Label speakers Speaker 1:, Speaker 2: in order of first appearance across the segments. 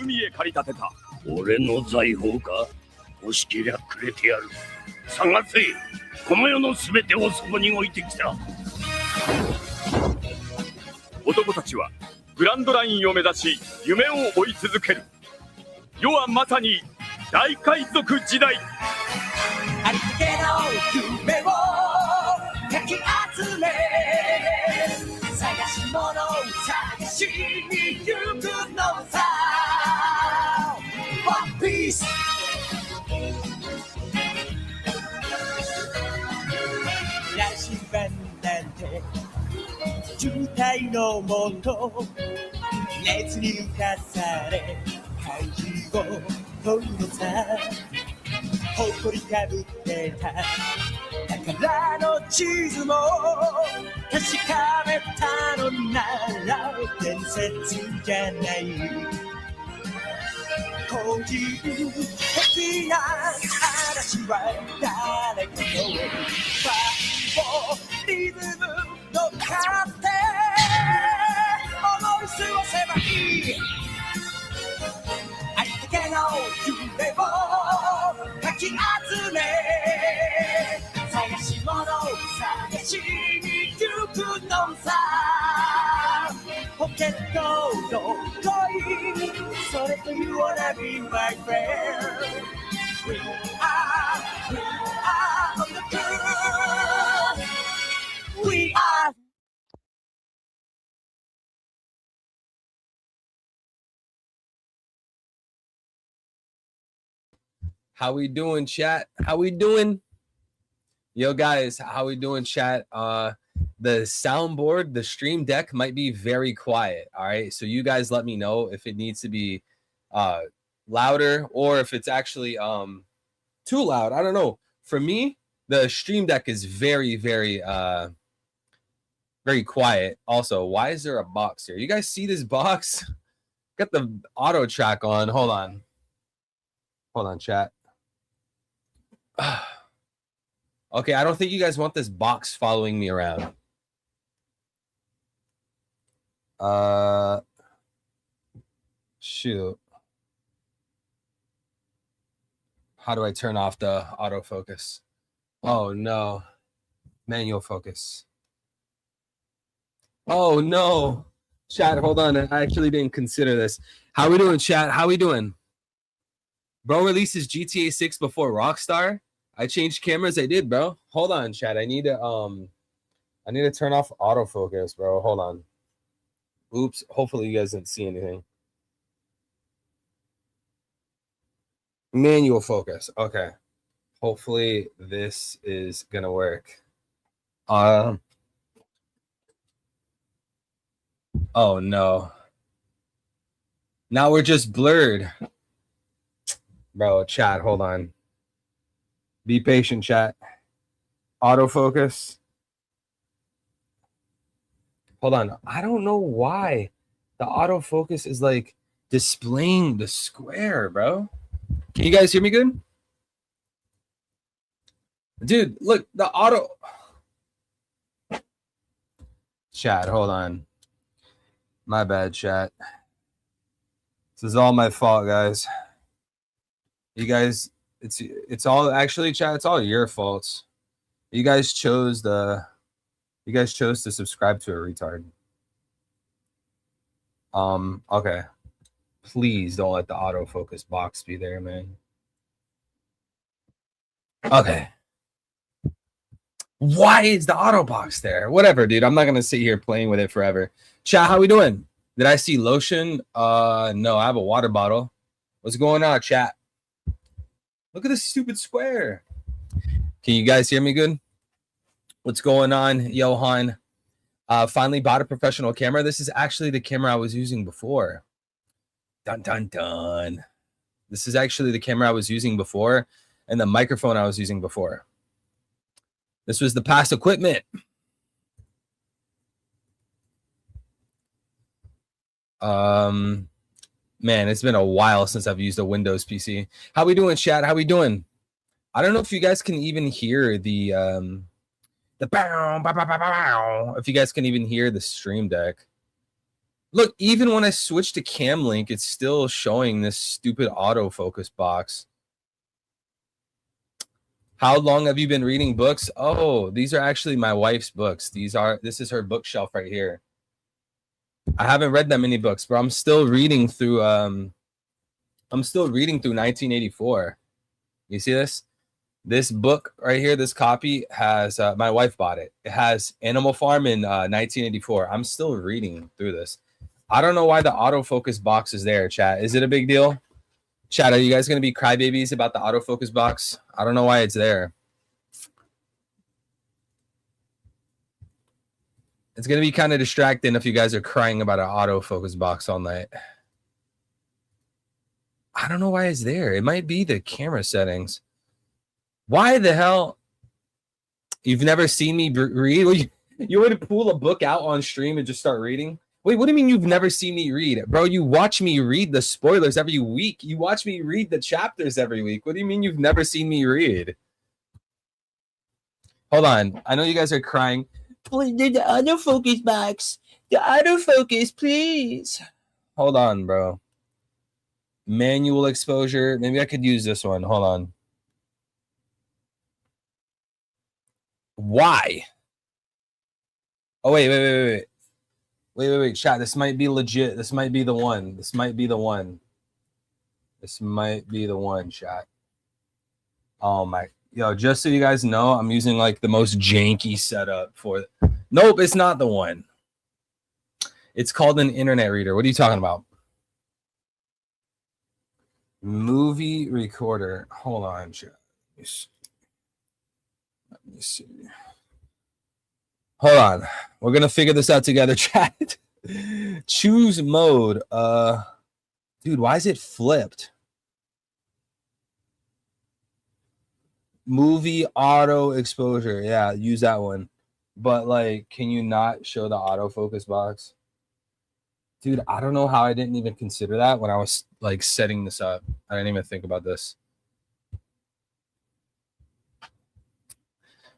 Speaker 1: 海へ駆り立てた。
Speaker 2: 俺の財宝か？欲しけりゃくれてやる。探せ。この世のすべてをそこに置いてきた。
Speaker 1: 男たちはグランドラインを目指し夢を追い続ける。世はまさに大海賊時代。
Speaker 3: ありったけの夢をかき集め、探し物を探しに行くのさ。ワンピース羅針盤なんて渋滞のもと、熱に浮かされ怪獣を取るのさ。誇りかぶってた宝の地図も確かめたのなら伝説じゃない。個人的な嵐は誰かのファンをリズム乗っかって思い過ごせばいい。ありったけの夢をかき集め、探し物を探しに行くのさ。ポケットの恋、それと You wanna be my friend. We are on the groove. We are.
Speaker 4: How we doing, chat? How we doing? Yo, guys, how we doing, chat? The soundboard, the stream deck might be very quiet, all right? So you guys let me know if it needs to be louder or if it's actually too loud. I don't know. For me, the stream deck is very, very quiet. Also, why is there a box here? You guys see this box? Got the auto track on. Hold on, chat. Okay, I don't think you guys want this box following me around. Shoot. How do I turn off the autofocus? Oh no. Manual focus. Oh no. Chat, hold on. I actually didn't consider this. How we doing, chat? How we doing? Bro releases GTA 6 before Rockstar. I changed cameras. I did, bro. Hold on, chat. I need to turn off autofocus, bro. Hold on. Oops. Hopefully you guys didn't see anything. Manual focus. Okay. Hopefully this is gonna work. Oh no. Now we're just blurred. Bro, chat, hold on. Be patient, chat. Autofocus. Hold on. I don't know why the autofocus is like displaying the square, bro. Can you guys hear me good? Dude, look, the auto. Chat, hold on. My bad, chat. This is all my fault, guys. You guys, it's all actually, chat, it's all your faults. You guys chose to subscribe to a retard. Okay. Please don't let the autofocus box be there, man. Okay. Why is the auto box there? Whatever, dude. I'm not gonna sit here playing with it forever. Chat, how we doing? Did I see lotion? No, I have a water bottle. What's going on, chat? Look at this stupid square. Can you guys hear me good? What's going on, Johan? Finally bought a professional camera. This is actually the camera I was using before. Dun, dun, dun. This is actually the camera I was using before and the microphone I was using before. This was the past equipment. Man, it's been a while since I've used a Windows PC. How we doing, chat? How we doing? I don't know if you guys can even hear the bow, bow, bow, bow, bow. If you guys can even hear the stream deck. Look, even when I switch to cam link, it's still showing this stupid autofocus box. How long have you been reading books? Oh, these are actually my wife's books. This is her bookshelf right here. I haven't read that many books, but I'm still reading through 1984. You see this? This book right here, this copy has my wife bought it. It has Animal Farm in 1984. I'm still reading through this. I don't know why the autofocus box is there, chat. Is it a big deal? Chat, are you guys going to be crybabies about the autofocus box? I don't know why it's there. It's going to be kind of distracting if you guys are crying about an autofocus box all night. I don't know why it's there. It might be the camera settings. Why the hell? You've never seen me read? You would pull a book out on stream and just start reading? Wait, what do you mean you've never seen me read? Bro, you watch me read the spoilers every week. You watch me read the chapters every week. What do you mean you've never seen me read? Hold on. I know you guys are crying. Please, the autofocus box. The autofocus, please. Hold on, bro. Manual exposure. Maybe I could use this one. Hold on. Why? Oh, wait. Wait, chat. This might be legit. This might be the one. This might be the one, chat. Oh my. Yo, just so you guys know, I'm using like the most janky setup for it. Nope, it's not the one. It's called an internet reader. What are you talking about? Movie recorder. Hold on, chat. Let me see. Hold on. We're gonna figure this out together, chat. Choose mode. Dude, why is it flipped? Movie auto exposure. Yeah, use that one. But like, can you not show the autofocus box? Dude, I don't know how I didn't even consider that when I was like setting this up. I didn't even think about this.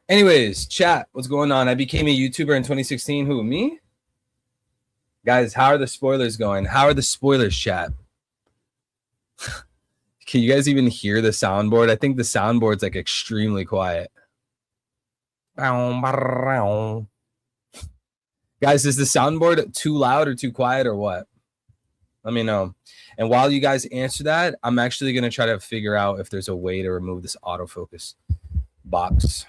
Speaker 4: Anyways, chat, what's going on? I became a YouTuber in 2016. Who, me? Guys, how are the spoilers going? How are the spoilers, chat? Can you guys even hear the soundboard? I think the soundboard's like extremely quiet. Guys, is the soundboard too loud or too quiet or what? Let me know. And while you guys answer that, I'm actually going to try to figure out if there's a way to remove this autofocus box.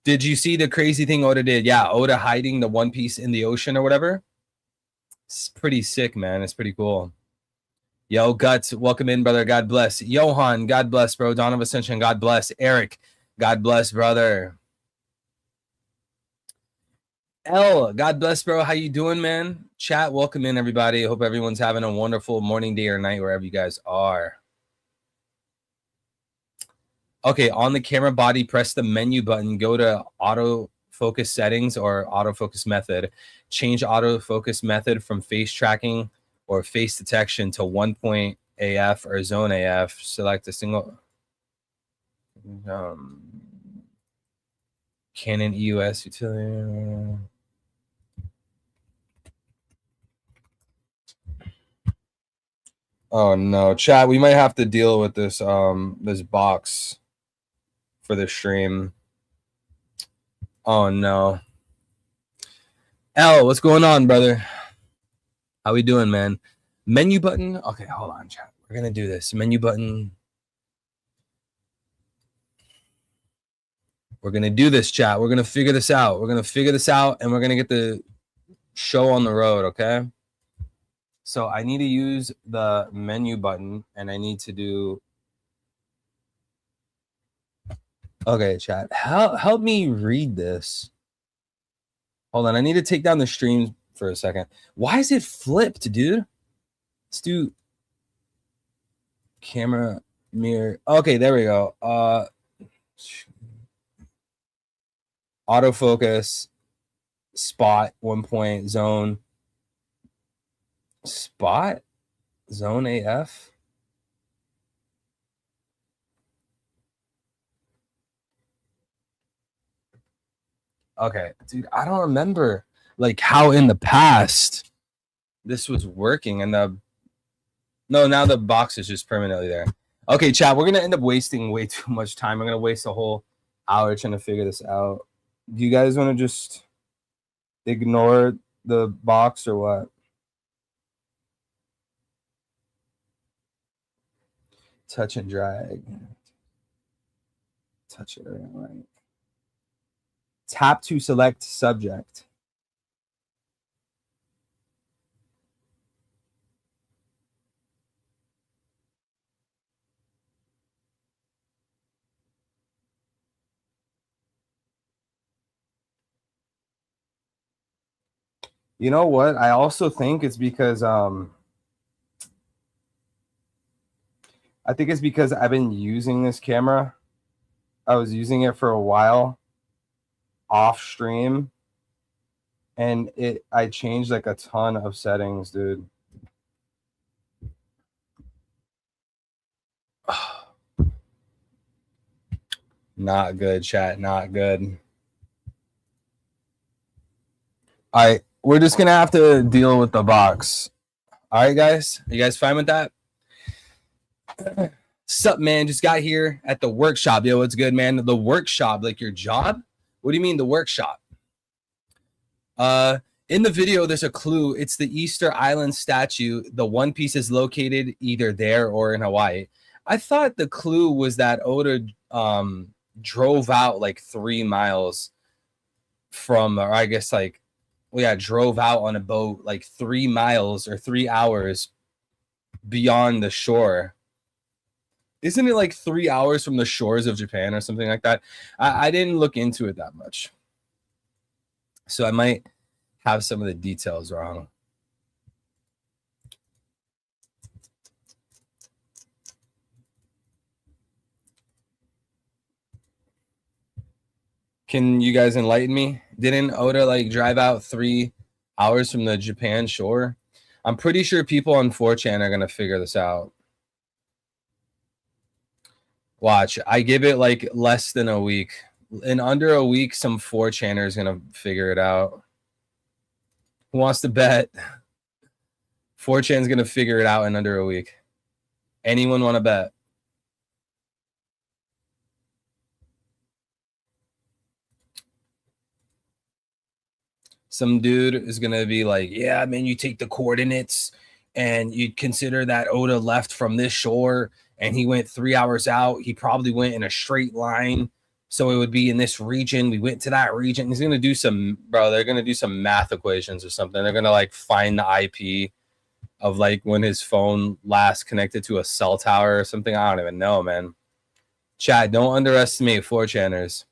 Speaker 4: Did you see the crazy thing Oda did? Yeah, Oda hiding the One Piece in the ocean or whatever. It's pretty sick, man. It's pretty cool. Yo, Guts, welcome in, brother. God bless. Johan, God bless, bro. Dawn of Ascension, God bless. Eric, God bless, brother. L, God bless, bro. How you doing, man? Chat, welcome in, everybody. Hope everyone's having a wonderful morning, day, or night, wherever you guys are. Okay, on the camera body, press the menu button, go to autofocus settings or autofocus method. Change autofocus method from face tracking or face detection to 1 AF or zone AF. Select a single Canon EOS utility. Oh no, chat, we might have to deal with this this box for the stream. Oh no. L, what's going on, brother? How we doing, man? Menu button. Okay, hold on, chat. We're gonna do this. Menu button. We're gonna do this, chat. We're gonna figure this out. We're gonna figure this out, and we're gonna get the show on the road, okay? So I need to use the menu button, and I need to do. Okay, chat. Help me read this. Hold on. I need to take down the stream for a second. Why is it flipped, dude? Let's do camera mirror. Okay, there we go. Autofocus, spot, 1 point, zone, spot, zone AF. Okay, dude, I don't remember like how in the past this was working, and now the box is just permanently there. Okay, chat, we're gonna end up wasting way too much time. I'm gonna waste a whole hour trying to figure this out. Do you guys want to just ignore the box or what? Touch and drag. Touch it right. Tap to select subject. You know what? I also think it's because I think it's because I've been using this camera. I was using it for a while off stream, and I changed like a ton of settings, dude. Not good, chat. Not good. All right, we're just gonna have to deal with the box. All right, guys. Are you guys fine with that? Sup, man? Just got here at the workshop. Yo, what's good, man? The workshop, like your job? What do you mean the workshop? In the video, there's a clue. It's the Easter Island statue. The One Piece is located either there or in Hawaii. I thought the clue was that Oda drove out like 3 miles from, or I guess like, well, yeah, drove out on a boat like 3 miles or 3 hours beyond the shore. Isn't it like 3 hours from the shores of Japan or something like that? I didn't look into it that much, so I might have some of the details wrong. Can you guys enlighten me? Didn't Oda like drive out 3 hours from the Japan shore? I'm pretty sure people on 4chan are going to figure this out. Watch, I give it like less than a week. In under a week, some 4chaner is going to figure it out. Who wants to bet? 4chan's going to figure it out in under a week. Anyone want to bet? Some dude is going to be like, yeah, man, you take the coordinates and you consider that Oda left from this shore and he went 3 hours out. He probably went in a straight line. So it would be in this region. We went to that region. He's going to do some, bro, they're going to do some math equations or something. They're going to like find the IP of like when his phone last connected to a cell tower or something. I don't even know, man. Chad, don't underestimate 4chaners.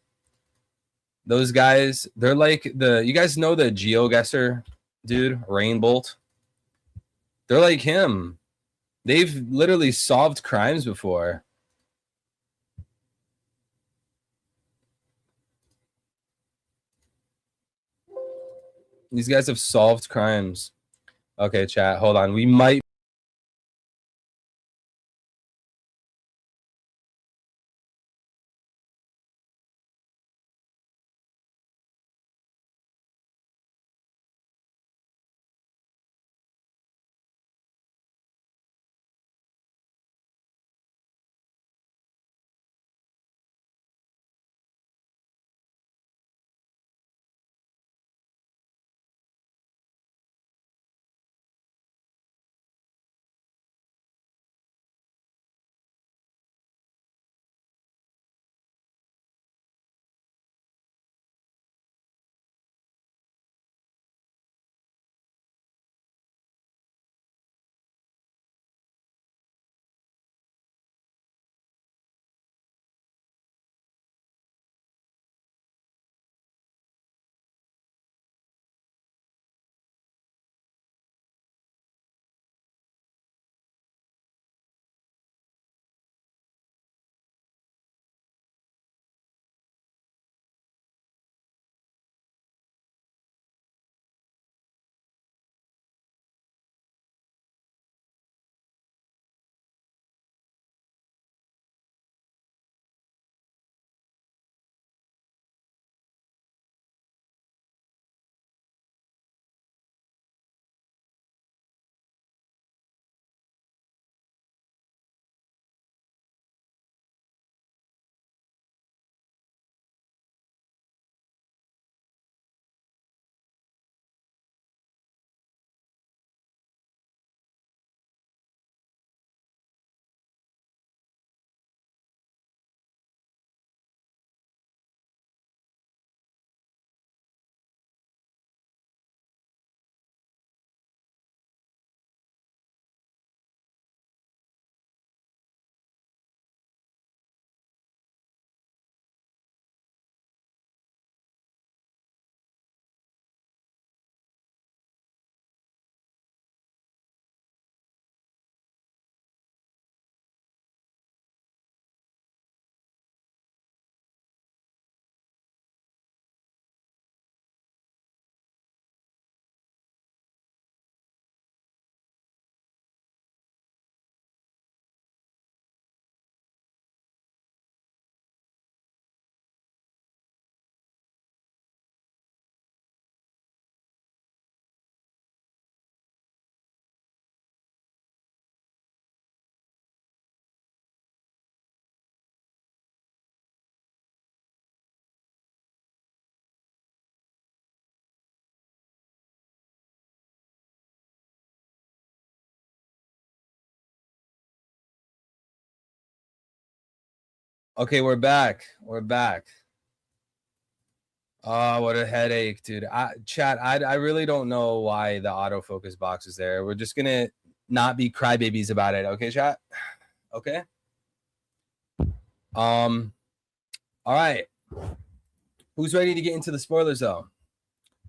Speaker 4: Those guys, they're like you guys know the GeoGuessr dude, Rainbolt? They're like him. They've literally solved crimes before. These guys have solved crimes. Okay, chat, hold on. We might Okay, we're back. We're back. Oh, what a headache, dude. Chat, I really don't know why the autofocus box is there. We're just gonna not be crybabies about it, okay, chat? Okay. All right. Who's ready to get into the spoilers though?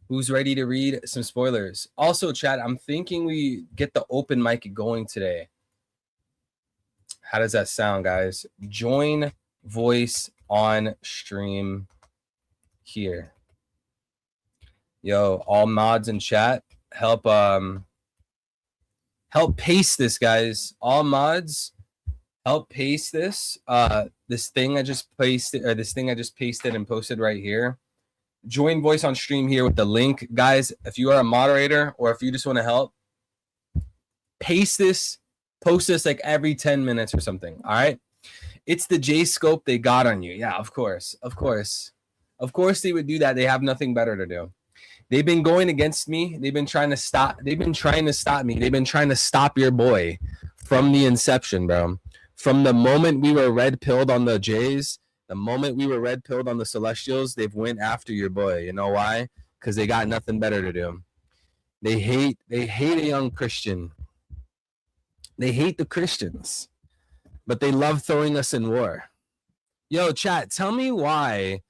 Speaker 4: Who's ready to read some spoilers? Also, chat, I'm thinking we get the open mic going today. How does that sound, guys? Join voice on stream here. Yo, all mods in chat, help paste this, guys. All mods, help paste this. This thing I just pasted and posted right here. Join voice on stream here with the link, guys. If you are a moderator or if you just want to help, paste this, post this like every 10 minutes or something. All right. It's the J scope they got on you. Yeah, of course. Of course they would do that. They have nothing better to do. They've been going against me. They've been trying to stop me. They've been trying to stop your boy from the inception, bro. From the moment we were red pilled on the Jays, the moment we were red pilled on the Celestials, they've went after your boy. You know why? Because they got nothing better to do. They hate a young Christian. They hate the Christians, but they love throwing us in war. Yo, chat, tell me why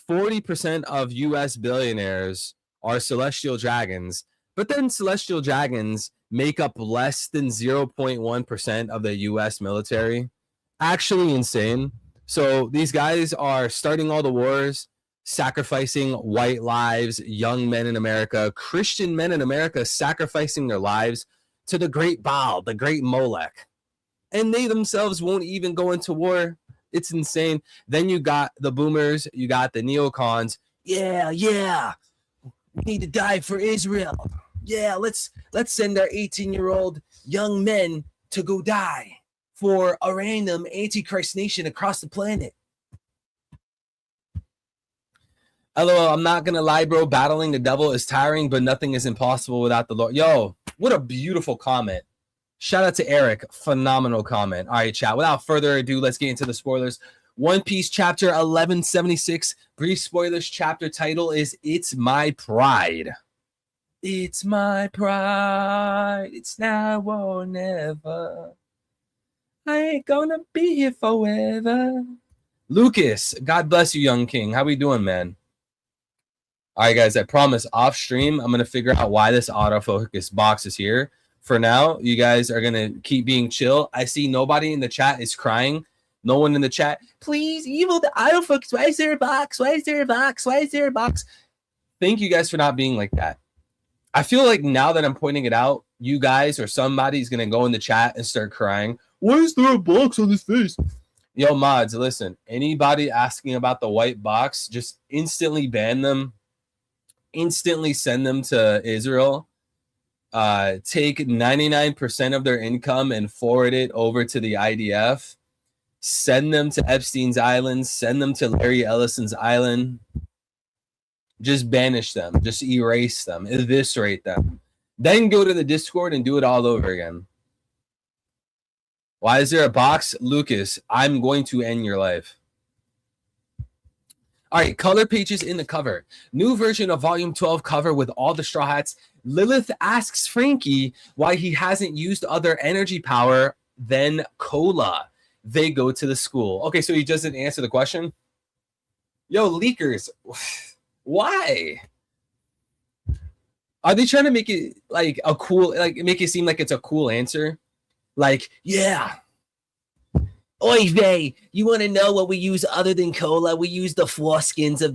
Speaker 4: 40% of US billionaires are celestial dragons, but then celestial dragons make up less than 0.1% of the US military. Actually insane. So these guys are starting all the wars, sacrificing white lives, young men in America, Christian men in America sacrificing their lives to the great Baal, the great Molech. And they themselves won't even go into war. It's insane. Then you got the boomers, you got the neocons. Yeah, we need to die for Israel. Yeah, let's send our 18-year-old young men to go die for a random antichrist nation across the planet. LOL, I'm not gonna lie, bro. Battling the devil is tiring, but nothing is impossible without the Lord. Yo, what a beautiful comment. Shout out to Eric. Phenomenal comment. All right, chat. Without further ado, let's get into the spoilers. One Piece chapter 1176. Brief spoilers. Chapter title is It's My Pride. It's my pride. It's now or never. I ain't gonna be here forever. Lucas, God bless you, young king. How we doing, man? All right, guys, I promise off stream, I'm going to figure out why this autofocus box is here. For now, you guys are going to keep being chill. I see nobody in the chat is crying. No one in the chat. Please, evil, the autofocus. Why is there a box? Why is there a box? Why is there a box? Thank you guys for not being like that. I feel like now that I'm pointing it out, you guys or somebody's going to go in the chat and start crying. Why is there a box on his face? Yo, mods, listen. Anybody asking about the white box, just instantly ban them. Instantly send them to Israel. Take 99% of their income and forward it over to the IDF. Send them to Epstein's Island. Send them to Larry Ellison's Island. Just banish them. Just erase them. Eviscerate them. Then go to the Discord and do it all over again. Why is there a box? Lucas, I'm going to end your life. All right, color pages in the cover. New version of Volume 12 cover with all the Straw Hats. Lilith asks Frankie why he hasn't used other energy power than cola. They go to the school. Okay, so he doesn't answer the question. Yo, leakers, why? Are they trying to make it like a cool, like make it seem like it's a cool answer? Like, yeah. Oy vey, you want to know what we use other than cola? We use the foreskins of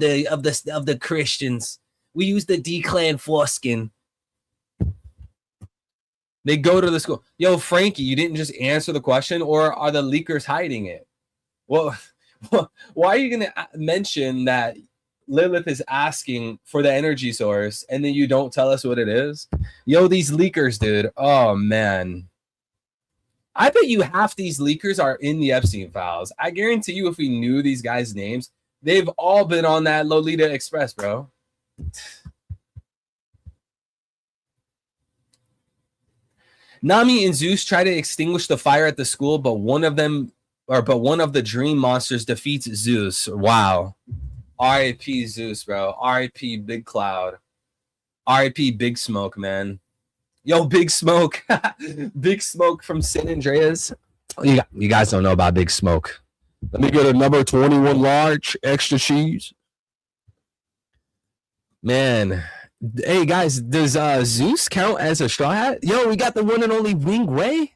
Speaker 4: the Christians. We use the D-Clan foreskin. They go to the school. Yo, Frankie, you didn't just answer the question, or are the leakers hiding it? Well, why are you going to mention that Lilith is asking for the energy source, and then you don't tell us what it is? Yo, these leakers, dude. Oh, man. I bet you half these leakers are in the Epstein files. I guarantee you if we knew these guys' names, they've all been on that Lolita Express, bro. Nami and Zeus try to extinguish the fire at the school, but one of them but one of the dream monsters defeats Zeus. Wow. R.I.P. Zeus, bro. R.I.P. Big Cloud. R.I.P. Big Smoke, man. Yo, Big Smoke. Big Smoke from San Andreas. You guys don't know about Big Smoke.
Speaker 5: Let me get a number 21 large, extra cheese.
Speaker 4: Man. Hey, guys, does Zeus count as a Straw Hat? Yo, we got the one and only Wing Wei.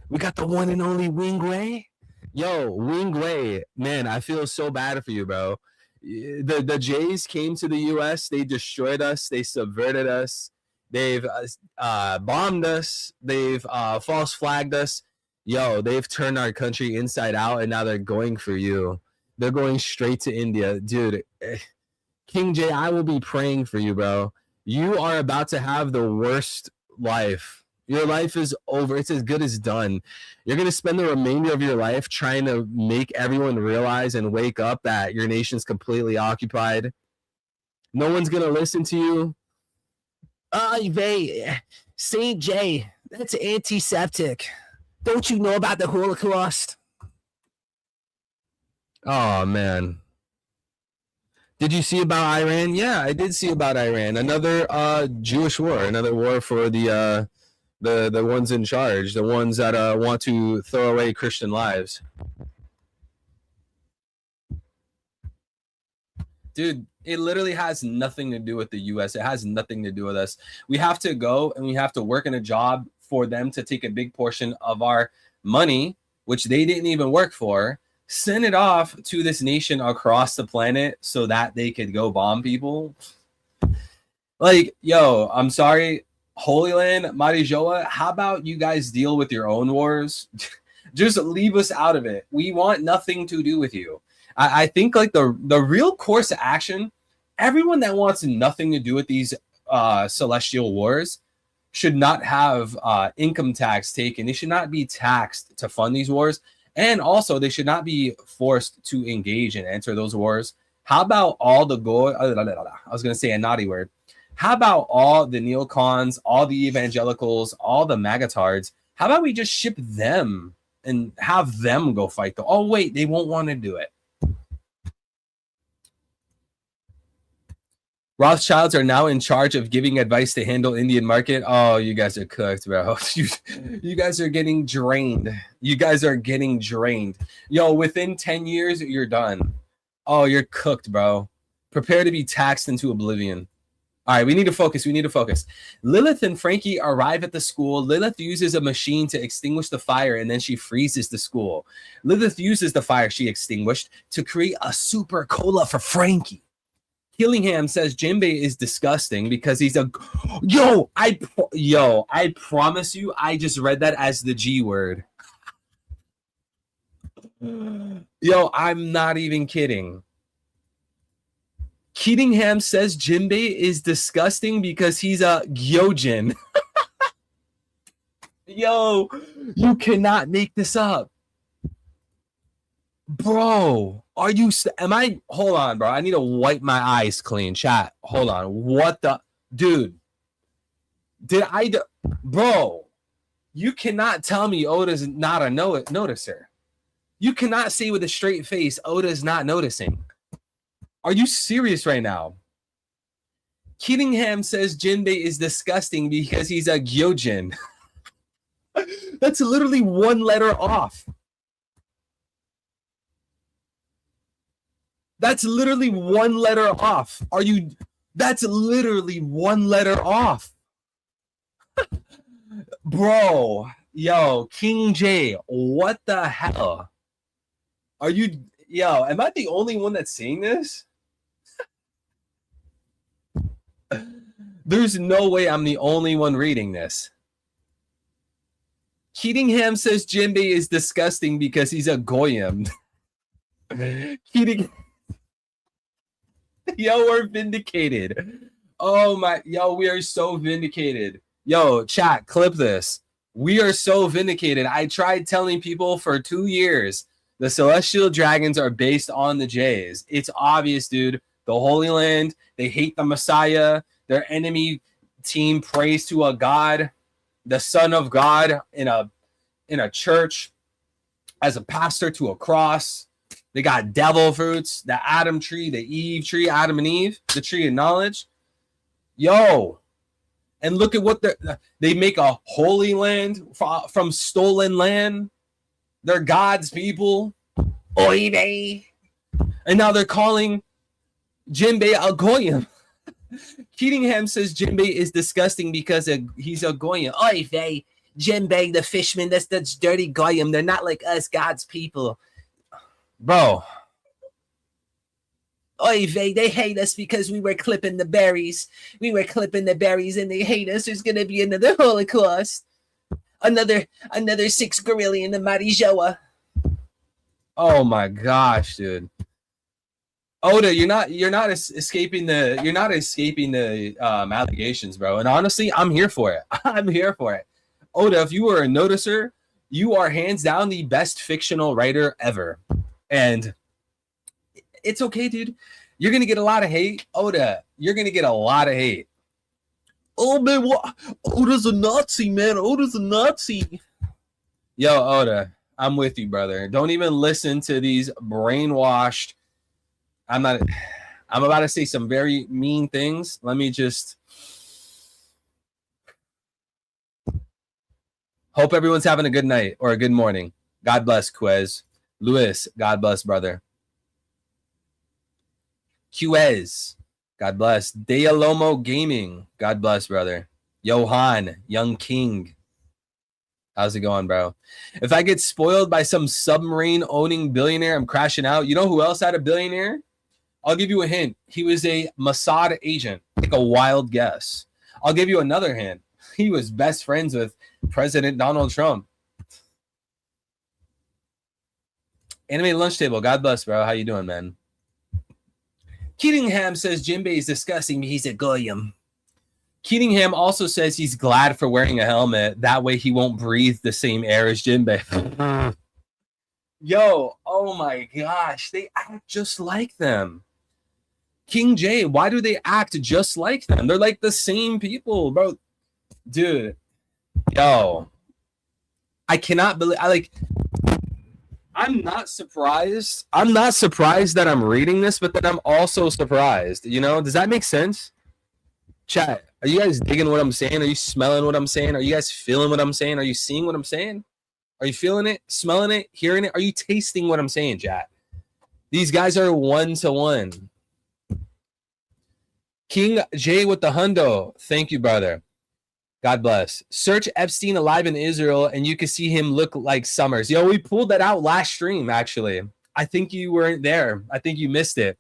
Speaker 4: We got the one and only Wing Wei. Yo, Wing Wei. Man, I feel so bad for you, bro. The Jays came to the U.S. They destroyed us. They subverted us. They've bombed us. They've false flagged us. Yo, they've turned our country inside out, and now they're going for you. They're going straight to India. Dude, King J, I will be praying for you, bro. You are about to have the worst life. Your life is over. It's as good as done. You're going to spend the remainder of your life trying to make everyone realize and wake up that your nation's completely occupied. No one's going to listen to you. St. J, that's antiseptic. Don't you know about the Holocaust? Oh, man. Did you see about Iran? Yeah, I did see about Iran. Another Jewish war. Another war for the ones in charge, the ones that want to throw away Christian lives. Dude, it literally has nothing to do with the U.S. It has nothing to do with us. We have to go and we have to work in a job for them to take a big portion of our money, which they didn't even work for, send it off to this nation across the planet so that they could go bomb people. Like, yo, I'm sorry, Holy Land, Marijoa, how about you guys deal with your own wars? Just leave us out of it. We want nothing to do with you. I think like the real course of action, everyone that wants nothing to do with these celestial wars should not have income tax taken. They should not be taxed to fund these wars. And also, they should not be forced to engage and enter those wars. How about all the I was going to say a naughty word. How about all the neocons, all the evangelicals, all the magatards? How about we just ship them and have them go fight the... Oh, wait, they won't want to do it. Rothschilds are now in charge of giving advice to handle Indian market. Oh, you guys are cooked, bro. You guys are getting drained. You guys are getting drained. Yo, within 10 years, you're done. Oh, you're cooked, bro. Prepare to be taxed into oblivion. All right, we need to focus. We need to focus. Lilith and Frankie arrive at the school. Lilith uses a machine to extinguish the fire, and then she freezes the school. Lilith uses the fire she extinguished to create a super cola for Frankie. Killingham says Jinbei is disgusting because he's a... I promise you, I just read that as the G word. Yo, I'm not even kidding. Killingham says Jinbei is disgusting because he's a gyojin. Yo, you cannot make this up. Bro, are you... Hold on, bro. I need to wipe my eyes clean. Chat, hold on. What the... Dude. Bro, you cannot tell me Oda's not a noticer. You cannot say with a straight face Oda's not noticing. Are you serious right now? Killingham says Jinbei is disgusting because he's a gyojin. That's literally one letter off. That's literally one letter off. That's literally one letter off. Bro, yo, King J, what the hell? Am I the only one that's seeing this? There's no way I'm the only one reading this. Killingham says Jinbei is disgusting because he's a goyim. Yo, we're vindicated. Oh my, yo, we are so vindicated. Yo, chat, clip this. We are so vindicated. I tried telling people for 2 years the Celestial Dragons are based on the Jays. It's obvious, dude. The Holy Land, they hate the Messiah. Their enemy team prays to a god, the Son of God in a church. as a pastor to a cross. They got devil fruits, the Adam tree, the Eve tree, Adam and Eve, the tree of knowledge. Yo, and look at what they make a holy land from stolen land. They're God's people. Oy vey. And now they're calling Jinbei a goyim. Keatingham says Jinbei is disgusting because he's a goyim. Oy vey. Jinbei, the fishman, that's dirty goyim. They're not like us, God's people. Bro. Oy vey, they hate us because we were clipping the berries. We were clipping the berries and they hate us. There's gonna be another Holocaust. Another 6 gorilla in the Marijoa. Oh my gosh, dude. Oda, you're not escaping the allegations, bro. And honestly, I'm here for it. I'm here for it. Oda, if you were a noticer, you are hands down the best fictional writer ever. And it's okay, dude. You're gonna get a lot of hate. Oda, you're gonna get a lot of hate. Oh man, what? Oda's a Nazi, man. Oda's a Nazi. Yo, Oda, I'm with you, brother. Don't even listen to these brainwashed. I'm about to say some very mean things. Let me just hope everyone's having a good night or a good morning. God bless, Quez. Luis, God bless, brother. QS, God bless. Dealomo Gaming, God bless, brother. Johan, Young King. How's it going, bro? If I get spoiled by some submarine owning billionaire, I'm crashing out. You know who else had a billionaire? I'll give you a hint. He was a Mossad agent. Take a wild guess. I'll give you another hint. He was best friends with President Donald Trump. Anime Lunch Table, God bless, bro. How you doing, man? Keatingham says Jinbei is disgusting. He's a goyim. Keatingham also says he's glad for wearing a helmet. That way he won't breathe the same air as Jinbei. Yo, oh my gosh. They act just like them. King J, why do they act just like them? They're like the same people, bro. Dude, yo. I cannot believe I'm not surprised. I'm not surprised that I'm reading this, but that I'm also surprised. You know, does that make sense? Chat, are you guys digging what I'm saying? Are you smelling what I'm saying? Are you guys feeling what I'm saying? Are you seeing what I'm saying? Are you feeling it, smelling it, hearing it? Are you tasting what I'm saying, chat? These guys are 1-to-1. King J with the hundo. Thank you, brother. God bless. Search Epstein alive in Israel, and you can see him look like Summers. Yo, we pulled that out last stream, actually. I think you weren't there. I think you missed it.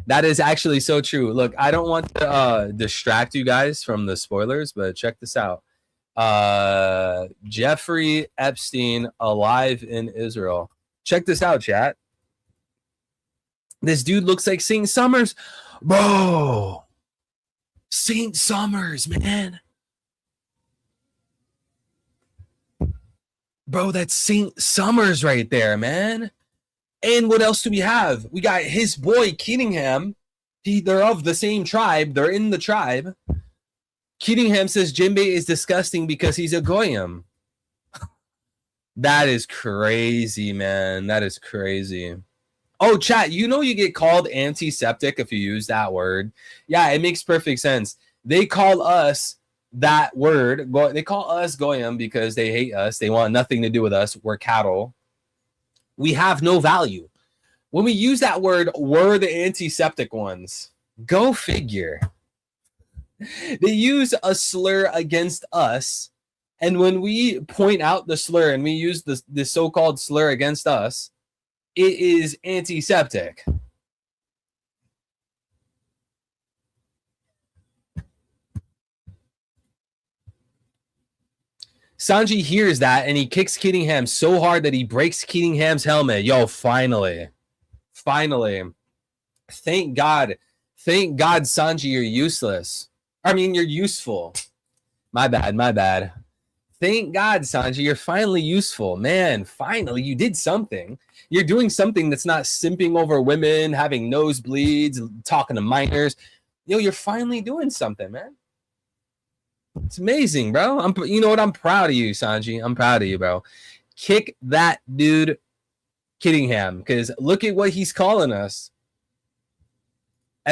Speaker 4: That is actually so true. Look, I don't want to distract you guys from the spoilers, but check this out. Jeffrey Epstein alive in Israel. Check this out, chat. This dude looks like Saint Summers. Bro. Saint Summers, man. Bro, that's Saint Summers right there, man. And what else do we have? We got his boy Keatingham. They're of the same tribe. They're in the tribe. Keatingham says Jinbei is disgusting because he's a goyim. That is crazy, man. That is crazy. Oh, chat, you know you get called antiseptic if you use that word. Yeah, it makes perfect sense. They call us that word. They call us goyim because they hate us. They want nothing to do with us. We're cattle. We have no value. When we use that word, we're the antiseptic ones. Go figure. They use a slur against us. And when we point out the slur and we use the so-called slur against us, it is antiseptic. Sanji hears that and he kicks Keatingham so hard that he breaks Keatingham's helmet. Yo, finally. Finally. Thank God. Thank God, Sanji, you're useless. I mean, you're useful. My bad, my bad. Thank God, Sanji, you're finally useful. Man, finally, you did something. You're doing something that's not simping over women, having nosebleeds, talking to minors. Yo, you're finally doing something, man. It's amazing, bro. You know what? I'm proud of you, Sanji. I'm proud of you, bro. Kick that dude Kittingham, because look at what he's calling us.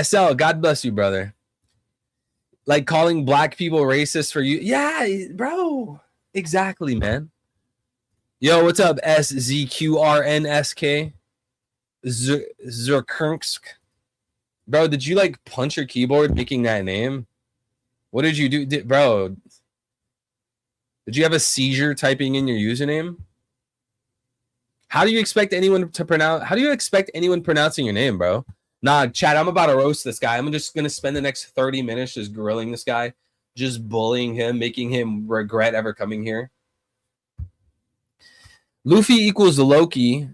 Speaker 4: SL, God bless you, brother. Like calling black people racist for you. Yeah, bro. Exactly, man. Yo, what's up, SZQRNSK? Zerkernsk. Bro, did you like punch your keyboard making that name? What did you do? Bro, did you have a seizure typing in your username? How do you expect anyone to pronounce? How do you expect anyone pronouncing your name, bro? Nah, Chad, I'm about to roast this guy. I'm just going to spend the next 30 minutes just grilling this guy, just bullying him, making him regret ever coming here. Luffy equals Loki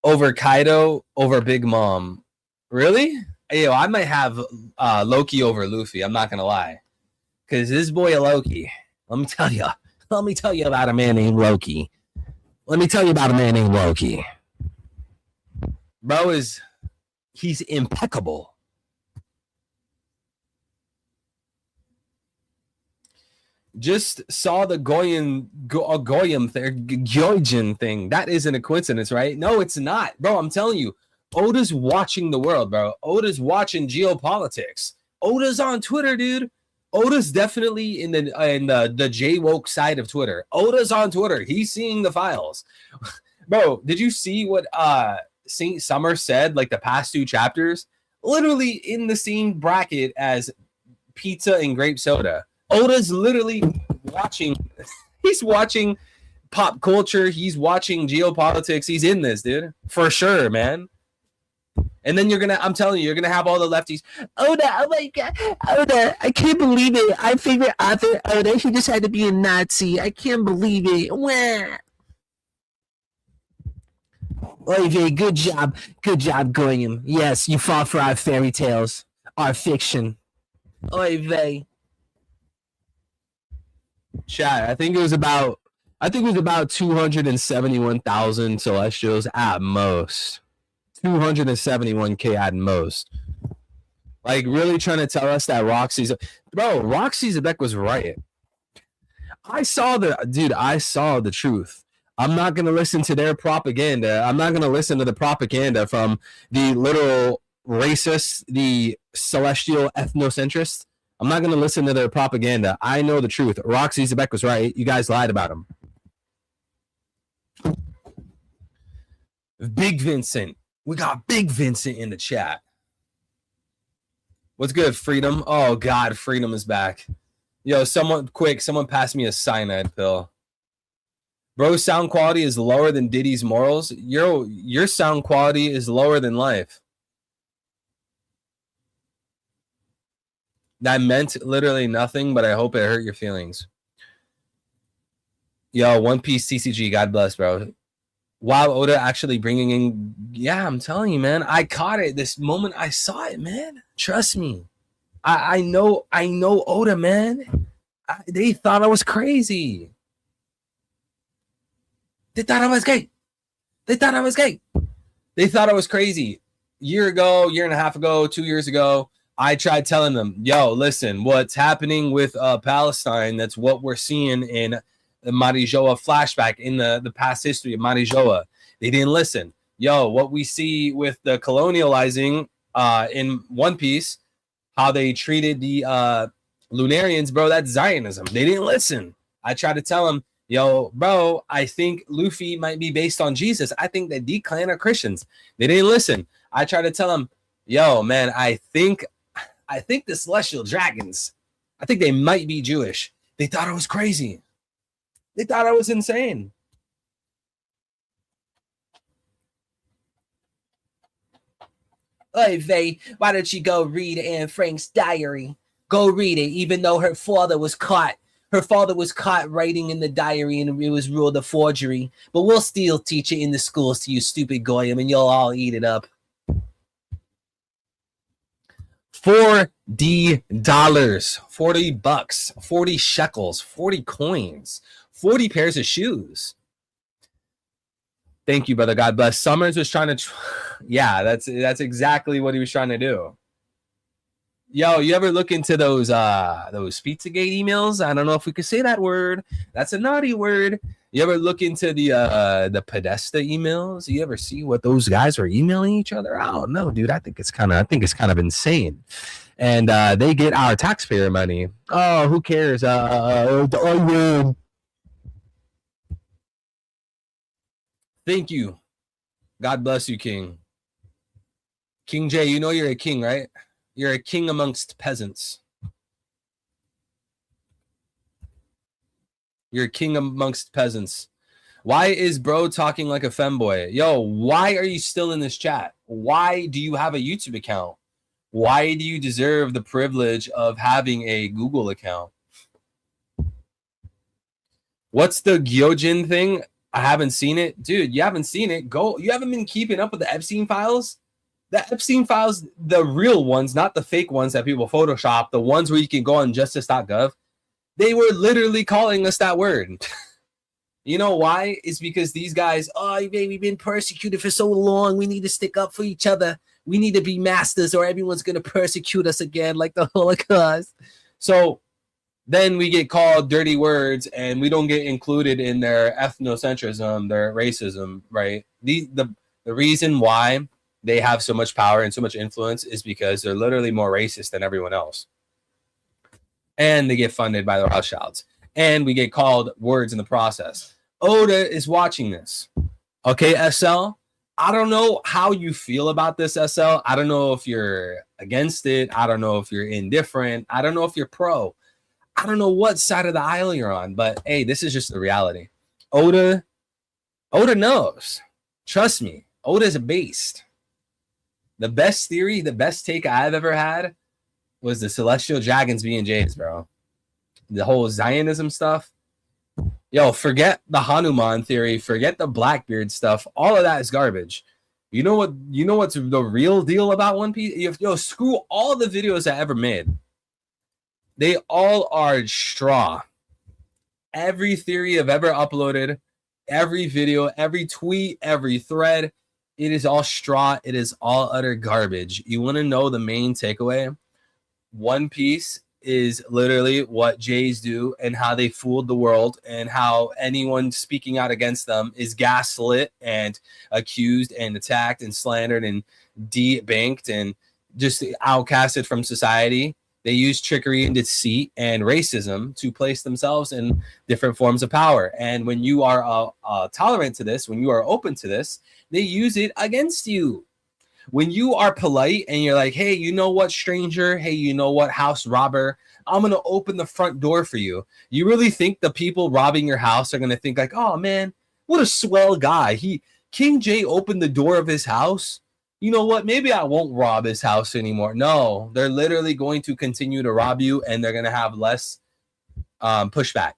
Speaker 4: over Kaido over Big Mom. Really? Yo, I might have Loki over Luffy. I'm not going to lie. Because this boy Loki, let me tell you about a man named Loki. Bro he's impeccable. Just saw the Goyim thing. That isn't a coincidence, right? No, it's not. Bro, I'm telling you, Oda's watching the world, bro. Oda's watching geopolitics. Oda's on Twitter, dude. Oda's definitely in the J-woke side of Twitter. Oda's on Twitter. He's seeing the files. Bro, did you see what Saint Summer said like the past 2 chapters? Literally in the same bracket as pizza and grape soda. Oda's literally watching. He's watching pop culture. He's watching geopolitics. He's in this, dude. For sure, man. And then I'm telling you, you're going to have all the lefties. Oda, oh my God. Oda, I can't believe it. I figured Arthur Oda, he just had to be a Nazi. I can't believe it. Wah. Oy, good job. Good job, Goyim. Yes, you fought for our fairy tales, our fiction. Oy vey. Chat, I think it was about 271,000 celestials at most. 271K at most. Like, really trying to tell us that Roxy's Zebek was right. I saw the truth. I'm not going to listen to their propaganda. I'm not going to listen to the propaganda from the literal racists, the celestial ethnocentrists. I'm not going to listen to their propaganda. I know the truth. Roxy Zebek was right. You guys lied about him. Big Vincent. We got Big Vincent in the chat. What's good, Freedom? Oh, God, Freedom is back. Yo, someone pass me a cyanide pill. Bro's sound quality is lower than Diddy's morals. Your sound quality is lower than life. That meant literally nothing, but I hope it hurt your feelings. Yo, One Piece CCG, God bless, bro. Wow, Oda actually bringing in... Yeah, I'm telling you, man. I caught it this moment I saw it, man. Trust me. I know Oda, man. They thought I was crazy. They thought I was gay. They thought I was crazy. Year and a half ago, 2 years ago, I tried telling them, yo, listen, what's happening with Palestine, that's what we're seeing in the Marijoa flashback in the past history of Marijoa. They didn't listen. Yo, what we see with the colonializing in One Piece, how they treated the Lunarians, bro, that's Zionism. They didn't listen. I tried to tell them, yo, bro, I think Luffy might be based on Jesus. I think that D-Clan are Christians. They didn't listen. I tried to tell them, yo, man, I think the Celestial Dragons, I think they might be Jewish. They thought I was crazy. They thought I was insane. Oy vey, why don't you go read Anne Frank's diary? Go read it, even though her father was caught. Her father was caught writing in the diary and it was ruled a forgery. But we'll still teach it in the schools to you stupid Goyim and you'll all eat it up. $40, $40, 40 shekels, 40 coins, 40 pairs of shoes. Thank you, brother. God bless. Summers was trying to... Yeah, that's exactly what he was trying to do. Yo, you ever look into those Pizzagate emails? I don't know if we could say that word. That's a naughty word. You ever look into the Podesta emails? You ever see what those guys are emailing each other? I don't know, dude. I think it's kind of insane. And they get our taxpayer money. Oh, who cares? Thank you. God bless you, King. King J, you know you're a king, right? You're a king amongst peasants. You're a king amongst peasants. Why is bro talking like a femboy? Yo, why are you still in this chat? Why do you have a YouTube account? Why do you deserve the privilege of having a Google account? What's the Gyojin thing? I haven't seen it. Dude, you haven't seen it. Go. You haven't been keeping up with the Epstein files? The Epstein files, the real ones, not the fake ones that people Photoshop, the ones where you can go on justice.gov. They were literally calling us that word. You know why? It's because these guys, oh, we've been persecuted for so long. We need to stick up for each other. We need to be masters or everyone's going to persecute us again like the Holocaust. So then we get called dirty words and we don't get included in their ethnocentrism, their racism, right? The reason why they have so much power and so much influence is because they're literally more racist than everyone else. And they get funded by the Rothschilds. And we get called words in the process. Oda is watching this. Okay, SL? I don't know how you feel about this, SL. I don't know if you're against it. I don't know if you're indifferent. I don't know if you're pro. I don't know what side of the aisle you're on. But, hey, this is just the reality. Oda knows. Trust me. Oda's a beast. The best theory, the best take I've ever had was the Celestial Dragons being Jays, bro. The whole Zionism stuff. Yo, forget the Hanuman theory. Forget the Blackbeard stuff. All of that is garbage. You know what's the real deal about One Piece? Yo, screw all the videos I ever made. They all are straw. Every theory I've ever uploaded, every video, every tweet, every thread, it is all straw. It is all utter garbage. You want to know the main takeaway? One Piece is literally what Jays do and how they fooled the world and how anyone speaking out against them is gaslit and accused and attacked and slandered and debanked and just outcasted from society. They use trickery and deceit and racism to place themselves in different forms of power. And when you are tolerant to this, when you are open to this, they use it against you. When you are polite and you're like, hey, you know what, stranger? Hey, you know what, house robber? I'm going to open the front door for you. You really think the people robbing your house are going to think like, oh, man, what a swell guy. King J opened the door of his house. You know what? Maybe I won't rob his house anymore. No, they're literally going to continue to rob you and they're going to have less pushback.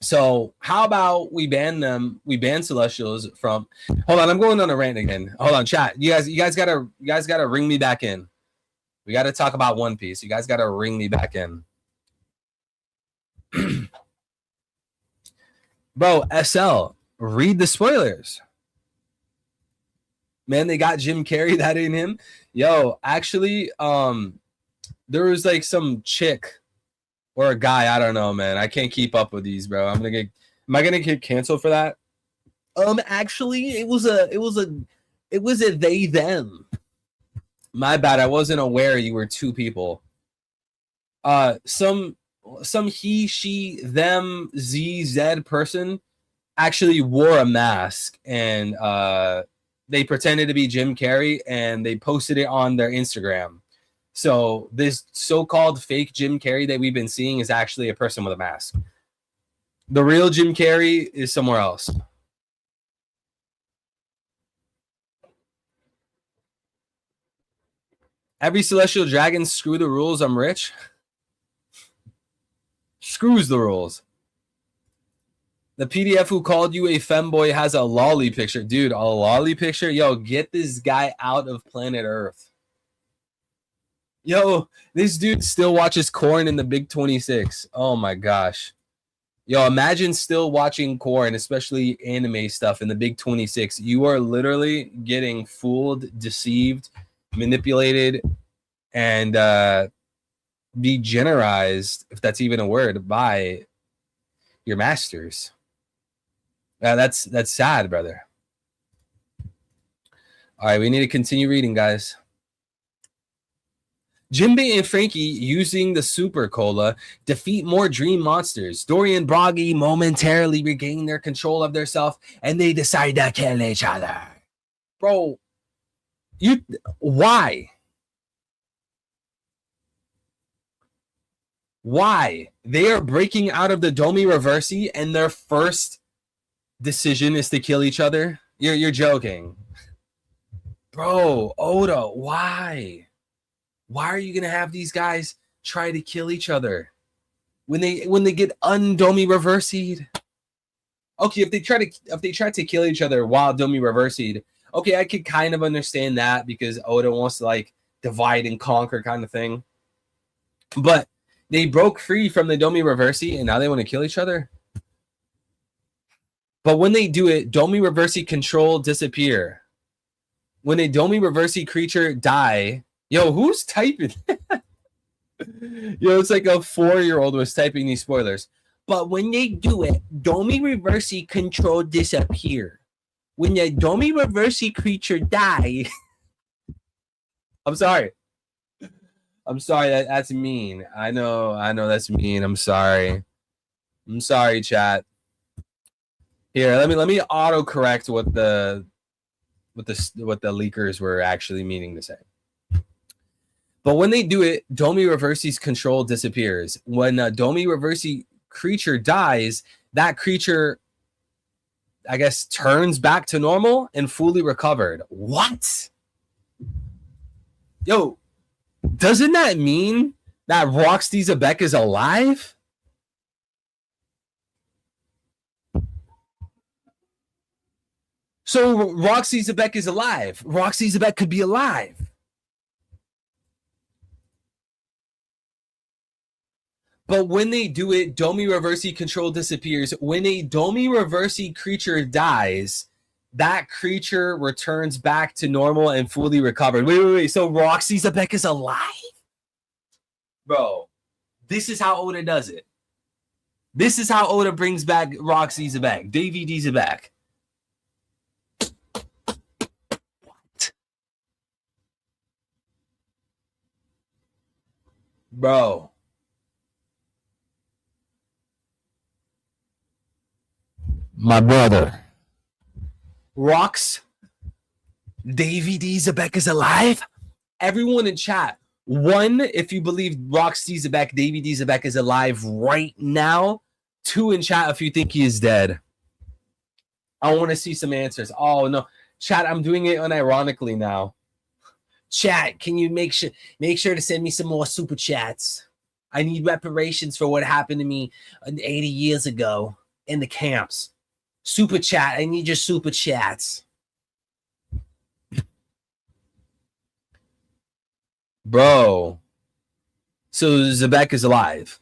Speaker 4: So how about we ban them? We ban Celestials from. Hold on, I'm going on a rant again. Hold on, chat. You guys gotta ring me back in. We got to talk about One Piece. You guys got to ring me back in. Bro, SL, read the spoilers. Man, they got Jim Carrey that in him. Yo, actually, there was like some chick or a guy, I don't know, man. I can't keep up with these, bro. Am I gonna get canceled for that? Actually, it was a they them. My bad. I wasn't aware you were two people. Some he, she, them, Z person actually wore a mask and they pretended to be Jim Carrey and they posted it on their Instagram. So this so-called fake Jim Carrey that we've been seeing is actually a person with a mask. The real Jim Carrey is somewhere else. Every Celestial Dragon, screw the rules, I'm rich. Screws the rules. The PDF who called you a femboy has a lolly picture. Dude, a lolly picture? Yo, get this guy out of planet Earth. Yo, this dude still watches Korn in the Big 26. Oh my gosh. Yo, imagine still watching Korn, especially anime stuff in the Big 26. You are literally getting fooled, deceived, manipulated, and degenerized, if that's even a word, by your masters. That's sad, brother. All right, we need to continue reading, guys. Jinbei and Frankie, using the Super Cola, defeat more dream monsters. Dory and Broggy momentarily regain their control of their self, and they decide to kill each other. Bro, why? Why? They are breaking out of the Domi Reversi, and their first decision is to kill each other? You're joking. Bro, Oda, why? Why are you gonna have these guys try to kill each other when they get undomi reversied? Okay, if they try to kill each other while domi reversied, okay, I could kind of understand that because Oda wants to like divide and conquer kind of thing. But they broke free from the domi reversi and now they want to kill each other. But when they do it, domi reversi control disappear. When a domi reversi creature die. Yo, who's typing? Yo, it's like a 4-year-old was typing these spoilers. But when they do it, Domi Reversi control disappear. When the Domi Reversi creature die, I'm sorry. That's mean. I know that's mean. I'm sorry, chat. Here, let me autocorrect what the leakers were actually meaning to say. But when they do it, Domi Reversi's control disappears. When a Domi Reversi creature dies, that creature, I guess, turns back to normal and fully recovered. What? Yo, doesn't that mean that Roxy Zebek is alive? So Roxy Zebek is alive. Roxy Zebek could be alive. But when they do it, Domi Reversi control disappears. When a Domi Reversi creature dies, that creature returns back to normal and fully recovered. Wait. So Roxy Zebek is alive? Bro, this is how Oda does it. This is how Oda brings back Roxy Zebek. Davy D Zebek. What? Bro.
Speaker 5: My brother.
Speaker 4: Rox, Davy D Zebek is alive? Everyone in chat, 1, if you believe Roxy Zebek, Davy D Zebek is alive right now. 2 in chat if you think he is dead. I want to see some answers. Oh no, chat, I'm doing it unironically now. Chat, can you make sure to send me some more super chats? I need reparations for what happened to me 80 years ago in the camps. Super chat. I need your super chats. Bro. So Zebek is alive.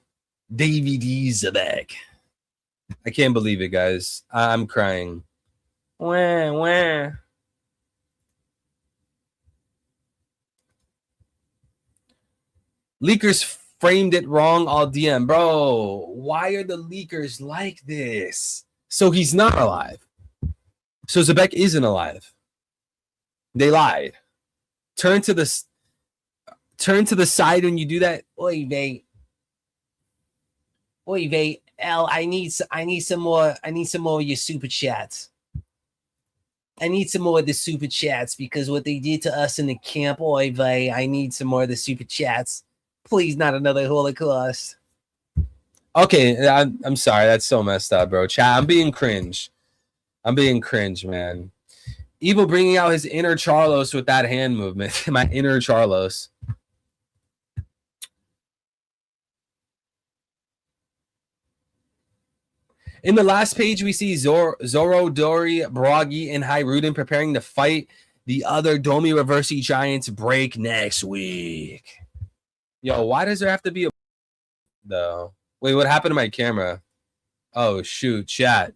Speaker 4: Davy D Zebek. I can't believe it, guys. I'm crying. Wah. Leakers framed it wrong. I'll DM. Bro, why are the leakers like this? So he's not alive. So Zebek isn't alive. They lied. Turn to the side when you do that. Oy vey, L. I need some more of your super chats. I need some more of the super chats because what they did to us in the camp. Oy vey, I need some more of the super chats. Please, not another Holocaust. Okay, I'm sorry. That's so messed up, bro. Chat, I'm being cringe, man. Evil bringing out his inner Charlos with that hand movement. My inner Charlos. In the last page, we see Zoro, Dory, Broggy, and Hiruden preparing to fight the other Domi Reversi Giants break next week. Yo, why does there have to be a... though? Wait, what happened to my camera? Oh, shoot, chat.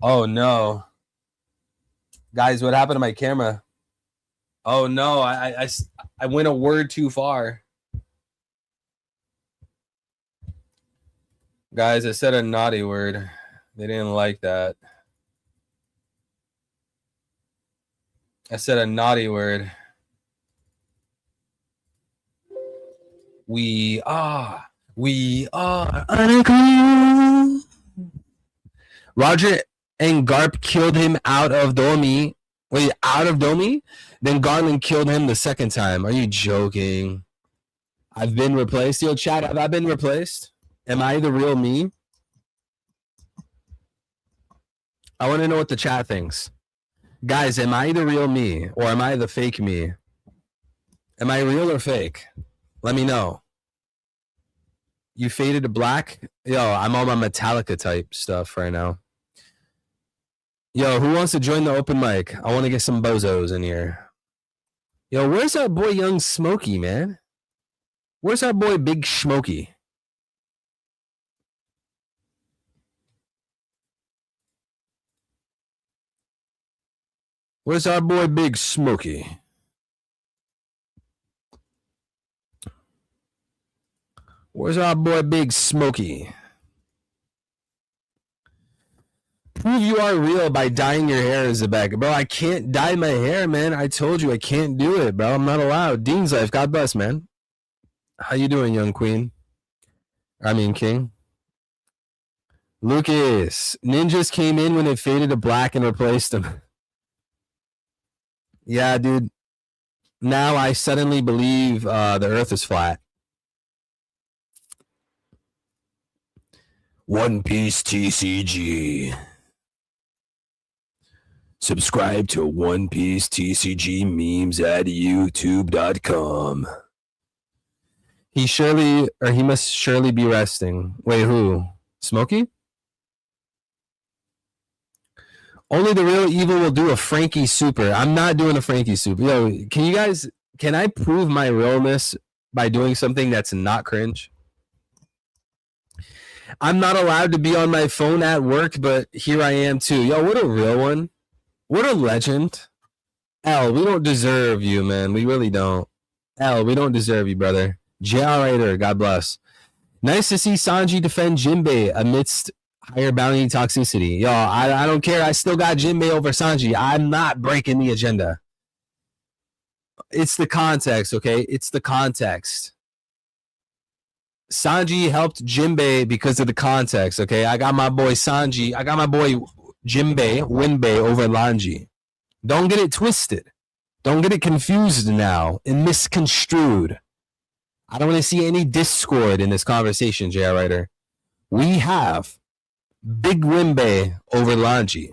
Speaker 4: Oh, no. Guys, what happened to my camera? Oh, no, I went a word too far. Guys, I said a naughty word. They didn't like that. I said a naughty word. We are unequal. Roger and Garp killed him out of Domi. Wait, out of Domi? Then Garland killed him the second time. Are you joking? I've been replaced. Yo, chat, have I been replaced? Am I the real me? I want to know what the chat thinks. Guys, am I the real me or am I the fake me? Am I real or fake? Let me know. You faded to black? Yo, I'm on my Metallica type stuff right now. Yo, who wants to join the open mic? I want to get some bozos in here. Yo, where's our boy Young Smokey, man? Where's our boy Big Smokey? Where's our boy Big Smokey? Where's our boy Big Smokey? Prove you are real by dyeing your hair, Zebek. Bro, I can't dye my hair, man. I told you I can't do it, bro. I'm not allowed. Dean's Life, God bless, man. How you doing, young queen? I mean, king. Lucas, ninjas came in when it faded to black and replaced them. Yeah, dude. Now I suddenly believe the earth is flat. One Piece TCG. Subscribe to One Piece TCG memes at youtube.com. He must surely be resting. Wait, who? Smokey? Only the real evil will do a Frankie Super. I'm not doing a Frankie Super. Yo, can I prove my realness by doing something that's not cringe? I'm not allowed to be on my phone at work, but here I am too. Yo, what a real one. What a legend. L, we don't deserve you, man. We really don't. L, we don't deserve you, brother. JR Raider, God bless. Nice to see Sanji defend Jinbei amidst higher bounty toxicity. Yo, I don't care. I still got Jinbei over Sanji. I'm not breaking the agenda. It's the context, okay? It's the context. Sanji helped Jinbei because of the context, okay? I got my boy Sanji. I got my boy Jinbei, Winbei over Lanji. Don't get it twisted. Don't get it confused now and misconstrued. I don't want to see any discord in this conversation, JR Writer. We have Big Winbei over Lanji.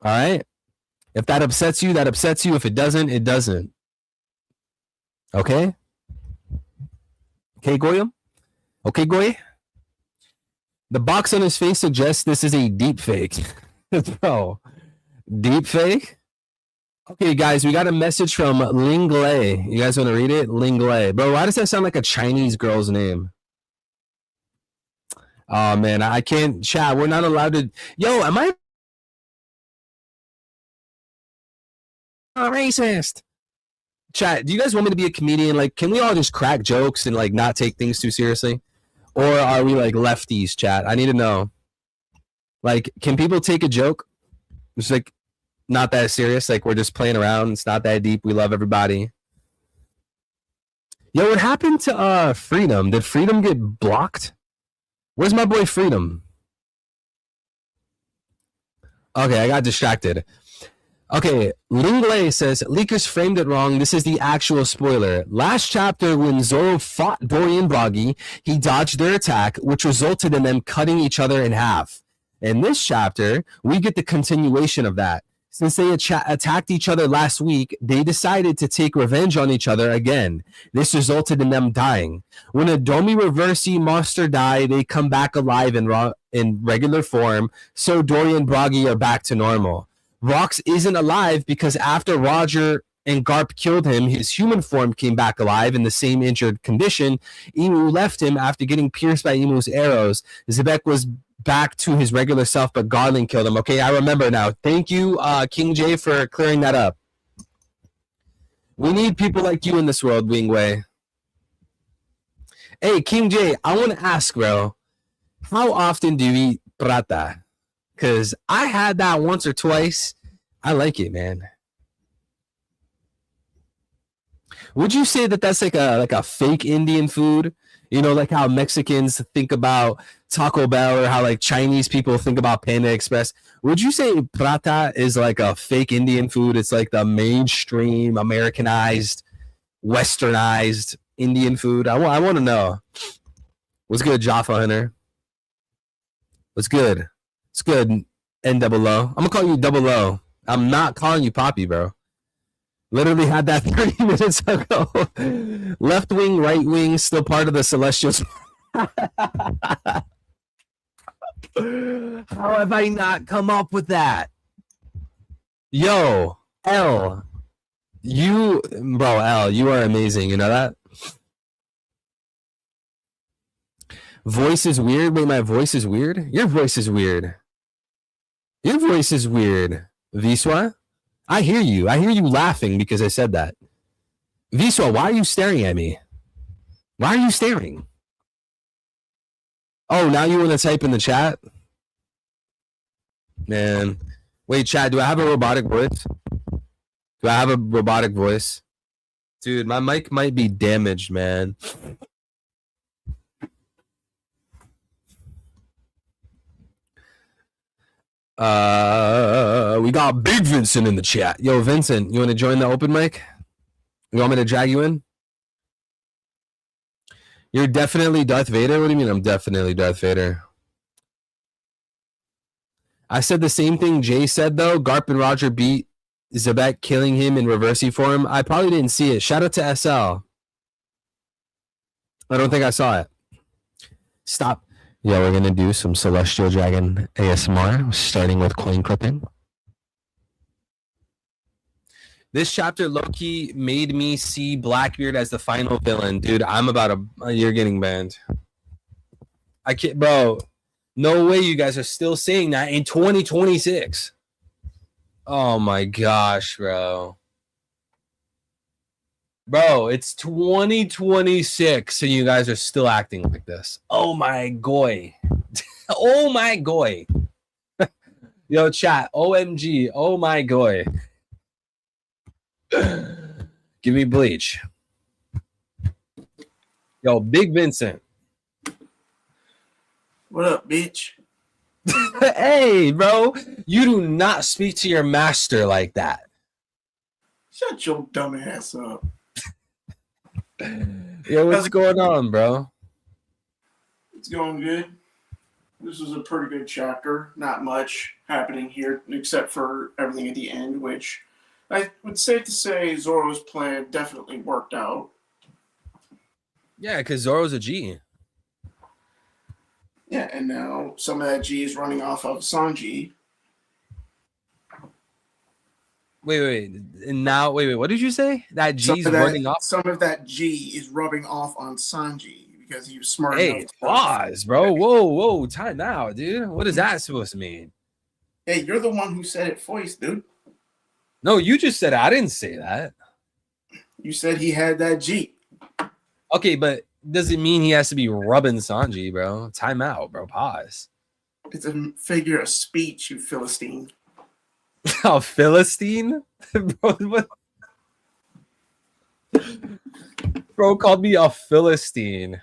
Speaker 4: All right? If that upsets you, that upsets you. If it doesn't, it doesn't. Okay? Okay, Goyam? Okay, Goy? The box on his face suggests this is a deep fake. Bro, deep fake? Okay, guys, we got a message from Ling Lei. You guys want to read it? Ling Lei. Bro, why does that sound like a Chinese girl's name? Oh, man, I can't chat. We're not allowed to. Yo, am I a racist? Chat, do you guys want me to be a comedian? Like, can we all just crack jokes and, like, not take things too seriously? Or are we, like, lefties, chat? I need to know. Like, can people take a joke? It's, like, not that serious. Like, we're just playing around. It's not that deep. We love everybody. Yo, what happened to Freedom? Did Freedom get blocked? Where's my boy Freedom? Okay, I got distracted. Okay, Ling Lei says, Leakers framed it wrong. This is the actual spoiler. Last chapter, when Zoro fought Dory and Broggy, he dodged their attack, which resulted in them cutting each other in half. In this chapter, we get the continuation of that. Since they attacked each other last week, they decided to take revenge on each other again. This resulted in them dying. When a Domi Reversi monster die, they come back alive in regular form, so Dory and Broggy are back to normal. Rox isn't alive because after Roger and Garp killed him, his human form came back alive in the same injured condition. Emu left him after getting pierced by Emu's arrows. Zebek was back to his regular self, but Garland killed him. Okay, I remember now. Thank you, King J, for clearing that up. We need people like you in this world, Wingway. Hey, King J, I want to ask, bro, how often do you eat prata? Because I had that once or twice. I like it, man.
Speaker 5: Would you say that that's like a fake Indian food? You know, like how Mexicans think about Taco Bell or how like Chinese people think about Panda Express. Would you say prata is like a fake Indian food? It's like the mainstream Americanized, westernized Indian food. I want to know. What's good, Jaffa Hunter? What's good? It's good. NOO. I'm gonna call you Double O. I'm not calling you Poppy, bro. Literally had that 30 minutes ago. Left wing, right wing, still part of the Celestials. How have I not come up with that? Yo, L. You, bro, L, you are amazing. You know that? Voice is weird. Wait, my voice is weird? Your voice is weird. Your voice is weird. Viswa? I hear you. I hear you laughing because I said that. Viswa, why are you staring at me? Why are you staring? Oh, now you want to type in the chat? Man. Wait, chat, do I have a robotic voice? Do I have a robotic voice? Dude, my mic might be damaged, man. We got Big Vincent in the chat. Yo, Vincent, you want to join the open mic? You want me to drag you in? You're definitely Darth Vader? What do you mean I'm definitely Darth Vader? I said the same thing Jay said, though. Garp and Roger beat Zebek, killing him in reverse for him. I probably didn't see it. Shout out to SL. I don't think I saw it. Stop. Yeah, we're going to do some Celestial Dragon ASMR, starting with coin clipping. This chapter, low-key, made me see Blackbeard as the final villain. Dude, I'm about to... You're getting banned. I can't... Bro, no way you guys are still saying that in 2026. Oh, my gosh, bro. Bro, it's 2026 and you guys are still acting like this. Oh, my goy. Oh, my goy. Yo, chat, OMG. Oh, my goy. Give me bleach. Yo, Big Vincent.
Speaker 6: What up, bitch?
Speaker 5: Hey, bro. You do not speak to your master like that.
Speaker 6: Shut your dumb ass up.
Speaker 5: Yo, what's going on, bro?
Speaker 6: It's going good. This was a pretty good chapter. Not much happening here except for everything at the end, which I would safe to say Zoro's plan definitely worked out.
Speaker 5: Yeah, because Zoro's a G.
Speaker 6: Yeah, and now some of that G is running off of Sanji.
Speaker 5: Wait. And now, wait. What did you say? That G's running off?
Speaker 6: Some of that G is rubbing off on Sanji because he was smart
Speaker 5: Hey,
Speaker 6: enough.
Speaker 5: pause, bro. Whoa. Time out, dude. What is that supposed to mean?
Speaker 6: Hey, you're the one who said it first, dude.
Speaker 5: No, you just said it. I didn't say that.
Speaker 6: You said he had that G.
Speaker 5: Okay, but does it mean he has to be rubbing Sanji, bro? Time out, bro. Pause.
Speaker 6: It's a figure of speech, you Philistine.
Speaker 5: A Philistine? Bro, what? Bro called me a Philistine.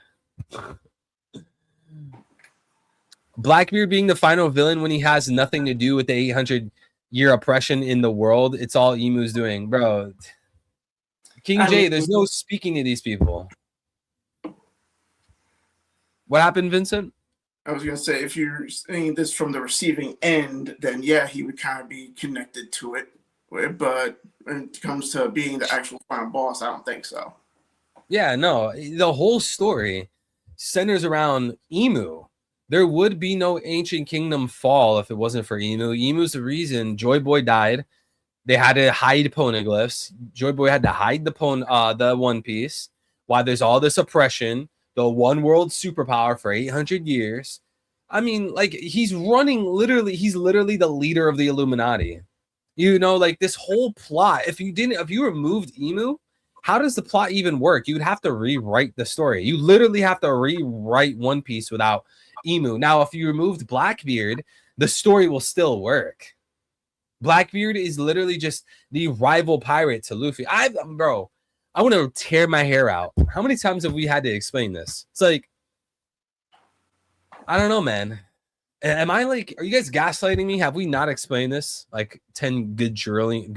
Speaker 5: Blackbeard being the final villain when he has nothing to do with the 800-year oppression in the world. It's all Emu's doing. Bro. King J, there's no speaking to these people. What happened, Vincent?
Speaker 6: I was going to say, if you're saying this from the receiving end, then yeah, he would kind of be connected to it. But when it comes to being the actual final boss, I don't think so.
Speaker 5: Yeah, no. The whole story centers around Emu. There would be no ancient kingdom fall if it wasn't for Emu. Emu's the reason Joy Boy died. They had to hide poneglyphs. Joy Boy had to hide the One Piece. Why there's all this oppression. The one world superpower for 800 years. I mean, like, he's literally the leader of the Illuminati. You know, like, this whole plot, if you removed Emu, how does the plot even work? You would have to rewrite the story. You literally have to rewrite One Piece without Emu. Now, if you removed Blackbeard, the story will still work. Blackbeard is literally just the rival pirate to Luffy. Bro, I want to tear my hair out. How many times have we had to explain this? It's like, I don't know, man. Am I like, are you guys gaslighting me? Have we not explained this like 10 gajillion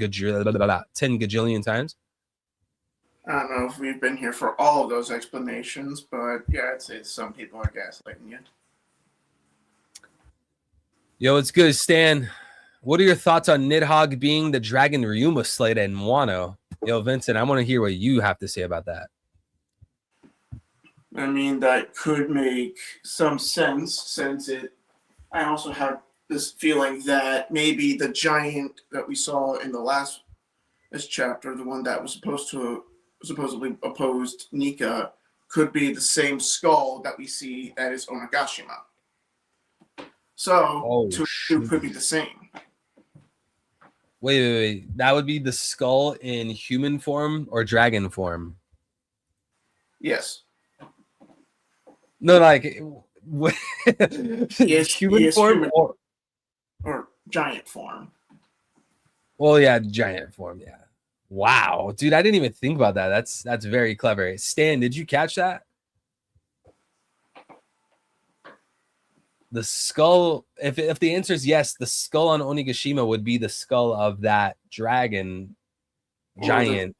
Speaker 5: times?
Speaker 6: I don't know if we've been here for all of those explanations, but yeah, I'd say some people are gaslighting you.
Speaker 5: Yo, it's good, Stan. What are your thoughts on Nidhogg being the Dragon Ryuma Slayer in Wano? Yo, Vincent, I want to hear what you have to say about that.
Speaker 6: I mean, that could make some sense since I also have this feeling that maybe the giant that we saw in this chapter, the one that was supposedly opposed Nika, could be the same skull that we see that is Onigashima. So, two could be the same.
Speaker 5: Wait. That would be the skull in human form or dragon form?
Speaker 6: Yes.
Speaker 5: No, like
Speaker 6: Yes,
Speaker 5: human form
Speaker 6: human, or giant form.
Speaker 5: Well, yeah, giant form, yeah. Wow, dude, I didn't even think about that. That's very clever. Stan, did you catch that? The skull, if the answer is yes, the skull on Onigashima would be the skull of that dragon giant.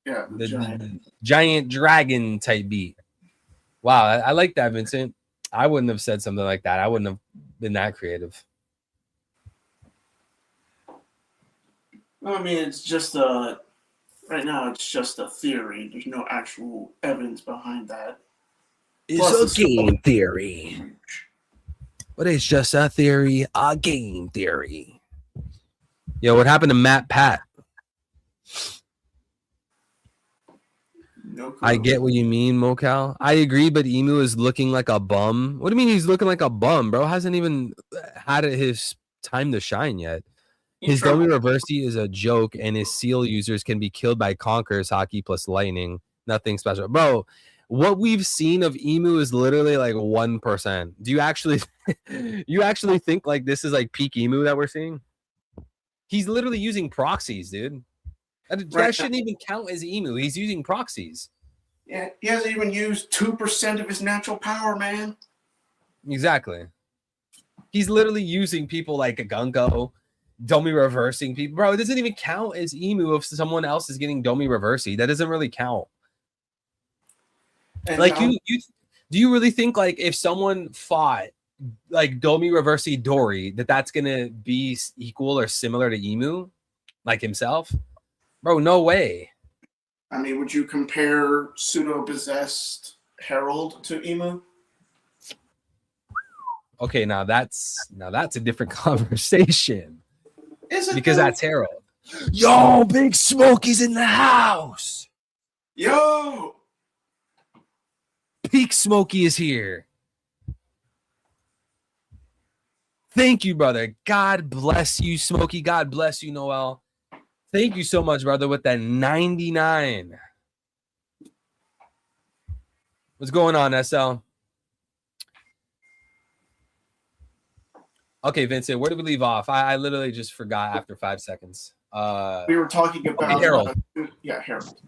Speaker 6: The
Speaker 5: giant dragon type beat. Wow, I like that, Vincent. I wouldn't have said something like that. I wouldn't have been that creative.
Speaker 6: I mean, it's just right now it's just a theory. There's no actual evidence behind that.
Speaker 5: It's a game theory. But it's just a theory, a game theory. Yo, what happened to Matt Pat?
Speaker 6: No clue.
Speaker 5: I get what you mean, Mocal. I agree, but Emu is looking like a bum. What do you mean he's looking like a bum, bro? Hasn't even had his time to shine yet. His Domi Reversi is a joke, and his seal users can be killed by Conqueror's Hockey plus Lightning. Nothing special. Bro, what we've seen of Emu is literally like 1%. Do you actually think like this is like peak Emu that we're seeing? He's literally using proxies, dude. That shouldn't even count as Emu. He's using proxies.
Speaker 6: Yeah, he hasn't even used 2% of his natural power, man.
Speaker 5: Exactly. He's literally using people like a Gunko, Domi reversing people. Bro, it doesn't even count as Emu if someone else is getting Domi reversi. That doesn't really count. And like do you really think like if someone fought like Domi reversi Dory that's gonna be equal or similar to Emu, like himself? Bro, no way.
Speaker 6: I mean, would you compare pseudo-possessed Herald to Emu?
Speaker 5: Okay, now that's a different conversation.
Speaker 6: Is it
Speaker 5: because that's Harold. Yo, Big Smokey's in the house.
Speaker 6: Yo,
Speaker 5: Peak Smokey is here. Thank you, brother. God bless you, Smokey. God bless you, Noel. Thank you so much, brother, with that 99. What's going on, SL? Okay, Vincent, where did we leave off? I literally just forgot after 5 seconds.
Speaker 6: We were talking about
Speaker 5: Harold.
Speaker 6: Harold.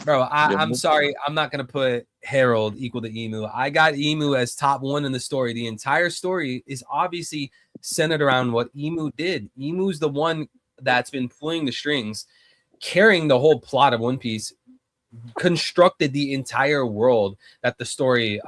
Speaker 5: Bro, I'm sorry. I'm not going to put Harold equal to Emu. I got Emu as top 1 in the story. The entire story is obviously centered around what Emu did. Emu's the one that's been pulling the strings, carrying the whole plot of One Piece, constructed the entire world that the story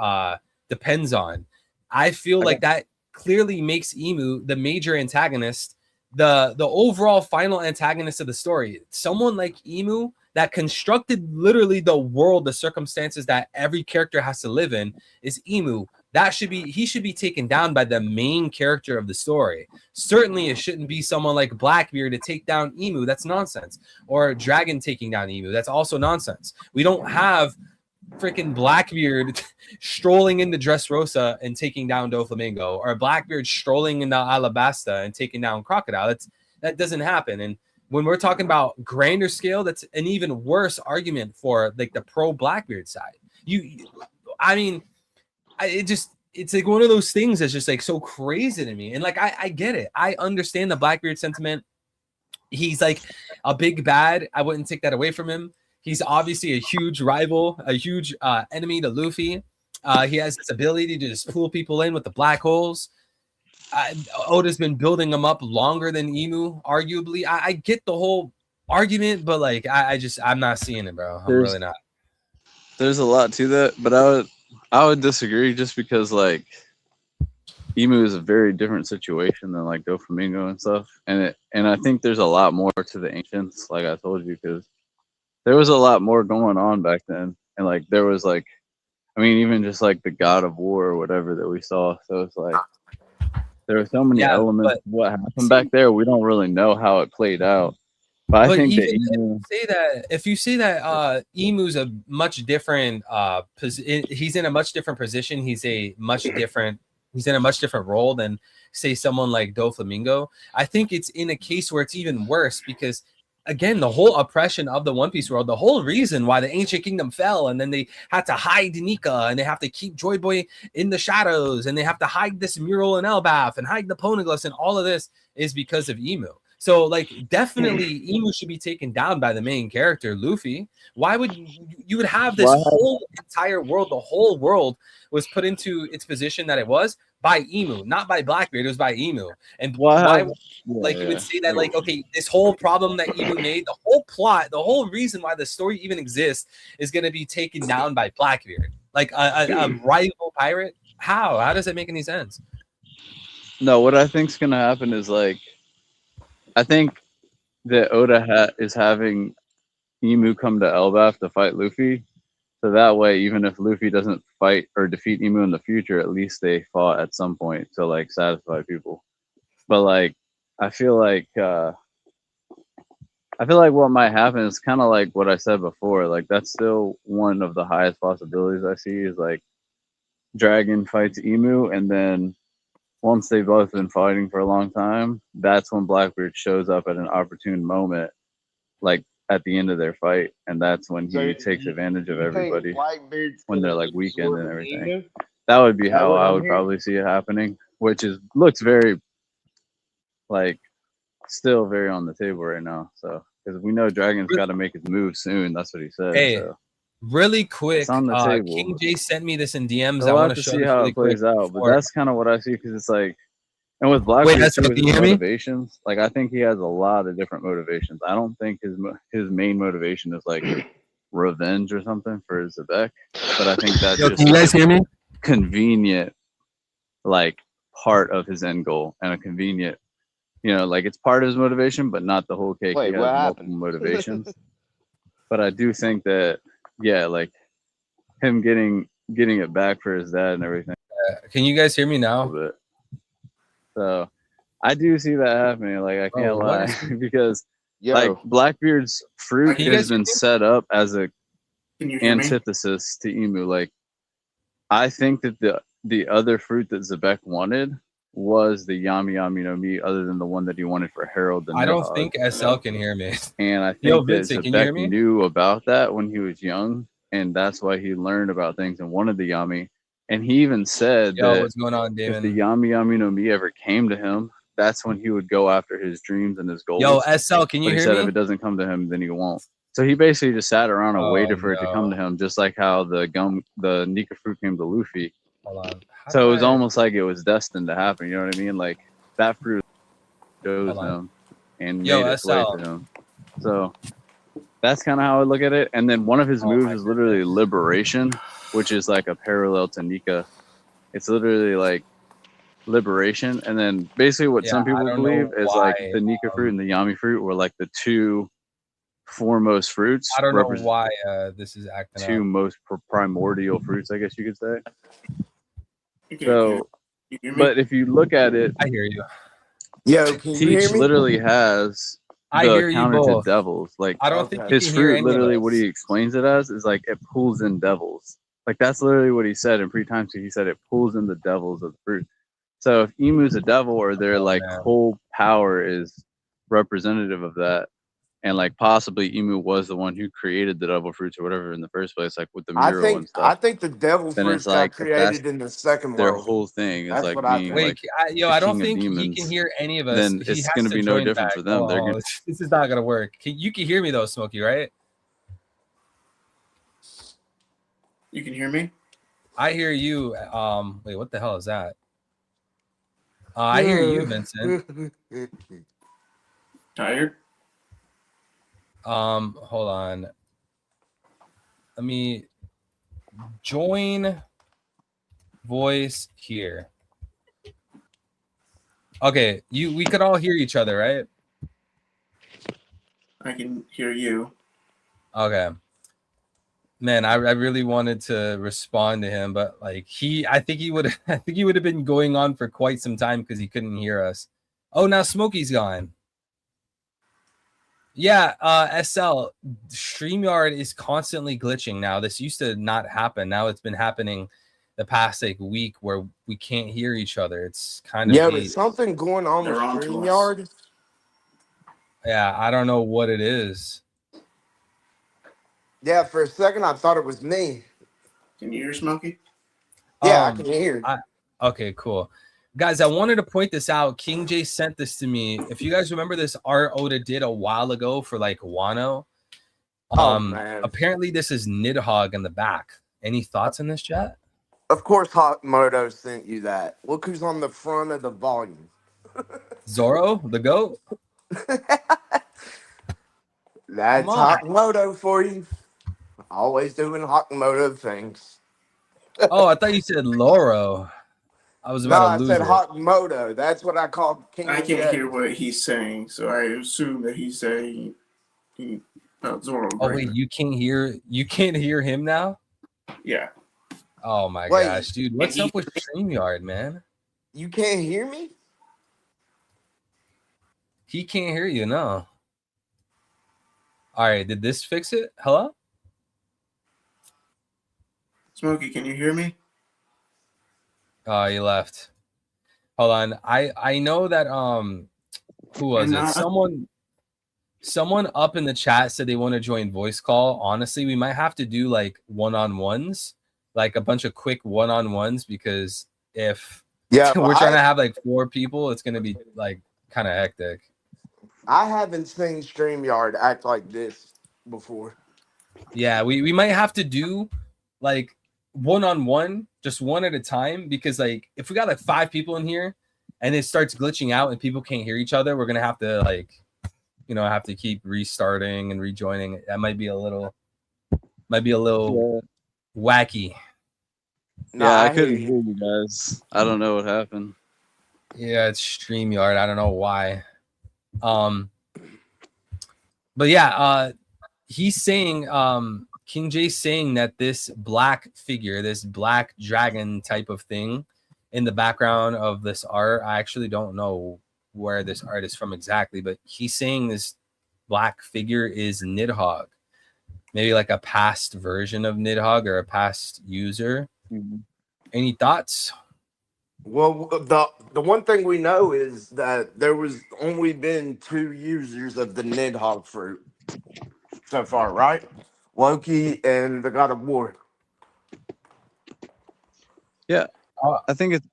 Speaker 5: depends on. I feel like that clearly makes Emu the major antagonist, the overall final antagonist of the story. Someone like Emu that constructed literally the world, the circumstances that every character has to live in is Emu. He should be taken down by the main character of the story. Certainly it shouldn't be someone like Blackbeard to take down Emu. That's nonsense. Or Dragon taking down Emu. That's also nonsense. We don't have freaking Blackbeard strolling into Dressrosa and taking down Doflamingo, or Blackbeard strolling into Alabasta and taking down Crocodile. That doesn't happen. And when we're talking about grander scale, that's an even worse argument for like the pro Blackbeard side. It's like one of those things that's just like so crazy to me. And like I get it. I understand the Blackbeard sentiment. He's like a big bad. I wouldn't take that away from him. He's obviously a huge rival, a huge enemy to Luffy. He has this ability to just pull people in with the black holes. Oda's been building him up longer than Emu, arguably. I get the whole argument, but like I'm not seeing it, bro. I'm really not.
Speaker 7: There's a lot to that, but I would disagree just because like Emu is a very different situation than like Doflamingo and stuff, and I think there's a lot more to the ancients, like I told you, because there was a lot more going on back then, and like there was like, I mean, even just like the God of War or whatever that we saw. So it's like there are so many elements. What happened back there, we don't really know how it played out. But I think that
Speaker 5: if you say that Emu's a much different he's in a much different position. He's in a much different role than say someone like Doflamingo. I think it's in a case where it's even worse because again, the whole oppression of the One Piece world, the whole reason why the ancient kingdom fell, and then they had to hide Nika, and they have to keep Joy Boy in the shadows, and they have to hide this mural in Elbaf and hide the poneglyphs, and all of this is because of Emu. So, like, definitely Emu should be taken down by the main character, Luffy. Why would you would have this whole entire world, the whole world was put into its position that it was by Emu, not by Blackbeard, it was by Emu. And you would say that, like, okay, this whole problem that Emu made, the whole plot, the whole reason why the story even exists is going to be taken down by Blackbeard, like a rival pirate. How does that make any sense?
Speaker 7: No, what I think's going to happen is like, I think that Oda is having Emu come to Elbaf to fight Luffy. So that way, even if Luffy doesn't fight or defeat Emu in the future, at least they fought at some point to like satisfy people. But like, I feel like what might happen is kind of like what I said before. Like that's still one of the highest possibilities I see is like Dragon fights Emu, and then once they've both been fighting for a long time, that's when Blackbeard shows up at an opportune moment, like at the end of their fight, and that's when he takes advantage of everybody when they're like weakened and everything. That would be how I would probably see it happening, which looks very like still very on the table right now. So because we know Dragon's got to make his move soon. That's what he said.
Speaker 5: Hey.
Speaker 7: So.
Speaker 5: Really quick,
Speaker 7: it's on the table.
Speaker 5: King J sent me this in DMs.
Speaker 7: I want to see how it plays out, but that's kind of what I see because it's like, and with Blackbeard, his motivations, like I think he has a lot of different motivations. I don't think his main motivation is like revenge or something for Zebek, but I think that's just
Speaker 5: can you guys hear me?
Speaker 7: Convenient, like part of his end goal and a convenient, like it's part of his motivation, but not the whole cake. He has multiple motivations, but I do think that. Yeah, like him getting it back for his dad and everything.
Speaker 5: Can you guys hear me now?
Speaker 7: So I do see that happening. Like I can't lie because like Blackbeard's fruit has been set up as a antithesis to Emu. Like I think that the other fruit that Zebek wanted was the Yami Yami no Mi, other than the one that he wanted for Harold.
Speaker 5: I don't think SL can hear me.
Speaker 7: And I think that Zebek knew about that when he was young, and that's why he learned about things and wanted the Yami. And he even said that
Speaker 5: what's going on, Damon?
Speaker 7: If the Yami Yami no Mi ever came to him, that's when he would go after his dreams and his goals.
Speaker 5: Yo, SL, can you hear me? He said
Speaker 7: if it doesn't come to him, then he won't. So he basically just sat around and waited for it to come to him, just like how the Nika fruit came to Luffy.
Speaker 5: Hold on.
Speaker 7: So it was almost like it was destined to happen. You know what I mean? Like that fruit chose him and made its way to him. So that's kind of how I look at it. And then one of his moves is literally liberation, which is like a parallel to Nika. It's literally like liberation. And then basically what some people believe is like the Nika fruit and the Yami fruit were like the two foremost fruits.
Speaker 5: I don't know why this is acting
Speaker 7: two most primordial fruits, I guess you could say.
Speaker 6: Okay,
Speaker 7: so, but if you look at it,
Speaker 5: I hear you.
Speaker 8: Yo, can you hear me?
Speaker 7: Literally has the counter to devils. Like
Speaker 5: I don't think
Speaker 7: his fruit, literally, what he explains it as is like it pulls in devils. Like that's literally what he said in pre-time. So he said it pulls in the devils of the fruit. So if Emu's a devil, or their whole power is representative of that. And like possibly Emu was the one who created the devil fruits or whatever in the first place, like with the mural and stuff.
Speaker 8: I think the devil fruits got created in the second
Speaker 7: their
Speaker 8: world.
Speaker 7: whole thing is
Speaker 8: That's
Speaker 7: like
Speaker 8: what I
Speaker 7: being
Speaker 8: think.
Speaker 7: like
Speaker 5: I don't think he can hear any of us.
Speaker 7: Then it's going to be no different for them.
Speaker 5: This is not going to work. You can hear me though, Smokey, right?
Speaker 6: You can hear me?
Speaker 5: I hear you. Wait, what the hell is that? I hear you, Vincent.
Speaker 6: Tired?
Speaker 5: Hold on. Let me join voice here. Okay, we could all hear each other, right?
Speaker 6: I can hear you.
Speaker 5: Okay. Man, I really wanted to respond to him, but like I think he would have been going on for quite some time because he couldn't hear us. Oh, now Smokey's gone. Yeah, SL StreamYard is constantly glitching now. This used to not happen. Now it's been happening the past like week where we can't hear each other. It's kind of
Speaker 8: there's something going on with
Speaker 6: They're on to us.
Speaker 8: StreamYard.
Speaker 5: Yeah, I don't know what it is.
Speaker 8: Yeah, for a second I thought it was me.
Speaker 6: Can you hear Smokey?
Speaker 8: Yeah, I can hear.
Speaker 5: Okay, cool. Guys, I wanted to point this out. King J sent this to me. If you guys remember this art Oda did a while ago for like Wano.
Speaker 8: Man.
Speaker 5: Apparently this is Nidhogg in the back. Any thoughts on this, chat?
Speaker 8: Of course Hot Moto sent you that. Look who's on the front of the volume.
Speaker 5: Zoro, the goat?
Speaker 8: That's Hot Moto for you. Always doing Hot Moto things.
Speaker 5: Oh, I thought you said Loro. I was about to lose
Speaker 8: I said
Speaker 5: it.
Speaker 8: Hot Moto. That's what I called King.
Speaker 6: I can't hear what he's saying, so I assume that he's saying Zoro.
Speaker 5: Oh wait, you can't hear him now?
Speaker 6: Yeah.
Speaker 5: Oh my gosh, dude. What's up with StreamYard, man?
Speaker 8: You can't hear me?
Speaker 5: He can't hear you, no. All right, did this fix it? Hello?
Speaker 6: Smokey, can you hear me?
Speaker 5: Oh, he left. Hold on. I know that who was it? Someone up in the chat said they want to join voice call. Honestly, we might have to do like one-on-ones, like a bunch of quick one-on-ones, because if we're trying to have like 4 people, it's gonna be like kind of hectic.
Speaker 8: I haven't seen StreamYard act like this before.
Speaker 5: Yeah, we might have to do like one-on-one, just one at a time, because like if we got like 5 people in here and it starts glitching out and people can't hear each other, we're gonna have to like, you know, have to keep restarting and rejoining. That might be a little wacky.
Speaker 7: Yeah, I couldn't hear you guys. I don't know what happened.
Speaker 5: Yeah, it's StreamYard. I don't know why. But yeah, he's saying King J's saying that this black figure, this black dragon type of thing in the background of this art, I actually don't know where this art is from exactly, but he's saying this black figure is Nidhogg. Maybe like a past version of Nidhogg or a past user. Mm-hmm. Any thoughts?
Speaker 8: Well, the one thing we know is that there was only been 2 users of the Nidhogg fruit so far, right? Loki and the God of War.
Speaker 7: Yeah, I think it's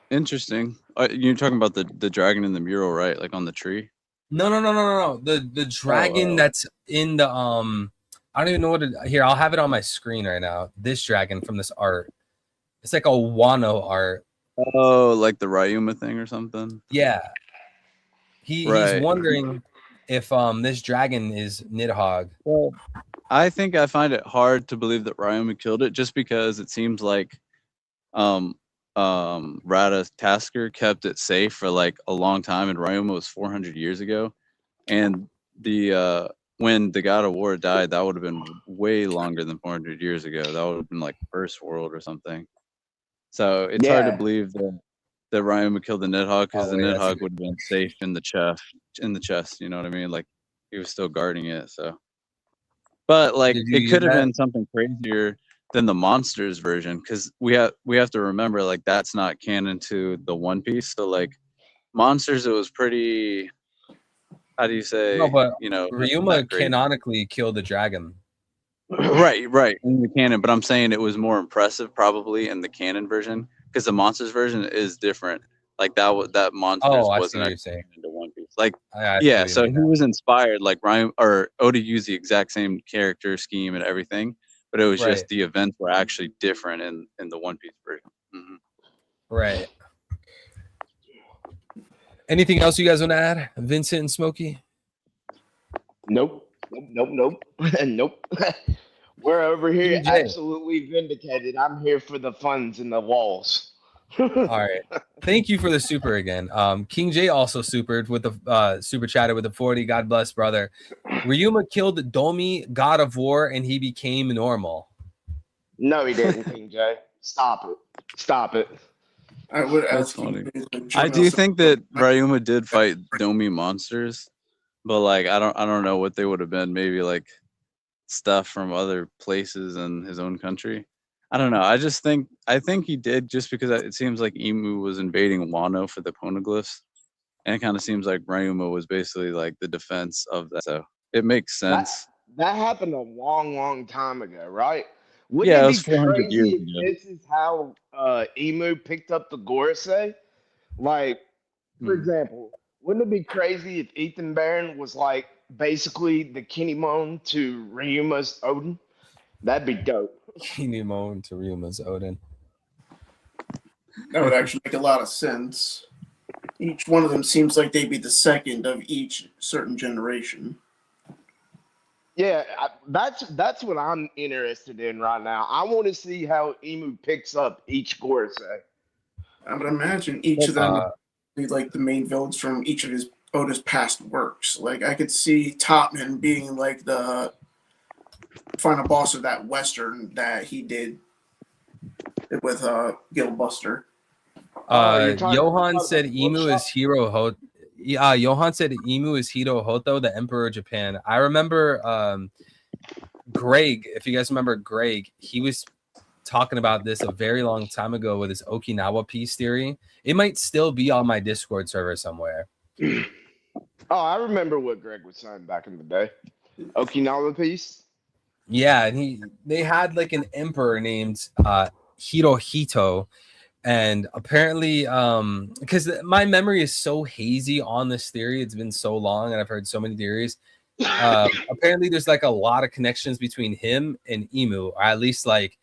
Speaker 7: interesting. You're talking about the dragon in the mural, right? Like on the tree?
Speaker 5: No. The dragon that's in the I don't even know what it here. I'll have it on my screen right now. This dragon from this art. It's like a Wano art.
Speaker 7: Oh, like the Ryuma thing or something?
Speaker 5: Yeah. He's wondering if this dragon is Nidhogg.
Speaker 7: Well, I think I find it hard to believe that Ryuma killed it, just because it seems like Rata Tasker kept it safe for like a long time, and Ryuma was 400 years ago, and the when the God of War died, that would have been way longer than 400 years ago. That would have been like First World or something. So it's hard to believe that Ryuma killed the Nidhogg, because the Nidhogg would have been safe in the chest. You know what I mean? Like he was still guarding it. So, but like it could have been something crazier than the monsters version, because we have to remember, like, that's not canon to the One Piece. So like monsters, it was pretty, how do you say,
Speaker 5: no, but
Speaker 7: you know,
Speaker 5: Ryuma canonically killed the dragon.
Speaker 7: right in the canon, but I'm saying it was more impressive probably in the canon version, because the monsters version is different. Like that monsters wasn't actually into One Piece. Like so he was inspired, like Ryan or Oda used the exact same character scheme and everything, but it was
Speaker 5: Right.
Speaker 7: just the events were actually different in the One Piece version.
Speaker 5: Right. Anything else you guys want to add, Vincent and Smokey?
Speaker 8: Nope. Nope. Nope. We're over here
Speaker 5: King J.
Speaker 8: absolutely vindicated. I'm here for the funds and the walls.
Speaker 5: All right. Thank you for the super again. King J also supered with the super chatted with the 40. God bless, brother. Ryuma killed Domi, God of War, and he became normal.
Speaker 8: No, he didn't, King J. Stop it. Stop it.
Speaker 6: I would
Speaker 7: That's
Speaker 6: ask you
Speaker 7: funny.
Speaker 6: guys to
Speaker 7: I
Speaker 6: join
Speaker 7: do
Speaker 6: us.
Speaker 7: think that Ryuma did fight Domi monsters, but like I don't know what they would have been. Maybe like stuff from other places in his own country. I don't know. I think he did just because it seems like Emu was invading Wano for the poneglyphs, and it kind of seems like Ryuma was basically like the defense of that. So it makes sense.
Speaker 8: That happened a long time ago, right?
Speaker 7: Yeah,
Speaker 8: Wouldn't
Speaker 7: it
Speaker 8: it
Speaker 7: was
Speaker 8: be
Speaker 7: 400 years
Speaker 8: crazy
Speaker 7: ago.
Speaker 8: if this is how Emu picked up the Gorosei? Like, for example, wouldn't it be crazy if Ethan Baron was like basically the Kinemon to Ryuma's Odin? That'd be dope.
Speaker 5: Kinemon to Ryuma's Odin.
Speaker 6: That would actually make a lot of sense. Each one of them seems like they'd be the second of each certain generation.
Speaker 8: Yeah, that's what I'm interested in right now. I want to see how Emu picks up each Gorosei.
Speaker 6: I would imagine each of them
Speaker 5: Uh,
Speaker 6: would be like the main villains from each of his Oda's past works. Like I could see Topman being like the final boss of that Western that he did with Gilbuster.
Speaker 5: Johan said Emu is Hiro Hoto. Johan said Emu is Hiro Hoto, the Emperor of Japan. I remember Greg, if you guys remember Greg, he was talking about this a very long time ago with his Okinawa peace theory. It might still be on my Discord server somewhere.
Speaker 8: Oh, I remember what Greg was saying back in the day. Okinawa piece.
Speaker 5: Yeah, and they had like an emperor named Hirohito, and apparently because my memory is so hazy on this theory, it's been so long and I've heard so many theories. Apparently there's like a lot of connections between him and Emu, or at least like,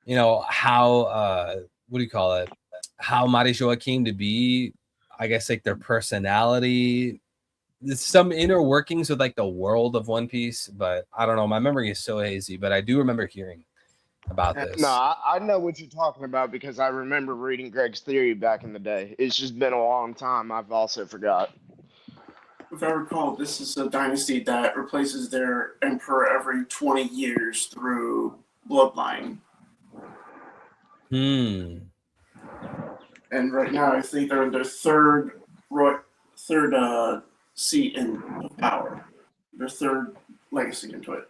Speaker 5: you know, how what do you call it, how Marijoa came to be, I guess, like their personality. There's some inner workings with like the world of One Piece, but I don't know, my memory is so hazy, but I do remember hearing about this.
Speaker 8: No, I know what you're talking about because I remember reading Greg's theory back in the day. It's just been a long time. I've also forgot.
Speaker 6: If I recall, this is a dynasty that replaces their emperor every 20 years through bloodline. And right now, I think they're in their third seat in power. Their third legacy into it.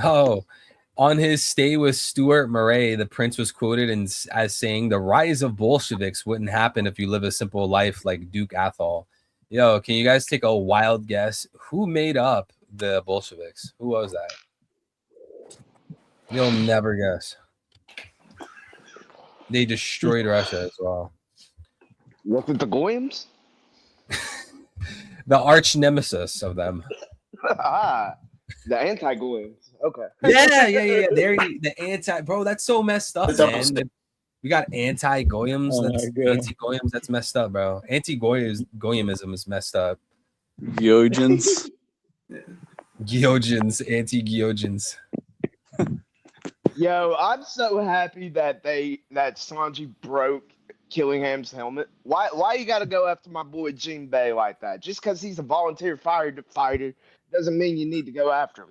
Speaker 5: Oh, on his stay with Stuart Murray, the prince was quoted as saying, "The rise of Bolsheviks wouldn't happen if you live a simple life like Duke Athol." Yo, can you guys take a wild guess? Who made up the Bolsheviks? Who was that? You'll never guess. They destroyed Russia as well.
Speaker 8: Was it the Goyams?
Speaker 5: The arch nemesis of them.
Speaker 8: The anti-Goyams. Okay.
Speaker 5: Yeah. There, the anti, bro. That's so messed up, man. We got anti-Goyams. That's anti-Goyams. That's messed up, bro. Anti-Goyamism is messed up.
Speaker 7: Gyojins.
Speaker 5: Gyojins, anti-Gyojins.
Speaker 8: Yo, I'm so happy that Sanji broke Killingham's helmet. Why you gotta go after my boy Jinbei like that? Just because he's a volunteer fighter doesn't mean you need to go after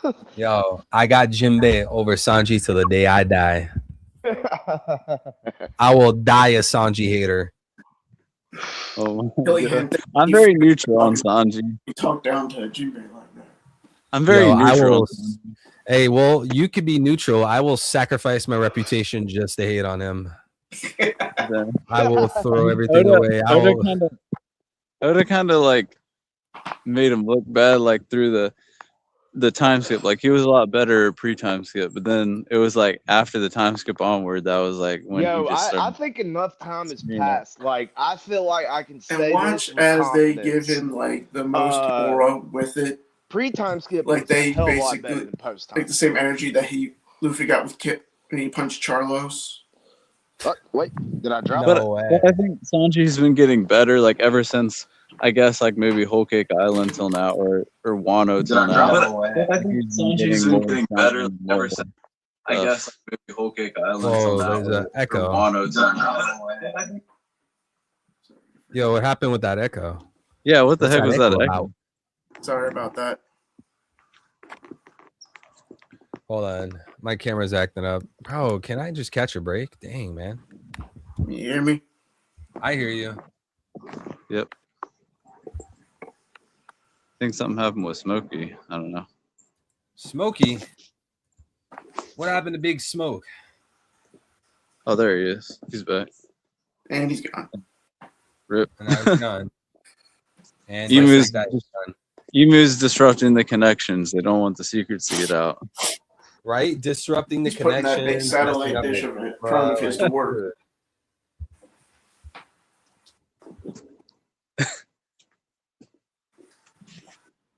Speaker 8: him.
Speaker 5: Yo, I got Jinbei over Sanji till the day I die. I will die a Sanji hater.
Speaker 7: Oh, I'm very neutral on Sanji.
Speaker 6: You talk down to Jinbei like that.
Speaker 7: I'm very neutral.
Speaker 5: Hey, well, you could be neutral. I will sacrifice my reputation just to hate on him. I will throw everything away. I
Speaker 7: would have kind of like made him look bad, like through the time skip. Like he was a lot better pre-time skip, but then it was like after the time skip onward, that was like when.
Speaker 8: Yo, I think enough time has passed. Like I feel like I can say.
Speaker 6: And watch as they give him like the most aura with it.
Speaker 8: Pre-time skip
Speaker 6: Like
Speaker 8: looks a
Speaker 6: they
Speaker 8: hell of a lot
Speaker 6: basically
Speaker 8: better than post-time.
Speaker 6: like the same energy that Luffy got with Kit when he punched Charlos.
Speaker 8: Wait, did I drop
Speaker 5: No
Speaker 8: it?
Speaker 5: way.
Speaker 7: But I think Sanji's been getting better, like ever since I guess like maybe Whole Cake Island till now, or Wano till now.
Speaker 5: But
Speaker 7: I think Sanji's been getting better ever since I guess like maybe Whole Cake Island till
Speaker 5: Whoa,
Speaker 7: now,
Speaker 5: there's an
Speaker 7: or
Speaker 5: echo.
Speaker 7: Wano till now.
Speaker 5: Yo, what happened with that echo?
Speaker 7: Yeah, what the
Speaker 5: What's
Speaker 7: heck was that?
Speaker 5: echo
Speaker 7: Echo?
Speaker 5: about?
Speaker 6: Sorry about that.
Speaker 5: Hold on. My camera's acting up. Bro, can I just catch a break? Dang, man.
Speaker 6: Can you hear me?
Speaker 5: I hear you.
Speaker 7: Yep. I think something happened with Smokey. I don't know.
Speaker 5: Smokey. What happened to Big Smoke?
Speaker 7: Oh, there he is. He's back.
Speaker 6: And he's gone.
Speaker 7: Rip.
Speaker 5: And now he's gone. And
Speaker 7: Emu's,
Speaker 5: just like that, he's done.
Speaker 7: Emu's disrupting the connections. They don't want the secrets to get out.
Speaker 5: Right? Disrupting the
Speaker 6: He's putting that
Speaker 5: connection.
Speaker 6: big satellite dish of it, front of his to work.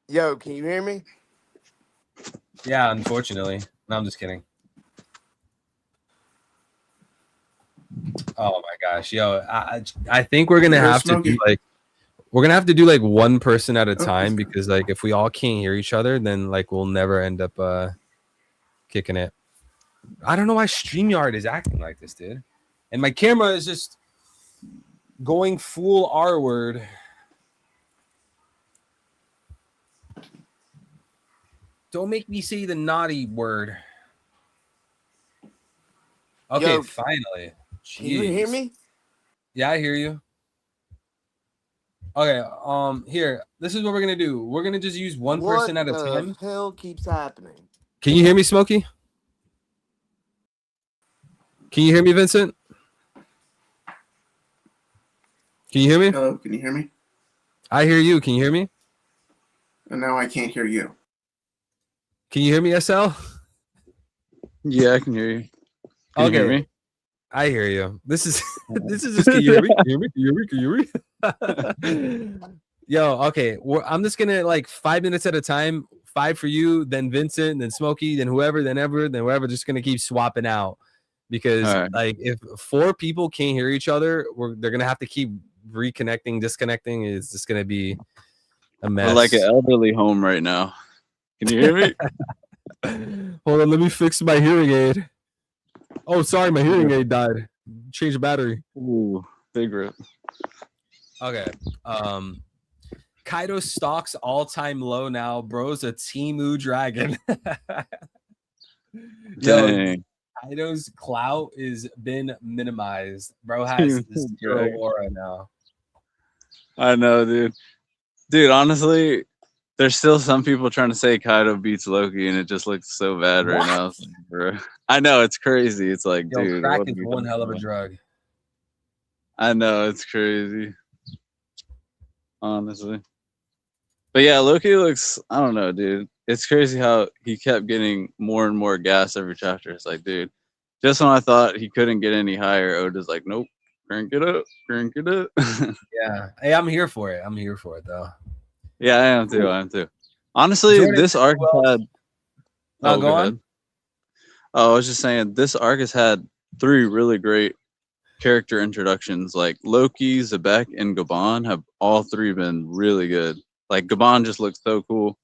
Speaker 8: Yo, can you hear me?
Speaker 5: Yeah, unfortunately. No, I'm just kidding. Oh my gosh, yo, I think we're gonna have to do like one person at a time, because like if we all can't hear each other, then like we'll never end up kicking it. I don't know why StreamYard is acting like this, dude. And my camera is just going full R word. Don't make me say the naughty word. Okay,
Speaker 8: Yo,
Speaker 5: finally.
Speaker 8: Can you hear
Speaker 5: Jeez.
Speaker 8: me?
Speaker 5: Yeah, I hear you. Okay, here. This is what we're gonna do. We're gonna just use one person at a time.
Speaker 8: What the hell keeps happening?
Speaker 5: Can you hear me, Smokey? Can you hear me, Vincent? Can you hear me?
Speaker 6: Hello, can you hear me?
Speaker 5: I hear you. Can you hear me?
Speaker 6: And now I can't hear you.
Speaker 5: Can you hear me, SL?
Speaker 7: Yeah, I can hear you. Can you hear me?
Speaker 5: I hear you. This is just, can you hear me? Can you hear me? Can you hear me? Can you hear me? Yo, okay. I'm just gonna like 5 minutes at a time. 5 for you, then Vincent, then Smokey, then whoever, then whoever. Just gonna keep swapping out, because
Speaker 7: right.
Speaker 5: like if 4 people can't hear each other, they're gonna have to keep reconnecting, disconnecting. It's just gonna be a mess.
Speaker 7: We're like an elderly home right now. Can you hear me?
Speaker 5: Hold on, let me fix my hearing aid. Oh, sorry, my hearing aid died. Change the battery.
Speaker 7: Ooh, big rip.
Speaker 5: Okay. Kaido stocks all-time low now. Bro's a Temu dragon. Yo,
Speaker 7: Dang.
Speaker 5: Kaido's clout is been minimized. Bro has zero aura now.
Speaker 7: I know, dude. Dude, honestly, there's still some people trying to say Kaido beats Loki, and it just looks so bad right now. It's like, bro. I know, it's crazy. It's like,
Speaker 5: Yo,
Speaker 7: dude,
Speaker 5: crack
Speaker 7: what
Speaker 5: is
Speaker 7: are you
Speaker 5: one
Speaker 7: talking
Speaker 5: hell of a
Speaker 7: about?
Speaker 5: drug.
Speaker 7: I know, it's crazy. Honestly. But yeah, Loki looks, I don't know, dude. It's crazy how he kept getting more and more gas every chapter. It's like, dude, just when I thought he couldn't get any higher, Oda's like, nope, crank it up, crank it up.
Speaker 5: Yeah. Hey, I'm here for it. I'm here for it, though.
Speaker 7: Yeah, I am too. I am too. Honestly,
Speaker 5: Jordan,
Speaker 7: this arc had.
Speaker 5: Oh, go on.
Speaker 7: ahead. Oh, I was just saying, this arc has had 3 really great character introductions. Like Loki, Zebek, and Gabon have all 3 been really good. Like Gabon just looks so cool,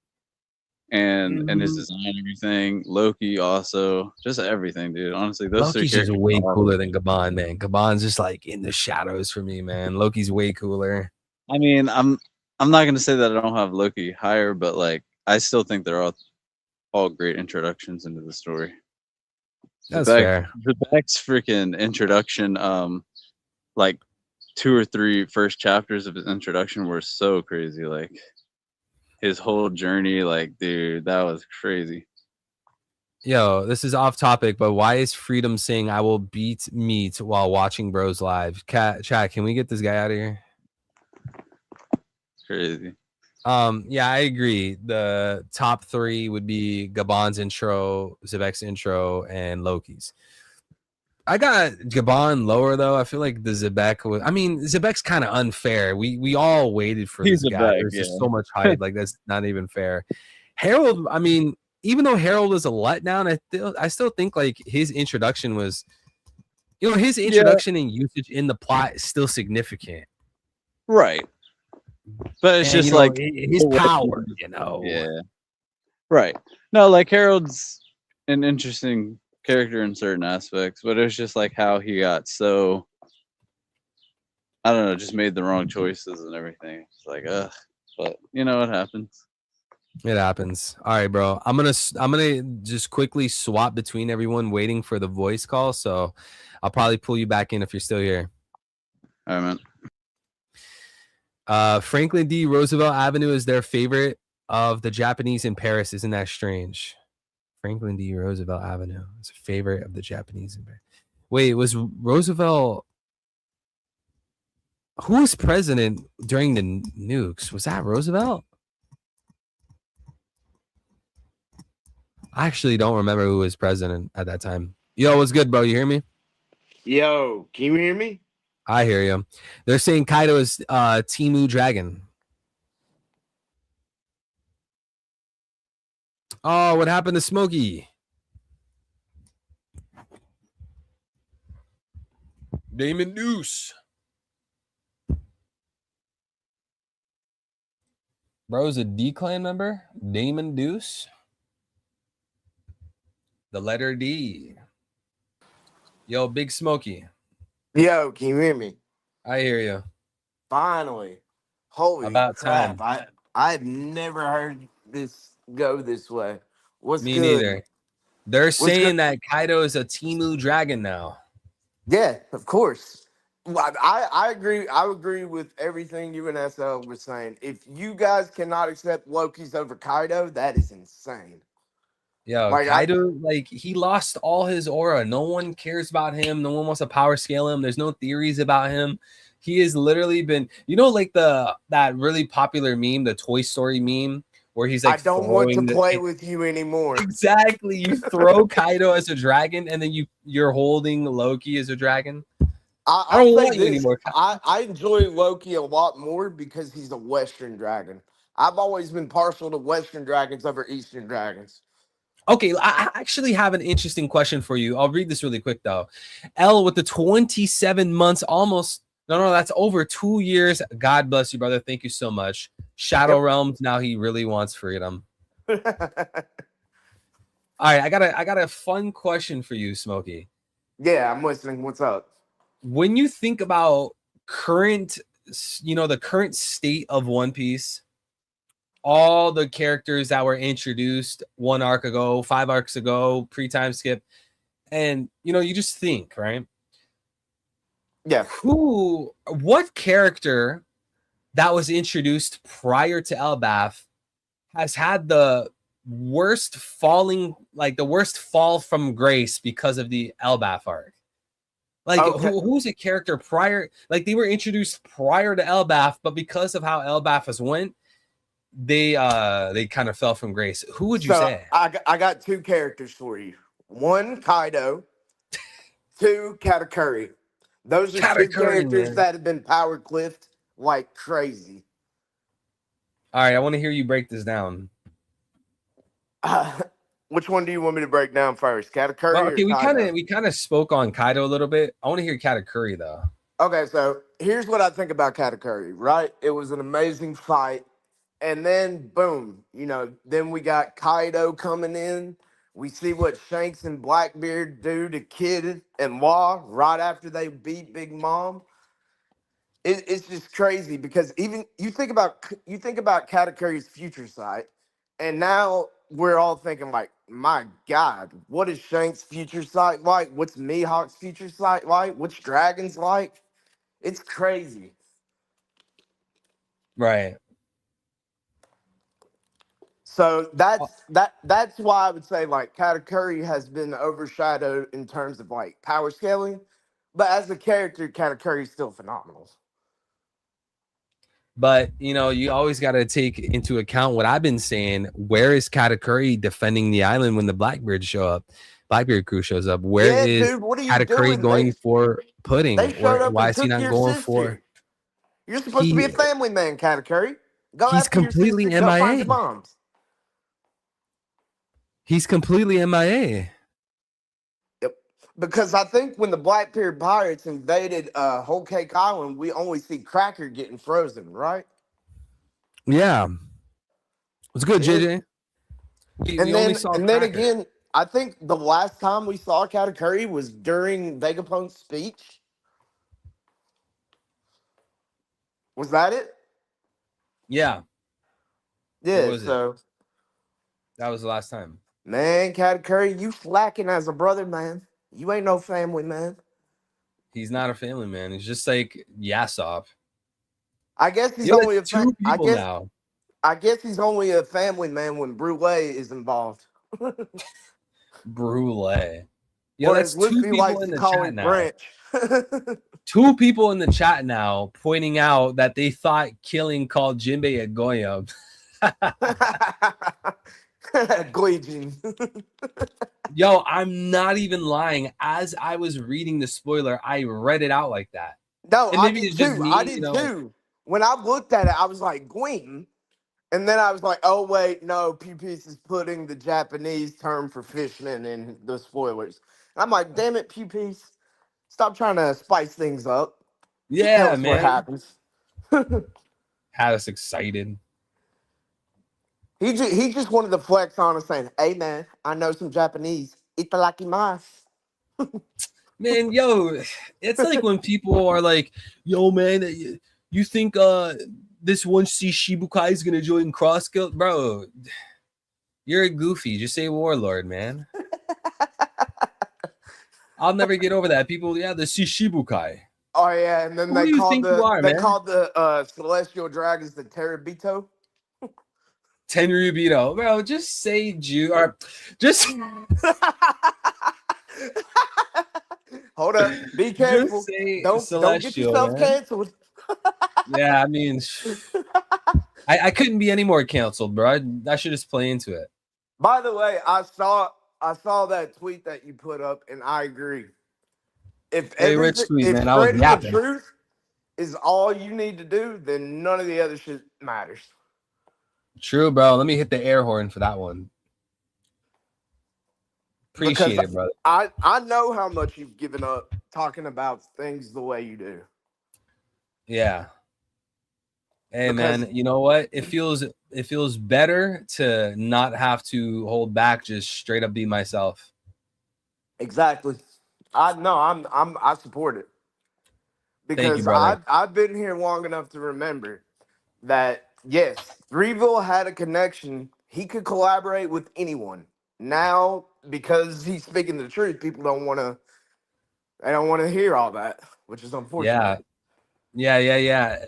Speaker 7: and his design, everything. Loki also, just everything, dude. Honestly, those
Speaker 5: Loki's
Speaker 7: 3
Speaker 5: just
Speaker 7: characters
Speaker 5: way
Speaker 7: are
Speaker 5: cooler than Gabon, man. Gabon's just like in the shadows for me, man. Loki's way cooler.
Speaker 7: I mean, I'm not gonna say that I don't have Loki higher, but like I still think they're all great introductions into the story.
Speaker 5: That's fair.
Speaker 7: Zebek's freaking introduction, like 2 or 3 first chapters of his introduction were so crazy. Like his whole journey, like, dude, that was crazy.
Speaker 5: Yo, this is off topic, but why is Freedom saying I will beat meat while watching Bros live? Chat, can we get this guy out of here?
Speaker 7: Crazy.
Speaker 5: Yeah, I agree. The top 3 would be Gabon's intro, Zebek's intro, and Loki's. I got Gabon lower though. I feel like the Zebek was. I mean, Zebek's kind of unfair. We all waited for
Speaker 7: He's
Speaker 5: this guy.
Speaker 7: Zebek,
Speaker 5: There's
Speaker 7: yeah.
Speaker 5: just so much hype. Like that's not even fair. Harold, I mean, even though Harold was a letdown, I still think like his introduction was, his introduction and usage in the plot is still significant.
Speaker 7: Right. But it's
Speaker 5: And,
Speaker 7: just like
Speaker 5: his power,
Speaker 7: Yeah. Right. No, like Harold's an interesting character in certain aspects, but it's just like how he got so, I don't know, just made the wrong choices and everything. It's like, ugh. But it happens.
Speaker 5: It happens. All right, bro. I'm gonna just quickly swap between everyone waiting for the voice call. So I'll probably pull you back in if you're still here.
Speaker 7: All right, man.
Speaker 5: Franklin D. Roosevelt Avenue is their favorite of the Japanese in Paris. Isn't that strange? Franklin D. Roosevelt Avenue is a favorite of the Japanese in Paris. Wait, was Roosevelt? Who was president during the nukes? Was that Roosevelt? I actually don't remember who was president at that time. Yo, what's good, bro? You hear me?
Speaker 8: Yo, can you hear me?
Speaker 5: I hear you. They're saying Kaido is Timu Dragon. Oh, what happened to Smokey? Damon Deuce. Bro's a D-Clan member? Damon Deuce? The letter D. Yo, Big Smokey.
Speaker 8: Yo, can you hear me?
Speaker 5: I hear you.
Speaker 8: Finally. Holy
Speaker 5: About
Speaker 8: crap.
Speaker 5: time.
Speaker 8: I've never heard this go this way. What's
Speaker 5: Me
Speaker 8: good?
Speaker 5: neither. They're saying
Speaker 8: good?
Speaker 5: that Kaido is a Timu Dragon now.
Speaker 8: Yeah, of course. Well, I agree. I agree with everything you and SL were saying. If you guys cannot accept Loki's over Kaido, that is insane.
Speaker 5: Yo,
Speaker 8: Like,
Speaker 5: Kaido, he lost all his aura. No one cares about him. No one wants to power scale him. There's no theories about him. He has literally been, like that really popular meme, the Toy Story meme, where he's like,
Speaker 8: I don't want to play with you anymore.
Speaker 5: Exactly. You throw Kaido as a dragon, and then you're holding Loki as a dragon. I don't want you anymore.
Speaker 8: I enjoy Loki a lot more because he's a Western dragon. I've always been partial to Western dragons over Eastern dragons.
Speaker 5: Okay, I actually have an interesting question for you. I'll read this really quick, though. L, with the 27 months, almost, no, that's over 2 years. God bless you, brother. Thank you so much. Shadow Realms, now he really wants freedom. All right, I got a fun question for you, Smokey.
Speaker 8: Yeah, I'm listening. What's up?
Speaker 5: When you think about the current state of One Piece, all the characters that were introduced 1 arc ago, 5 arcs ago, pre-time skip, and you just think, right?
Speaker 8: Yeah.
Speaker 5: What character that was introduced prior to Elbaf has had the worst fall from grace because of the Elbaf arc? Like,
Speaker 8: okay.
Speaker 5: Who's a character prior? Like, they were introduced prior to Elbaf, but because of how Elbaf has went, they kind of fell from grace. Who would you say?
Speaker 8: I got 2 characters for you. 1, Kaido. 2, Katakuri. Those are 2 characters that have been power cliffed like crazy.
Speaker 5: All right, I want to hear you break this down.
Speaker 8: Which one do you want me to break down first? Katakuri?
Speaker 5: Well, okay,
Speaker 8: or
Speaker 5: we kind of spoke on Kaido a little bit. I want to hear Katakuri though.
Speaker 8: Okay, so here's what I think about Katakuri, right? It was an amazing fight. And then, boom, then we got Kaido coming in. We see what Shanks and Blackbeard do to Kid and Law right after they beat Big Mom. It's just crazy because even you think about Katakuri's future sight, and now we're all thinking like, my God, what is Shanks' future sight like? What's Mihawk's future sight like? What's Dragon's like? It's crazy.
Speaker 5: Right.
Speaker 8: So that's why I would say like Katakuri has been overshadowed in terms of like power scaling, but as a character, Katakuri is still phenomenal.
Speaker 5: But you always got to take into account what I've been saying. Where is Katakuri defending the island when the Blackbeard crew shows up? Where is Katakuri going for pudding? Why is he not going for?
Speaker 8: You're supposed to be a family man, Katakuri.
Speaker 5: He's completely MIA. He's completely MIA.
Speaker 8: Yep. Because I think when the Blackbeard pirates invaded Whole Cake Island, we only see Cracker getting frozen, right?
Speaker 5: Yeah. What's good,
Speaker 8: Yeah.
Speaker 5: JJ? We
Speaker 8: And
Speaker 5: only
Speaker 8: then
Speaker 5: saw
Speaker 8: and then
Speaker 5: Cracker.
Speaker 8: again, I think the last time we saw Katakuri was during Vegapunk's speech. Was that it?
Speaker 5: Yeah,
Speaker 8: Yeah,
Speaker 5: was it?
Speaker 8: so
Speaker 5: that was the last time.
Speaker 8: man, Katakuri, you slacking as a brother, man. You ain't no family, man.
Speaker 5: He's not a family man. He's just like Yasop.
Speaker 8: I guess he's
Speaker 5: Yo,
Speaker 8: only a
Speaker 5: that's two people now.
Speaker 8: I guess he's only a family man when Brulee is involved.
Speaker 5: Brulee. Yo,
Speaker 8: Or
Speaker 5: that's
Speaker 8: as
Speaker 5: two
Speaker 8: Luffy
Speaker 5: people
Speaker 8: likes
Speaker 5: in
Speaker 8: to
Speaker 5: the
Speaker 8: call
Speaker 5: chat
Speaker 8: him,
Speaker 5: now.
Speaker 8: Branch.
Speaker 5: Two people in the chat now pointing out that they thought killing called Jinbei a Goyim.
Speaker 8: Gleejin.
Speaker 5: Yo, I'm not even lying. As I was reading the spoiler, I read it out like that.
Speaker 8: No,
Speaker 5: And
Speaker 8: I
Speaker 5: maybe
Speaker 8: did
Speaker 5: it's just
Speaker 8: too.
Speaker 5: me,
Speaker 8: I
Speaker 5: you
Speaker 8: did
Speaker 5: know.
Speaker 8: too. When I looked at it, I was like, Gween. And then I was like, oh, wait, no, Pew-Piece is putting the Japanese term for fishman in the spoilers. And I'm like, damn it, Pew-Piece. Stop trying to spice things up. Just tell
Speaker 5: Yeah,
Speaker 8: us what
Speaker 5: man.
Speaker 8: happens.
Speaker 5: Had us excited.
Speaker 8: He just wanted to flex on us saying, hey, man, I know some Japanese. Itadakimasu.
Speaker 5: Man, yo, it's like when people are like, yo, man, you think this one C Shibukai is gonna join Cross Guild? Bro, you're a goofy. Just say Warlord, man. I'll never get over that. People, yeah, the C Shibukai.
Speaker 8: Oh, yeah, and then
Speaker 5: Who do you think you are, man?
Speaker 8: called the Celestial Dragons the Terabito.
Speaker 5: Tenryubito. Bro, just say Jew or just
Speaker 8: Hold up. Be careful.
Speaker 5: just say
Speaker 8: Don't get
Speaker 5: Celestial,
Speaker 8: yourself
Speaker 5: man.
Speaker 8: canceled.
Speaker 5: Yeah, I mean, I couldn't be any more canceled, bro. I should just play into it.
Speaker 8: By the way, I saw that tweet that you put up, and I agree. If
Speaker 5: Hey, which tweet,
Speaker 8: if
Speaker 5: man? I was
Speaker 8: spreading the
Speaker 5: yapping.
Speaker 8: truth is all you need to do, then none of the other shit matters.
Speaker 5: True, bro. Let me hit the air horn for that one. Appreciate it, brother.
Speaker 8: I know how much you've given up talking about things the way you do.
Speaker 5: Yeah. Hey,
Speaker 8: Because-
Speaker 5: man, you know what? It feels better to not have to hold back, just straight up be myself.
Speaker 8: Exactly. I support it. Because
Speaker 5: brother.
Speaker 8: I've been here long enough to remember that yes, Threeville had a connection. He could collaborate with anyone. Now, because he's speaking the truth, people don't want to hear all that, which is unfortunate.
Speaker 5: Yeah.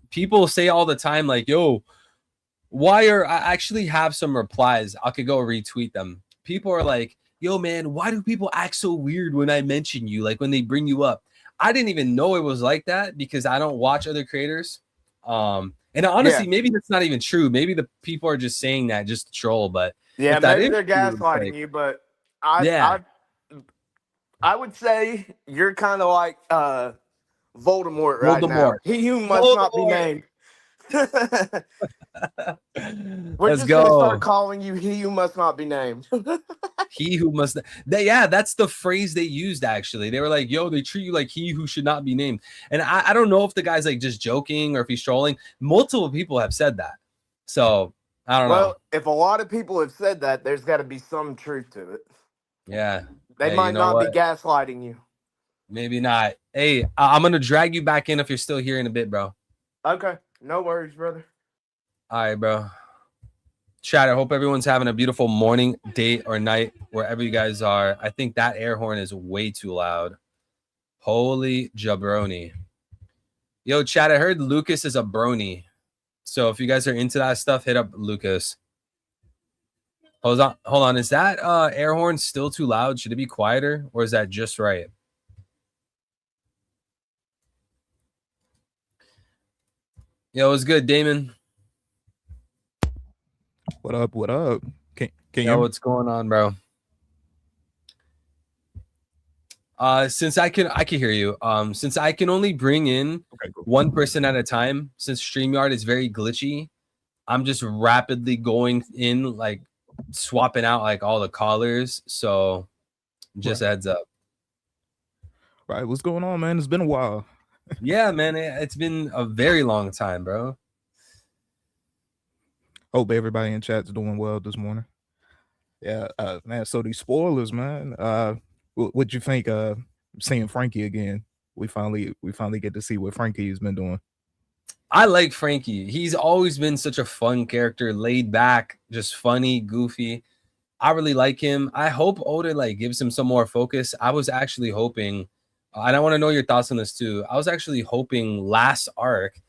Speaker 5: People say all the time, like, yo, I actually have some replies. I could go retweet them. People are like, yo, man, why do people act so weird when I mention you? Like when they bring you up. I didn't even know it was like that because I don't watch other creators. And honestly, maybe that's not even true. Maybe the people are just saying that just to troll, but
Speaker 8: Yeah,
Speaker 5: that
Speaker 8: maybe they're
Speaker 5: is true,
Speaker 8: gaslighting
Speaker 5: like,
Speaker 8: you, but I would say you're kind of like Voldemort right now.
Speaker 5: Voldemort.
Speaker 8: He who must not be named. We're
Speaker 5: Let's
Speaker 8: just gonna
Speaker 5: go.
Speaker 8: start calling you he who must not be named.
Speaker 5: He who must. That's the phrase they used. Actually, they were like, "Yo, they treat you like he who should not be named." And I don't know if the guy's like just joking or if he's trolling. Multiple people have said that, so I don't know.
Speaker 8: Well, if a lot of people have said that, there's got to be some truth to it.
Speaker 5: Yeah,
Speaker 8: They
Speaker 5: you
Speaker 8: might
Speaker 5: know
Speaker 8: not be
Speaker 5: what?
Speaker 8: gaslighting you.
Speaker 5: Maybe not. Hey, I'm gonna drag you back in if you're still here in a bit, bro.
Speaker 8: Okay, no worries, brother.
Speaker 5: All right, bro. Chat, I hope everyone's having a beautiful morning, day, or night, wherever you guys are. I think that air horn is way too loud. Holy jabroni. Yo, chat, I heard Lucas is a brony. So if you guys are into that stuff, hit up Lucas. Hold on. Is that air horn still too loud? Should it be quieter, or is that just right? Yo, what's good, Damon?
Speaker 9: What up? What up? Can you
Speaker 5: Yo, what's going on, bro? Since I can hear you. Since I can only bring in one person at a time, since StreamYard is very glitchy, I'm just rapidly going in like swapping out like all the collars. So just a heads up.
Speaker 9: Right, what's going on, man? It's been a while.
Speaker 5: Yeah, man, it's been a very long time, bro.
Speaker 9: Hope everybody in chat's doing well this morning. Yeah, man. So these spoilers, man. What you think? Seeing Frankie again, we finally get to see what Frankie's been doing.
Speaker 5: I like Frankie. He's always been such a fun character, laid back, just funny, goofy. I really like him. I hope Oda like gives him some more focus. I was actually hoping, and I want to know your thoughts on this too. I was actually hoping last arc,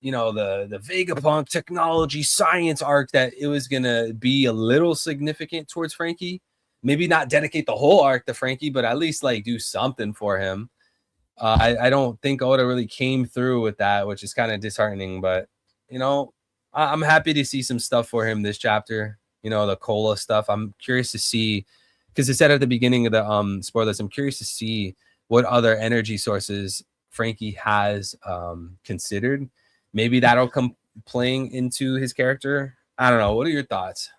Speaker 5: you know, the Vegapunk technology science arc, that it was gonna be a little significant towards Frankie. Maybe not dedicate the whole arc to Frankie, but at least like do something for him. I don't think Oda really came through with that, which is kind of disheartening. But you know, I'm happy to see some stuff for him this chapter. You know, the cola stuff. I'm curious to see, because it said at the beginning of the spoilers. I'm curious to see what other energy sources Frankie has considered. Maybe that'll come playing into his character. I don't know. What are your thoughts?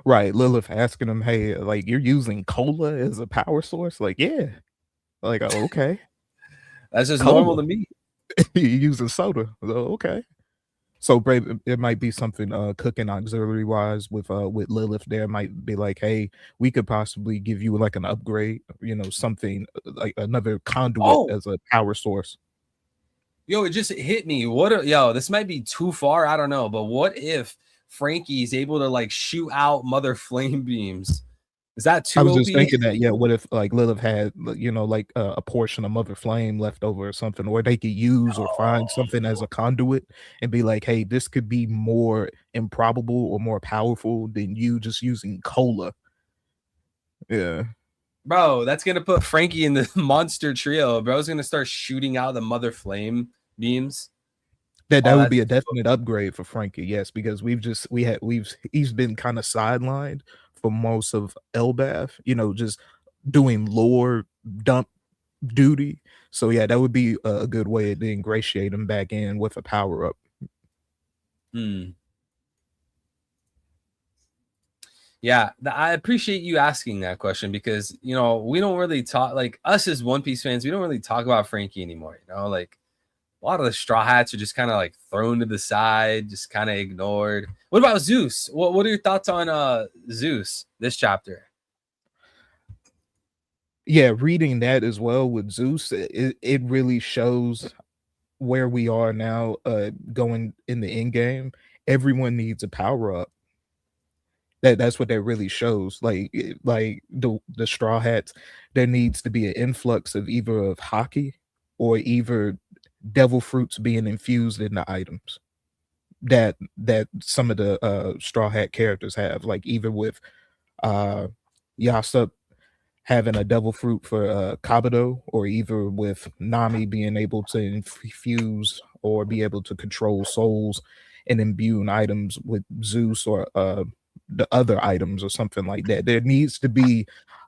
Speaker 9: Right, Lilith asking him, "Hey, like you're using cola as a power source?" Like, yeah. Like, okay.
Speaker 5: That's just
Speaker 9: Cola.
Speaker 5: normal to me.
Speaker 9: You using soda. So, okay. So Brave, it might be something cooking auxiliary wise with Lilith there. Might be like, hey, we could possibly give you like an upgrade, you know, something like another conduit as a power source.
Speaker 5: Yo, it just hit me. Yo, this might be too far. I don't know. But what if Frankie's able to like shoot out mother flame beams? Is that too
Speaker 9: I was
Speaker 5: OP?
Speaker 9: just thinking that, yeah, what if like Lilith had, you know, like a portion of Mother Flame left over or something, or they could use or find something as a conduit and be like, hey, this could be more improbable or more powerful than you just using cola. Yeah.
Speaker 5: Bro, that's going to put Frankie in the monster trio. Bro's going to start shooting out the mother flame beams.
Speaker 9: That would be a definite upgrade for Frankie, yes, because he's been kind of sidelined for most of Elbaf, you know, just doing lore dump duty. So yeah, that would be a good way to ingratiate him back in with a power up.
Speaker 5: Yeah, I appreciate you asking that question, because you know we don't really talk, like us as One Piece fans, we don't really talk about Frankie anymore. You know, like a lot of the Straw Hats are just kind of like thrown to the side, just kind of ignored. What about Zeus? What are your thoughts on Zeus this chapter?
Speaker 9: Yeah, reading that as well with Zeus, it really shows where we are now, going in the end game. Everyone needs a power up. That's what that really shows. Like the Straw Hats, there needs to be an influx of either of hockey or either devil fruits being infused in the items that some of the Straw Hat characters have, like either with Yasop having a devil fruit for Kabuto, or either with Nami being able to infuse or be able to control souls and imbue items with Zeus or the other items or something like that. There needs to be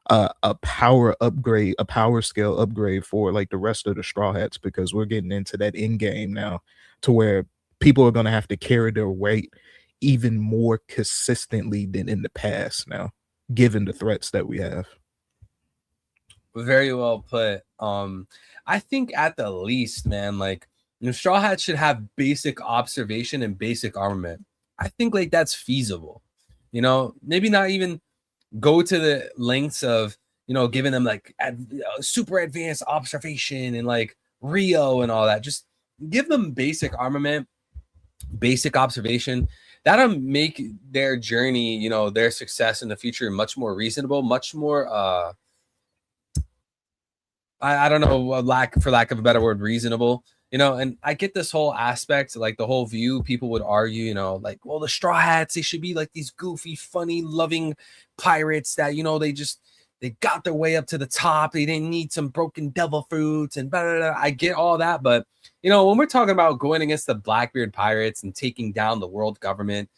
Speaker 9: a power upgrade, a power scale upgrade for like the rest of the Straw Hats, because we're getting into that end game now to where people are going to have to carry their weight even more consistently than in the past now, given the threats that we have.
Speaker 5: Very well put. I think at the least, man, like, you know, Straw Hats should have basic observation and basic armament. I think like that's feasible. You know, maybe not even go to the lengths of, you know, giving them like super advanced observation and like Rio and all that. Just give them basic armament, basic observation. That'll make their journey, you know, their success in the future much more reasonable, much more I don't know, for lack of a better word, reasonable, you know. And I get this whole aspect, like the whole view. People would argue, you know, like, well, the Straw Hats, they should be like these goofy, funny, loving pirates that, you know, they got their way up to the top. They didn't need some broken devil fruits and blah, blah, blah. I get all that, but you know, when we're talking about going against the Blackbeard pirates and taking down the world government,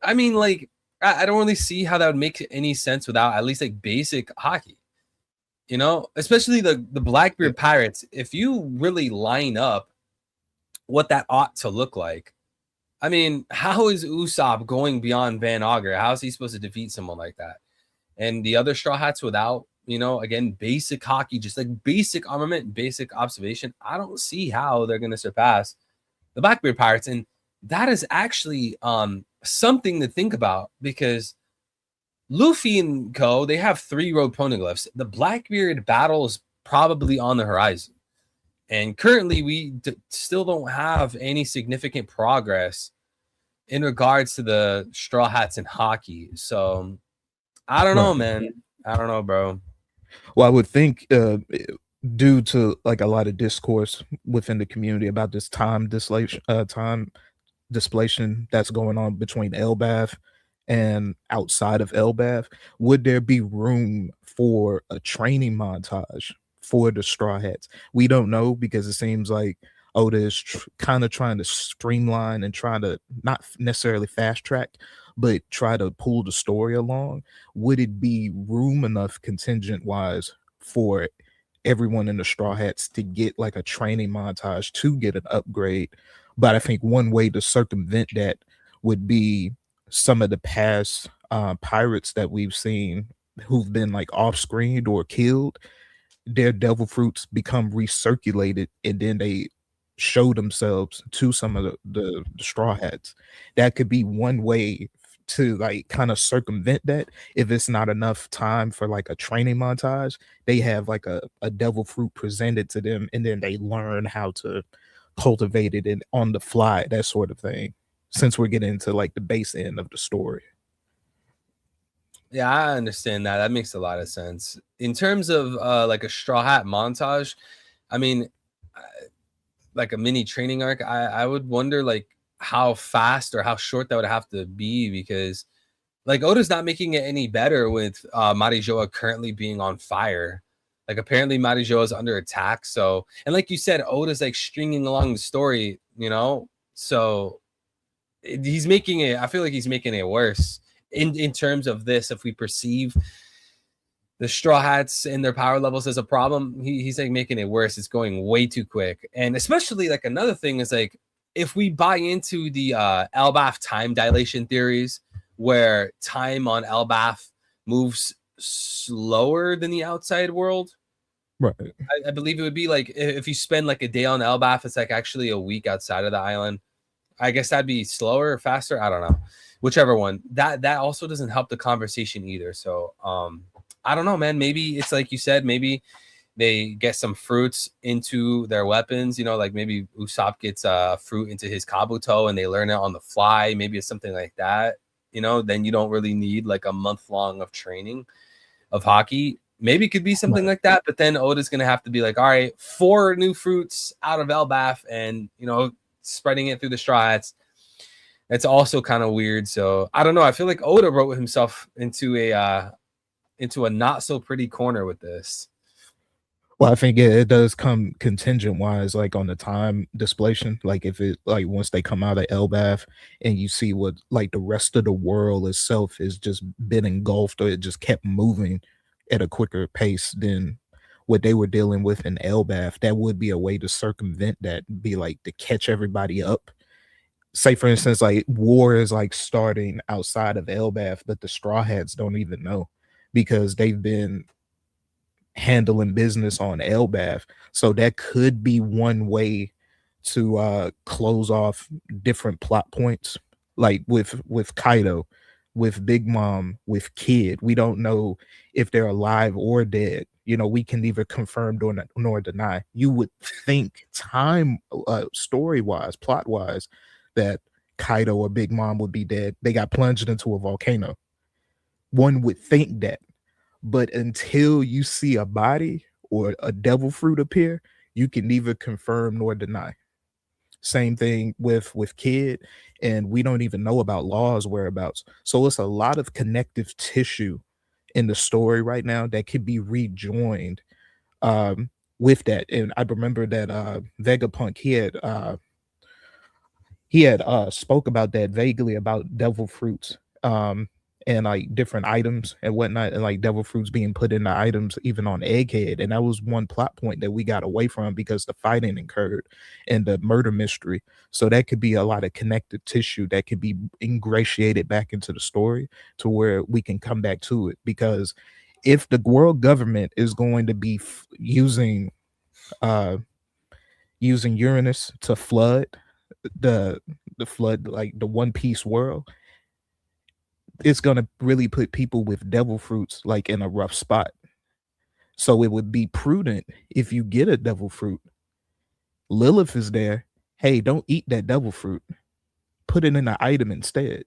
Speaker 5: I mean, like, I don't really see how that would make any sense without at least like basic hockey. You know, especially the Blackbeard pirates. If you really line up what that ought to look like, I mean, how is Usopp going beyond Van Augur? How is he supposed to defeat someone like that? And the other Straw Hats without, again, basic hockey, just like basic armament, basic observation, I don't see how they're going to surpass the Blackbeard Pirates. And that is actually something to think about, because Luffy and co, they have 3 road poneglyphs. The Blackbeard battle is probably on the horizon. And currently, we still don't have any significant progress in regards to the Straw Hats in hockey. So, I don't know, man. I don't know, bro.
Speaker 9: Well, I would think due to like a lot of discourse within the community about this time displacement that's going on between Elbaf and outside of Elbaf, would there be room for a training montage for the Straw Hats? We don't know, because it seems like Oda is kind of trying to streamline and trying to not necessarily fast track, but try to pull the story along. Would it be room enough contingent wise for everyone in the Straw Hats to get like a training montage to get an upgrade? But I think one way to circumvent that would be some of the past pirates that we've seen who've been like off screened or killed. Their devil fruits become recirculated, and then they show themselves to some of the Straw Hats. That could be one way to like kind of circumvent that. If it's not enough time for like a training montage, they have like a devil fruit presented to them, and then they learn how to cultivate it and on the fly, that sort of thing, since we're getting into like the base end of the story.
Speaker 5: Yeah, I understand that. That makes a lot of sense. In terms of like a Straw Hat montage, I mean, like a mini training arc, I would wonder like how fast or how short that would have to be, because like Oda's not making it any better with Marijoa currently being on fire. Like apparently Marijoa is under attack. So, and like you said, Oda's like stringing along the story, so he's making it, I feel like he's making it worse in terms of this. If we perceive the Straw Hats and their power levels as a problem, he's like making it worse. It's going way too quick. And especially like another thing is like, if we buy into the Elbaf time dilation theories, where time on Elbaf moves slower than the outside world,
Speaker 9: right?
Speaker 5: I believe it would be like if you spend like a day on Elbaf, it's like actually a week outside of the island. I guess that'd be slower or faster. I don't know, whichever one. That also doesn't help the conversation either. So I don't know, man. Maybe it's like you said, maybe they get some fruits into their weapons, like maybe Usopp gets fruit into his Kabuto and they learn it on the fly. Maybe it's something like that, then you don't really need like a month long of training of hockey. Maybe it could be something like that, but then Oda's going to have to be like, all right, 4 new fruits out of Elbaf and, spreading it through the Straw Hats. That's also kind of weird. So I don't know. I feel like Oda wrote himself into a not so pretty corner with this.
Speaker 9: Well, I think it does come contingent wise, like on the time displacement. Like if it like once they come out of Elbaf and you see what like the rest of the world itself is just been engulfed, or it just kept moving at a quicker pace than what they were dealing with in Elbaf, that would be a way to circumvent that, be like to catch everybody up. Say for instance, like war is like starting outside of Elbaf, but the Straw Hats don't even know, because they've been handling business on Elbaf. So that could be one way to close off different plot points, like with Kaido, with Big Mom, with Kid. We don't know if they're alive or dead. We can neither confirm nor deny. You would think time story wise, plot wise, that Kaido or Big Mom would be dead. They got plunged into a volcano. One would think that. But until you see a body or a devil fruit appear, you can neither confirm nor deny. Same thing with Kid, and we don't even know about Law's whereabouts. So it's a lot of connective tissue in the story right now that could be rejoined with that. And I remember that Vegapunk, he had spoke about that vaguely about devil fruits. And and like different items and whatnot, and like devil fruits being put in the items, even on Egghead. And that was one plot point that we got away from because the fighting occurred and the murder mystery. So that could be a lot of connective tissue that could be ingratiated back into the story to where we can come back to it. Because if the world government is going to be using Uranus to flood the flood, like the One Piece world, it's going to really put people with devil fruits like in a rough spot. So it would be prudent if you get a devil fruit, Lilith is there, hey, don't eat that devil fruit, put it in an item instead,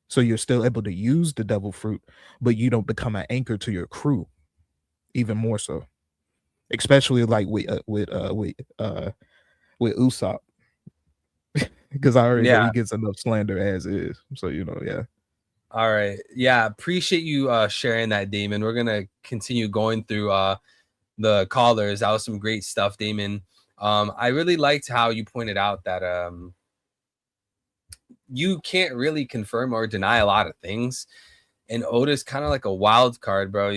Speaker 9: so you're still able to use the devil fruit, but you don't become an anchor to your crew. Even more so, especially like with Usopp, because I already know he gets enough slander as is. So yeah.
Speaker 5: All right. Yeah, appreciate you sharing that, Damon. We're gonna continue going through the callers. That was some great stuff, Damon. I really liked how you pointed out that you can't really confirm or deny a lot of things, and Oda's kind of like a wild card, bro.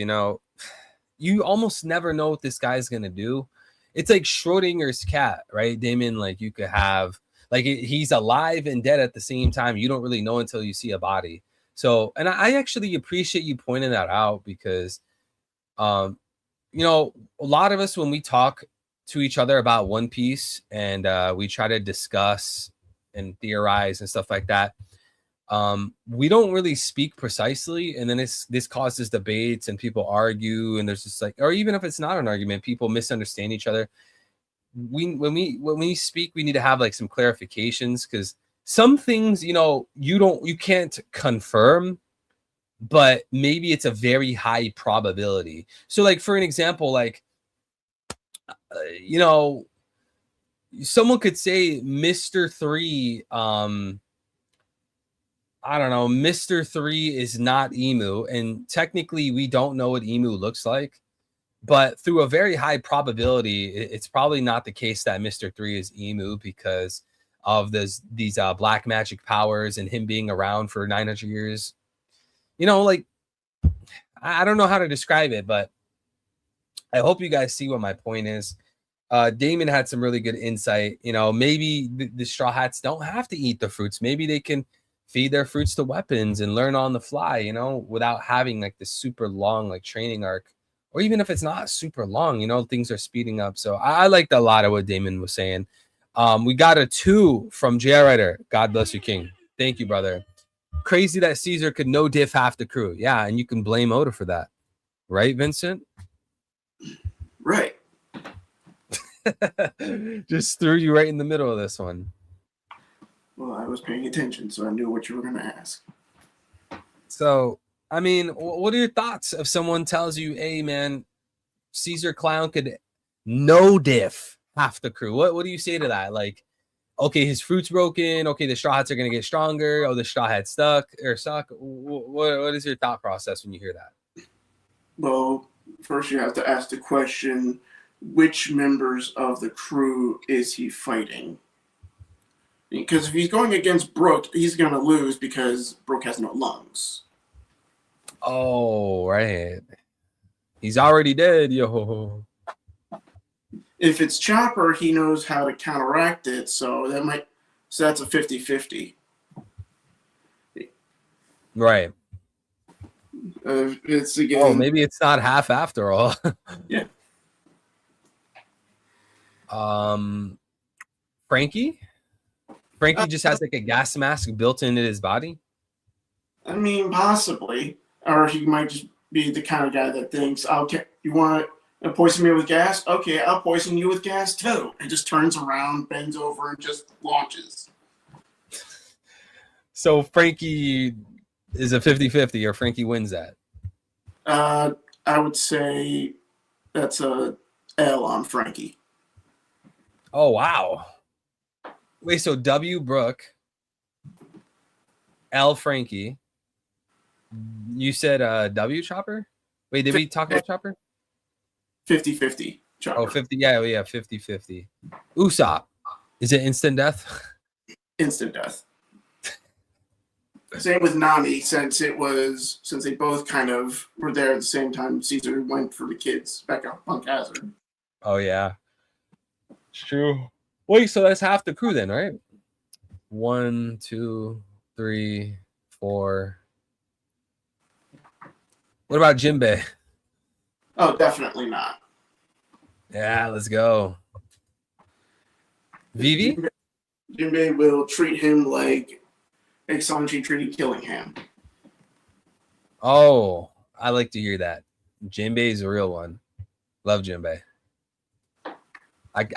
Speaker 5: You almost never know what this guy's gonna do. It's like Schrodinger's cat, right, Damon? Like you could have like he's alive and dead at the same time. You don't really know until you see a body. So, and I actually appreciate you pointing that out because, a lot of us, when we talk to each other about One Piece and we try to discuss and theorize and stuff like that, we don't really speak precisely. And then this causes debates and people argue. And there's just like, or even if it's not an argument, people misunderstand each other. When we speak, we need to have like some clarifications because some things, you can't confirm, but maybe it's a very high probability. So like, for an example, like, someone could say Mr. 3, I don't know, Mr. 3 is not Emu. And technically we don't know what Emu looks like, but through a very high probability, it's probably not the case that Mr. 3 is Emu because of these black magic powers and him being around for 900 years. Like, I don't know how to describe it, but I hope you guys see what my point is. Damon had some really good insight. Maybe the Straw Hats don't have to eat the fruits. Maybe they can feed their fruits to weapons and learn on the fly, without having like this super long like training arc. Or even if it's not super long, things are speeding up. So I liked a lot of what Damon was saying. We got a 2 from J.R. Writer. God bless you, King. Thank you, brother. Crazy that Caesar could no diff half the crew. Yeah, and you can blame Oda for that. Right, Vincent?
Speaker 6: Right.
Speaker 5: Just threw you right in the middle of this one.
Speaker 6: Well, I was paying attention, so I knew what you were going to ask.
Speaker 5: So, I mean, what are your thoughts if someone tells you, hey, man, Caesar Clown could no diff half the crew? What do you say to that? Like, okay, his fruit's broken. Okay, the Straw Hats are going to get stronger. Oh, the Straw Hats suck. What is your thought process when you hear that?
Speaker 6: Well, first you have to ask the question, which members of the crew is he fighting? Because if he's going against Brook, he's going to lose because Brook has no lungs.
Speaker 5: Oh, right. He's already dead, yo.
Speaker 6: If it's Chopper, he knows how to counteract it, so that's a 50-50.
Speaker 5: Right.
Speaker 6: It's again.
Speaker 5: Oh, maybe it's not half after all.
Speaker 6: Yeah.
Speaker 5: Frankie just has like a gas mask built into his body.
Speaker 6: I mean, possibly, or he might just be the kind of guy that thinks, "Okay, you want to poison me with gas? Okay, I'll poison you with gas too," and just turns around, bends over, and just launches.
Speaker 5: So Frankie is a 50-50, or Frankie wins that.
Speaker 6: I would say that's a L on Frankie.
Speaker 5: Oh, wow. Wait, so W Brook, L Frankie. You said W Chopper? Wait, did we talk about Chopper?
Speaker 6: 50-50 Chopper.
Speaker 5: Oh, 50. Yeah, 50-50. Usopp. Is it instant death?
Speaker 6: Instant death. Same with Nami, since they both kind of were there at the same time. Caesar went for the kids back out Punk Hazard.
Speaker 5: Oh yeah, it's true. Wait, so that's half the crew then, right? 1, 2, 3, 4. What about Jinbei?
Speaker 6: Oh, definitely not.
Speaker 5: Yeah, let's go. Vivi?
Speaker 6: Jinbei will treat him like Sanji treated Killingham.
Speaker 5: Oh, I like to hear that. Jinbei is a real one. Love Jinbei.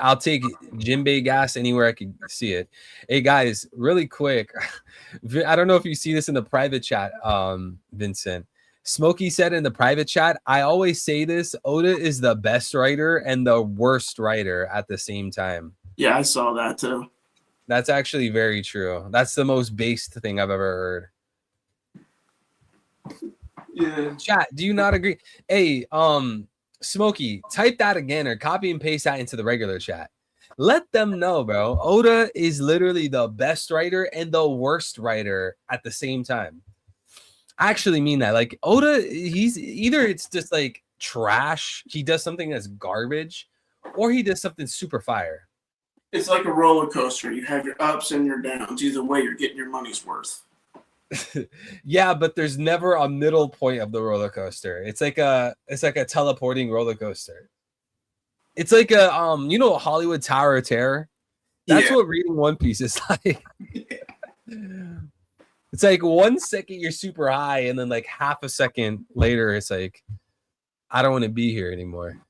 Speaker 5: I'll take Jinbei gas anywhere I can see it. Hey guys, really quick. I don't know if you see this in the private chat, Vincent. Smokey said in the private chat, I always say this, Oda is the best writer and the worst writer at the same time.
Speaker 6: Yeah, I saw that too.
Speaker 5: That's actually very true. That's the most based thing I've ever heard.
Speaker 6: Yeah.
Speaker 5: Chat, do you not agree? Hey, Smokey, type that again or copy and paste that into the regular chat. Let them know, bro. Oda is literally the best writer and the worst writer at the same time. I actually mean that. Like Oda, he's either it's just like trash, he does something that's garbage, or he does something super fire.
Speaker 6: It's like a roller coaster. You have your ups and your downs. Either way, you're getting your money's worth.
Speaker 5: Yeah, but there's never a middle point of the roller coaster. It's like a teleporting roller coaster. It's like a Hollywood Tower of Terror. That's what reading One Piece is like. It's like 1 second you're super high, and then like half a second later, it's like, I don't want to be here anymore.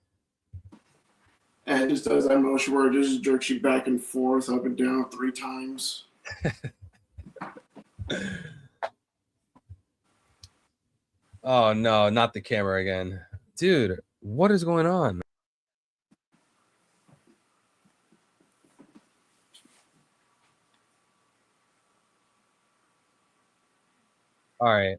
Speaker 6: And it just does that motion where it just jerks you back and forth, up and down 3 times.
Speaker 5: Oh no, not the camera again. Dude, what is going on? All right.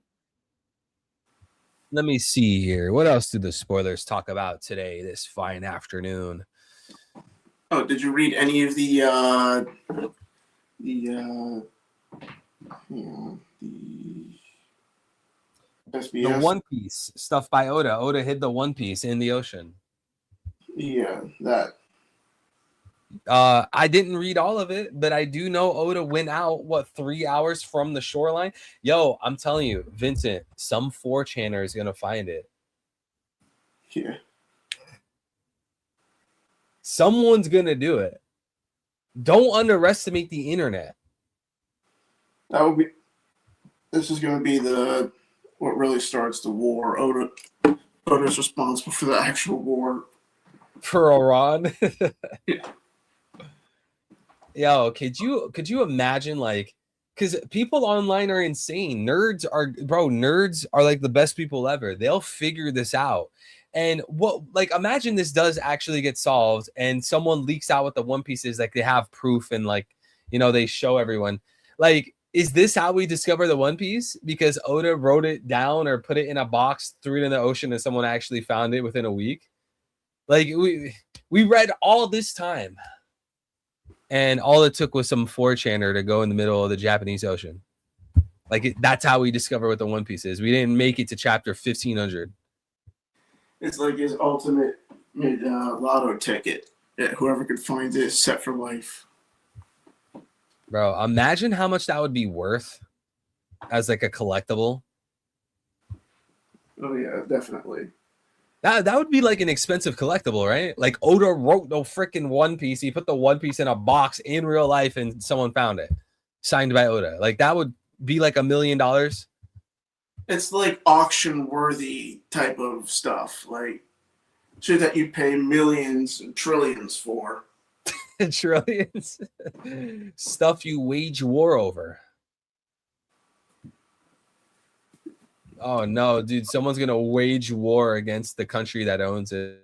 Speaker 5: Let me see here. What else do the spoilers talk about today, this fine afternoon?
Speaker 6: Oh, did you read any of the SBS?
Speaker 5: The One Piece stuff by Oda. Oda hid the One Piece in the ocean.
Speaker 6: Yeah, that.
Speaker 5: I didn't read all of it, but I do know Oda went out 3 hours from the shoreline. Yo, I'm telling you, Vincent, some 4chaner is gonna find it.
Speaker 6: Yeah.
Speaker 5: Someone's gonna do it. Don't underestimate the internet.
Speaker 6: That would be. This is going to be what really starts the war. Oda's responsible for the actual war.
Speaker 5: For Iran.
Speaker 6: Yeah.
Speaker 5: Yo, could you imagine, like, because people online are insane. Nerds are like the best people ever. They'll figure this out. And imagine this does actually get solved and someone leaks out what the One Piece is, like they have proof and they show everyone. Like, is this how we discover the One Piece? Because Oda wrote it down or put it in a box, threw it in the ocean, and someone actually found it within a week? Like, we read all this time. And all it took was some 4chaner to go in the middle of the Japanese Ocean. Like, that's how we discover what the One Piece is. We didn't make it to chapter 1500.
Speaker 6: It's like his ultimate lotto ticket. Yeah, whoever could find it is set for life.
Speaker 5: Bro, imagine how much that would be worth as like a collectible.
Speaker 6: Oh yeah, definitely.
Speaker 5: That would be like an expensive collectible, right? Like Oda wrote the freaking One Piece. He put the One Piece in a box in real life and someone found it. Signed by Oda. Like that would be like $1 million.
Speaker 6: It's like auction worthy type of stuff. Like shit that you pay millions and trillions for.
Speaker 5: Trillions. Stuff you wage war over. Oh no, dude, someone's gonna wage war against the country that owns it.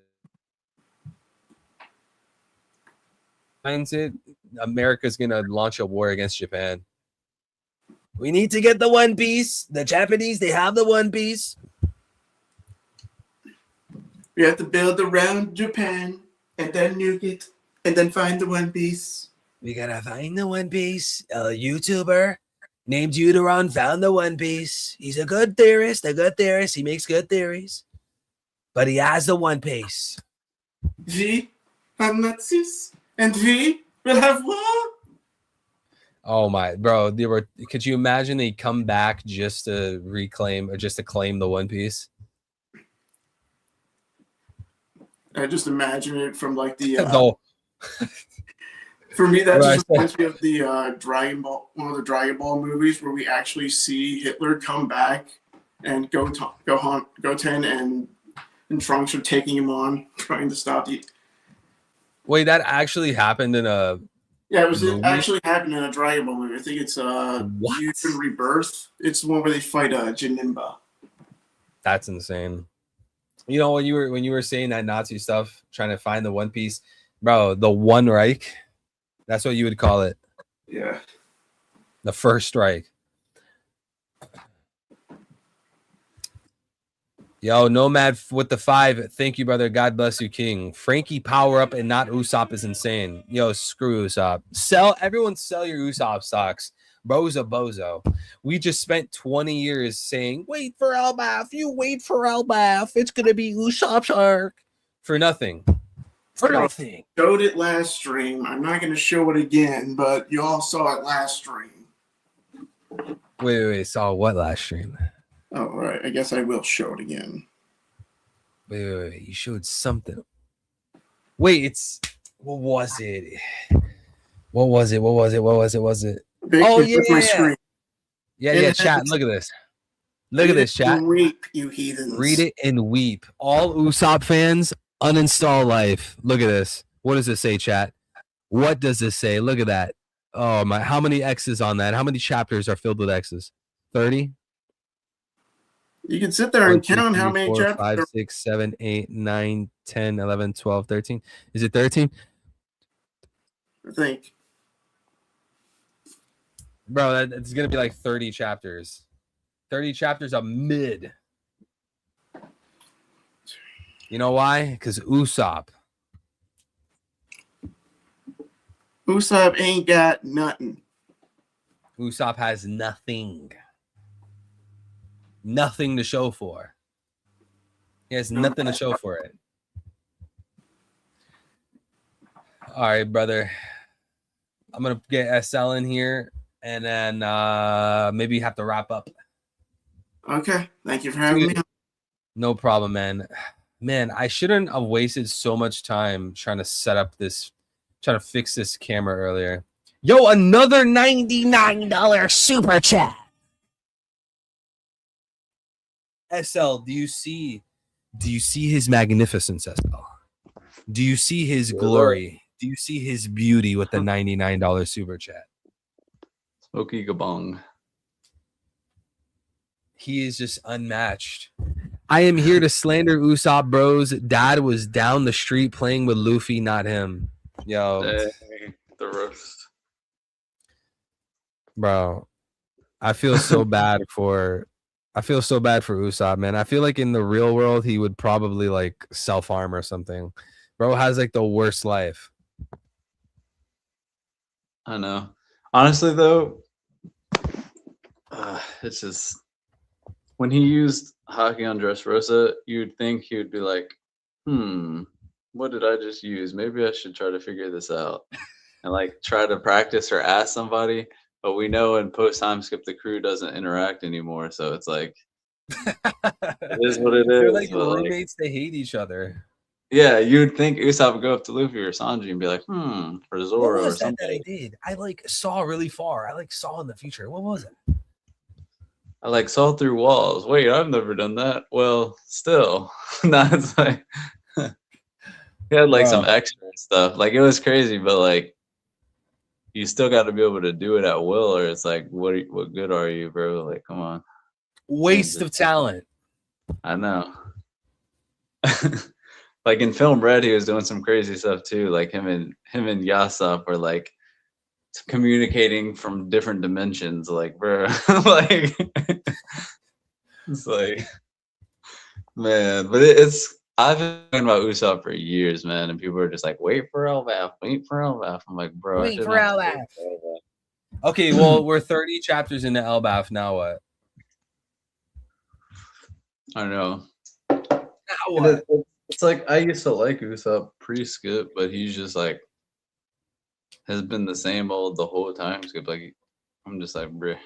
Speaker 5: Finds it, America's gonna launch a war against Japan. We need to get the One Piece. The Japanese, they have the One Piece.
Speaker 6: We have to build around Japan and then nuke it and then find the One Piece.
Speaker 5: We gotta find the One Piece. A YouTuber Named Deuteron found the One Piece. He's a good theorist, He makes good theories. But he has the One Piece.
Speaker 6: We have Nazis, and we will have war.
Speaker 5: Oh my, bro! Could you imagine they come back just to reclaim or just to claim the One Piece?
Speaker 6: I just imagine it from like the.
Speaker 5: No.
Speaker 6: For me, that
Speaker 5: Right.
Speaker 6: just reminds me of the Dragon Ball, one of the Dragon Ball movies where we actually see Hitler come back, and Goten and Trunks are taking him on, trying to stop the.
Speaker 5: Wait, that actually happened in a.
Speaker 6: Yeah, it
Speaker 5: movie?
Speaker 6: actually happened in a Dragon Ball movie. I think it's
Speaker 5: What?
Speaker 6: Youth and Rebirth. It's the one where they fight Janemba.
Speaker 5: That's insane. You know, when you were saying that Nazi stuff, trying to find the One Piece, bro, the One Reich, that's what you would call it.
Speaker 6: Yeah.
Speaker 5: The First Reich. Yo, Nomad with the 5. Thank you, brother. God bless you, King. Frankie power up and not Usopp is insane. Yo, screw Usopp. Everyone sell your Usopp stocks. Bro's a bozo. We just spent 20 years saying, wait for Elbaf. You wait for Elbaf. It's going to be Usopp's arc. For nothing. For nothing.
Speaker 6: Showed it last stream. I'm not going to show it again, but you all saw it last stream.
Speaker 5: Wait. Saw what last stream?
Speaker 6: Oh, right. I guess I will show it again.
Speaker 5: Wait. You showed something. Wait, what was it? What was it? Oh, yeah.
Speaker 6: My screen.
Speaker 5: Yeah, chat. Look at this. Look at this, chat.
Speaker 6: Weep, you heathens.
Speaker 5: Read it and weep. All Usopp fans, uninstall life. Look at this. What does it say, chat? What does this say? Look at that. Oh, my. How many X's on that? How many chapters are filled with X's? 30?
Speaker 6: You can sit there and
Speaker 5: 1, 2,
Speaker 6: count
Speaker 5: 3,
Speaker 6: how many
Speaker 5: 4,
Speaker 6: chapters.
Speaker 5: 5, 6, 7, 8, 9, 10, 11, 12, 13. Is it 13?
Speaker 6: I think.
Speaker 5: Bro, it's going to be like 30 chapters. 30 chapters of mid. You know why? Because Usopp.
Speaker 6: Usopp ain't got nothing.
Speaker 5: Usopp has nothing. Nothing to show for. He has nothing to show for it. All right, brother. I'm going to get SL in here and then maybe have to wrap up.
Speaker 6: Okay. Thank you for having me.
Speaker 5: No problem, man. Man, I shouldn't have wasted so much time trying to fix this camera earlier. Yo, another $99 super chat. SL, do you see his magnificence, SL? Do you see his glory? Do you see his beauty with the $99 super chat?
Speaker 7: Smoky Gabong.
Speaker 5: He is just unmatched. I am here to slander Usopp Bros. Dad was down the street playing with Luffy, not him. Yo.
Speaker 7: Dang, the roast.
Speaker 5: Bro, I feel so bad for Usopp, man. I feel like in the real world he would probably like self-harm or something. Bro has like the worst life.
Speaker 7: I know. Honestly, though, it's just when he used Haki on Dressrosa, you'd think he would be like, what did I just use? Maybe I should try to figure this out and like try to practice or ask somebody. But we know in post time skip the crew doesn't interact anymore, so it's like it is what it is.
Speaker 5: They're like roommates. They hate each other.
Speaker 7: Yeah, you'd think Usopp would go up to Luffy or Sanji and be like, for Zoro or something.
Speaker 5: That I did? I like saw really far. I like saw in the future. What was it?
Speaker 7: I like saw through walls. Wait, I've never done that. Well, still. No, it's like he had like some extra stuff. Like it was crazy, but like you still got to be able to do it at will, or it's like, what good are you, bro? Like, come on.
Speaker 5: Waste of talent.
Speaker 7: I know. Like in Film Red, he was doing some crazy stuff too. Like him and Yasop are like communicating from different dimensions. Like, bro, like it's like, man. But it's I've been talking about Usopp for years, man, and people are just like, wait for Elbaf. I'm like, bro,
Speaker 5: wait for Elbaf. Okay, well, we're 30 chapters into Elbaf. Now what?
Speaker 7: I know.
Speaker 5: Now
Speaker 7: And
Speaker 5: what?
Speaker 7: it's like I used to like Usopp pre-Skip, but he's just like has been the same old the whole time. Skip, like I'm just like, bruh.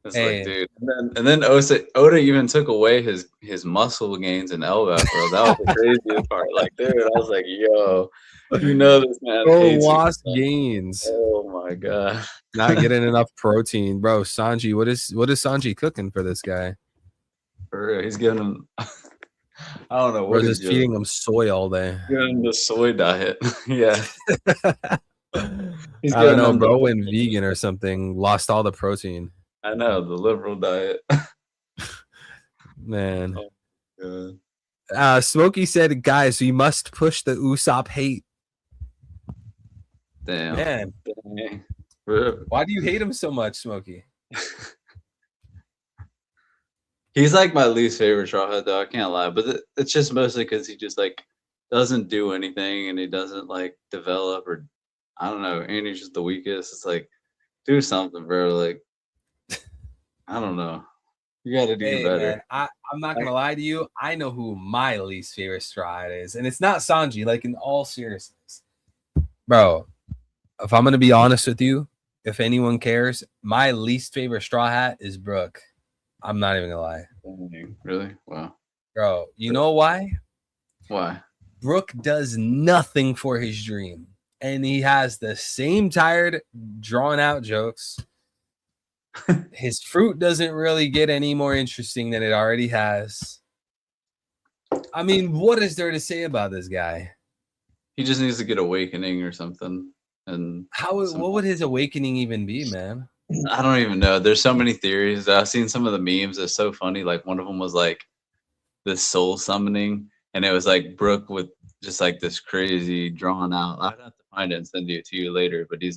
Speaker 7: It's like,
Speaker 5: Hey,
Speaker 7: dude. And then Oda even took away his muscle gains in Elbaf, bro. That was the craziest part. Like, dude, I was like, yo, you know this man
Speaker 5: bro,
Speaker 7: hates you.
Speaker 5: lost gains.
Speaker 7: Oh my god.
Speaker 5: Not getting enough protein, bro. Sanji, what is Sanji cooking for this guy?
Speaker 7: For real, he's giving him I don't know
Speaker 5: Or
Speaker 7: what he's
Speaker 5: just feeding him soy all day?
Speaker 7: giving him the soy diet. Yeah. He's
Speaker 5: I don't
Speaker 7: giving
Speaker 5: know,
Speaker 7: him
Speaker 5: bro. Went vegan or something, lost all the protein.
Speaker 7: I know, the liberal diet.
Speaker 5: Man.
Speaker 7: Oh, God.
Speaker 5: Smokey said, guys, we must push the Usopp hate.
Speaker 7: Damn.
Speaker 5: Man,
Speaker 7: Dang. Rip.
Speaker 5: why do you hate him so much, Smokey?
Speaker 7: He's like my least favorite Straw Hat, though. I can't lie, but it's just mostly because he just like doesn't do anything and he doesn't like develop or I don't know. And he's just the weakest. It's like do something, bro. Like I don't know. You got to do
Speaker 5: Hey,
Speaker 7: better.
Speaker 5: man, I'm not gonna lie to you. I know who my least favorite Straw Hat is, and it's not Sanji. Like in all seriousness, bro. If I'm gonna be honest with you, if anyone cares, my least favorite Straw Hat is Brooke. I'm not even gonna lie,
Speaker 7: Dang, really? Wow.
Speaker 5: bro. You know why?
Speaker 7: Why?
Speaker 5: Brooke does nothing for his dream, and he has the same tired, drawn out jokes. His fruit doesn't really get any more interesting than it already has. I mean, what is there to say about this guy?
Speaker 7: He just needs to get awakening or something. And
Speaker 5: What would his awakening even be, man?
Speaker 7: I don't even know. There's so many theories. I've seen some of the memes. It's so funny. Like one of them was like this soul summoning, and it was like Brooke with just like this crazy drawn out. I'd have to find it and send it to you later. But he's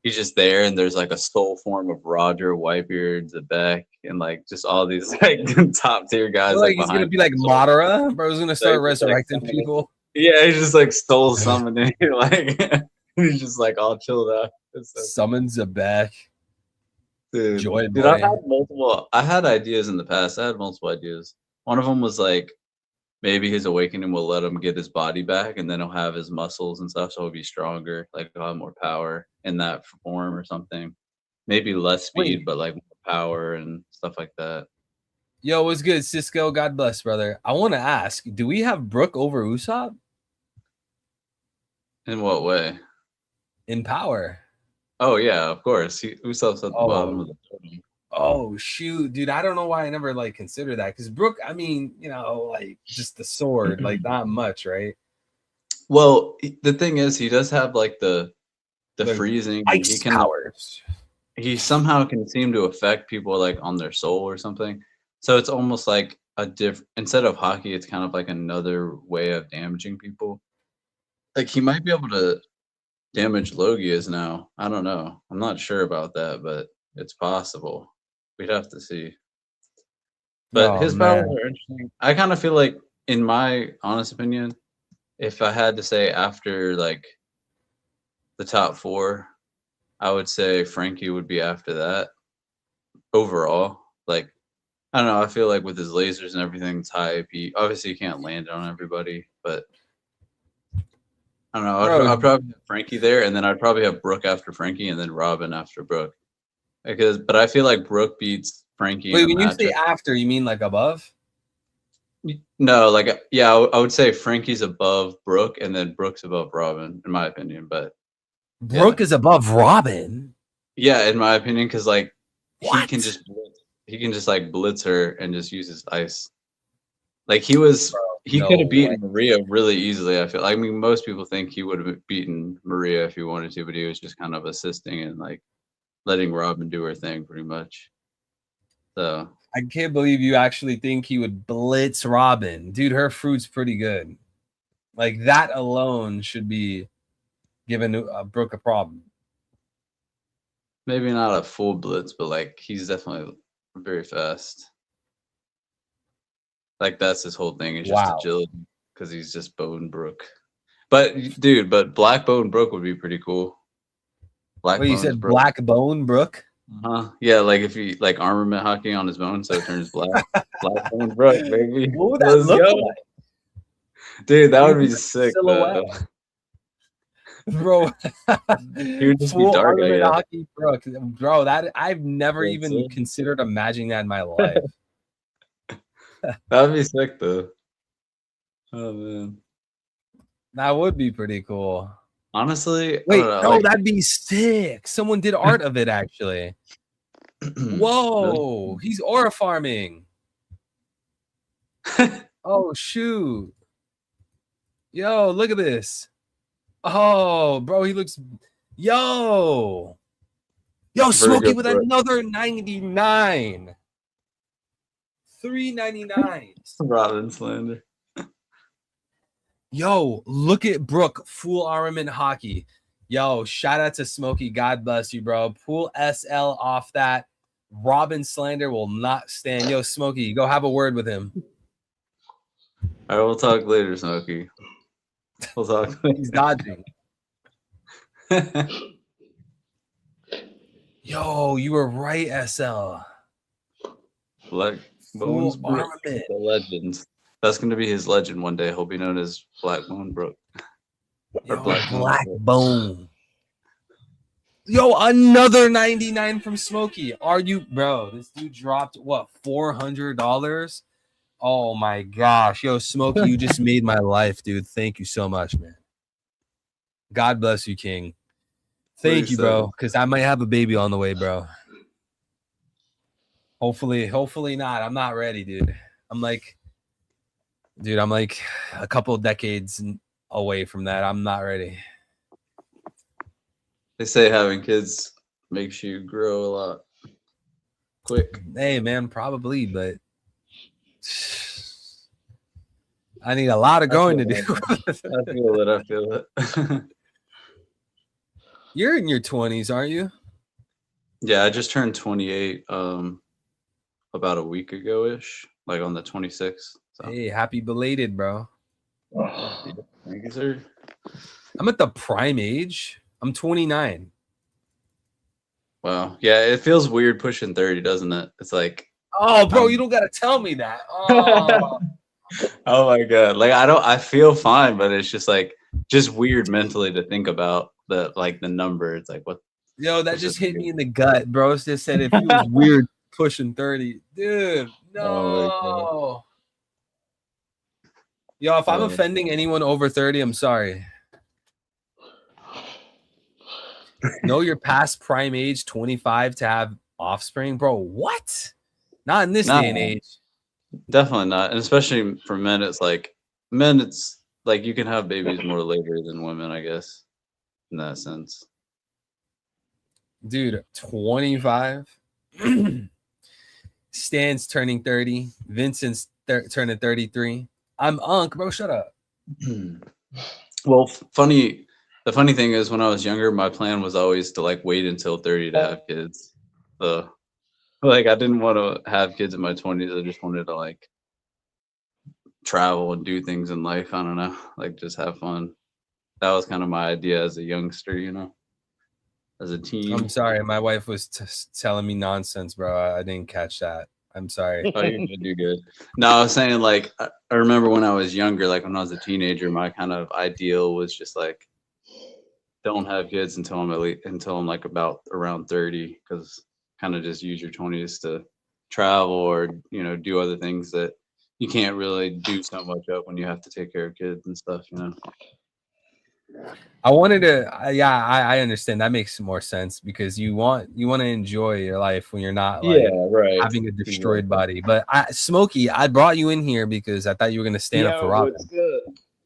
Speaker 7: just there, and there's like a soul form of Roger, Whitebeard, Zebek, and like just all these like top tier guys.
Speaker 5: Like he's gonna be like Madara, bro. He's gonna start resurrecting people.
Speaker 7: Yeah, he's just like soul summoning. Like he's just like all chilled out.
Speaker 5: Summons a back.
Speaker 7: Dude,
Speaker 5: Joy
Speaker 7: dude, I had ideas in the past. I had multiple ideas. One of them was like maybe his awakening will let him get his body back, and then he'll have his muscles and stuff, so he'll be stronger. Like he'll have more power in that form or something. Maybe less speed, but like more power and stuff like that.
Speaker 5: Yo, what's good, Cisco? God bless, brother. I want to ask, do we have Brooke over Usopp
Speaker 7: In what way?
Speaker 5: in power?
Speaker 7: Oh yeah, of course. Usopp's at the bottom of the totem.
Speaker 5: Oh shoot, dude! I don't know why I never like considered that because Brooke. I mean, you know, like just the sword, like not much, right?
Speaker 7: Well, the thing is, he does have like the freezing.
Speaker 5: Ice powers.
Speaker 7: He somehow can seem to affect people like on their soul or something. So it's almost like a instead of hockey, it's kind of like another way of damaging people. Like he might be able to damage Logias now. I don't know. I'm not sure about that, but it's possible. We'd have to see. But his powers are interesting. I kind of feel like, in my honest opinion, if I had to say after like the top 4, I would say Frankie would be after that. Overall, like I don't know. I feel like with his lasers and everything, it's high AP. Obviously, you can't land on everybody, but I don't know. I'd probably have Frankie there, and then I'd probably have Brooke after Frankie, and then Robin after Brooke. But I feel like Brooke beats Frankie.
Speaker 5: Wait, when you say after, you mean like above?
Speaker 7: No, like yeah, I would say Frankie's above Brooke, and then Brooke's above Robin, in my opinion. But
Speaker 5: Brooke is above Robin.
Speaker 7: Yeah, in my opinion, because like he can just like blitz her and just use his ice. Like he could have beaten Maria really easily. I mean, most people think he would have beaten Maria if he wanted to, but he was just kind of assisting and like letting Robin do her thing pretty much. So
Speaker 5: I can't believe you actually think he would blitz Robin. Dude, her fruit's pretty good. Like that alone should be giving Brooke a problem.
Speaker 7: Maybe not a full blitz, but like he's definitely very fast. Like that's his whole thing. It's just agility because he's just Bone Brook. But dude, Black Bone Brook would be pretty cool. Black
Speaker 5: What you
Speaker 7: bones
Speaker 5: said,
Speaker 7: broke.
Speaker 5: Black Bone Brook?
Speaker 7: Yeah, like if you like armament hockey on his bone, so it turns black. Black bones broke, baby.
Speaker 5: What would that
Speaker 7: Let's
Speaker 5: look
Speaker 7: go,
Speaker 5: like?
Speaker 7: dude. That would
Speaker 5: Maybe
Speaker 7: be
Speaker 5: like
Speaker 7: sick,
Speaker 5: silhouette.
Speaker 7: though.
Speaker 5: Bro,
Speaker 7: He would just be
Speaker 5: full
Speaker 7: dark, I
Speaker 5: armament
Speaker 7: guess.
Speaker 5: hockey Brook. Bro, that I've never
Speaker 7: That's
Speaker 5: even
Speaker 7: it.
Speaker 5: considered imagining that in my life.
Speaker 7: That would be sick, though. Oh man.
Speaker 5: That would be pretty cool.
Speaker 7: Honestly, I
Speaker 5: Wait,
Speaker 7: don't know,
Speaker 5: no,
Speaker 7: like,
Speaker 5: that'd be sick. Someone did art of it actually.
Speaker 7: really?
Speaker 5: Whoa, he's aura farming. Oh shoot. Yo, look at this. Oh, bro, he looks yo. Yo, Smokey
Speaker 7: good
Speaker 5: with
Speaker 7: Brook.
Speaker 5: another 99. 399.
Speaker 7: Robin slander.
Speaker 5: Yo, look at Brooke, full armament hockey. Yo, shout out to Smokey. God bless you, bro. Pull SL off that. Robin slander will not stand. Yo, Smokey, go have a word with him.
Speaker 7: All right, we'll talk later, Smokey. We'll talk later.
Speaker 5: He's dodging. Yo, you were right, SL.
Speaker 7: Black
Speaker 5: Full
Speaker 7: Bones Brook,
Speaker 5: armament.
Speaker 7: the legend. That's gonna be his legend one day. He'll be known as Black Bone Brook. Or
Speaker 5: Yo,
Speaker 7: Black Bone
Speaker 5: Black
Speaker 7: Brook.
Speaker 5: Bone. Yo, another 99 from Smokey. Are you, bro? This dude dropped what, $400? Oh my gosh. Yo, Smokey, you just made my life, dude. Thank you so much, man. God bless you, King. Thank you, bro. Because I might have a baby on the way, bro. Hopefully not. I'm not ready, dude. I'm like a couple decades away from that. I'm not ready.
Speaker 7: They say having kids makes you grow a lot quick.
Speaker 5: Hey, man, probably, but I need a lot of growing to do.
Speaker 7: I feel it. I feel it.
Speaker 5: You're in your 20s, aren't you?
Speaker 7: Yeah, I just turned 28 about a week ago ish, like on the 26th. So.
Speaker 5: Hey, happy belated, bro.
Speaker 7: Thank you, sir.
Speaker 5: I'm at the prime age. I'm 29.
Speaker 7: Wow. Yeah, it feels weird pushing 30, doesn't it? It's like,
Speaker 5: Oh, bro, you don't gotta tell me that. Oh,
Speaker 7: oh my god. Like I feel fine, but it's just like just weird mentally to think about the number. It's like what
Speaker 5: yo, that just hit me in the gut, bro. It just said it feels weird pushing 30. Dude, no. Yo, if I'm offending anyone over 30, I'm sorry. Know your past prime age, 25 to have offspring, bro. What? Not in this day and age.
Speaker 7: Definitely not. And especially for men, it's like you can have babies more later than women, I guess, in that sense.
Speaker 5: Dude, 25. Stan's turning 30. Vincent's turning 33. I'm Unc, bro. Shut up.
Speaker 7: Well, the funny thing is when I was younger, my plan was always to like wait until 30 to have kids. Like I didn't want to have kids in my 20s. I just wanted to like travel and do things in life. I don't know, like just have fun. That was kind of my idea as a youngster, as a teen.
Speaker 5: I'm sorry. My wife was telling me nonsense, bro. I didn't catch that. I'm sorry.
Speaker 7: Oh, you're good. You're good. No, I was saying like I remember when I was younger, like when I was a teenager, my kind of ideal was just like don't have kids until I'm like about around 30, because kind of just use your 20s to travel or do other things that you can't really do so much of when you have to take care of kids and stuff.
Speaker 5: I wanted to, I understand. That makes more sense because you want to enjoy your life when you're not like having a destroyed body. But Smokey, I brought you in here because I thought you were gonna stand up for Robin.
Speaker 8: What's good?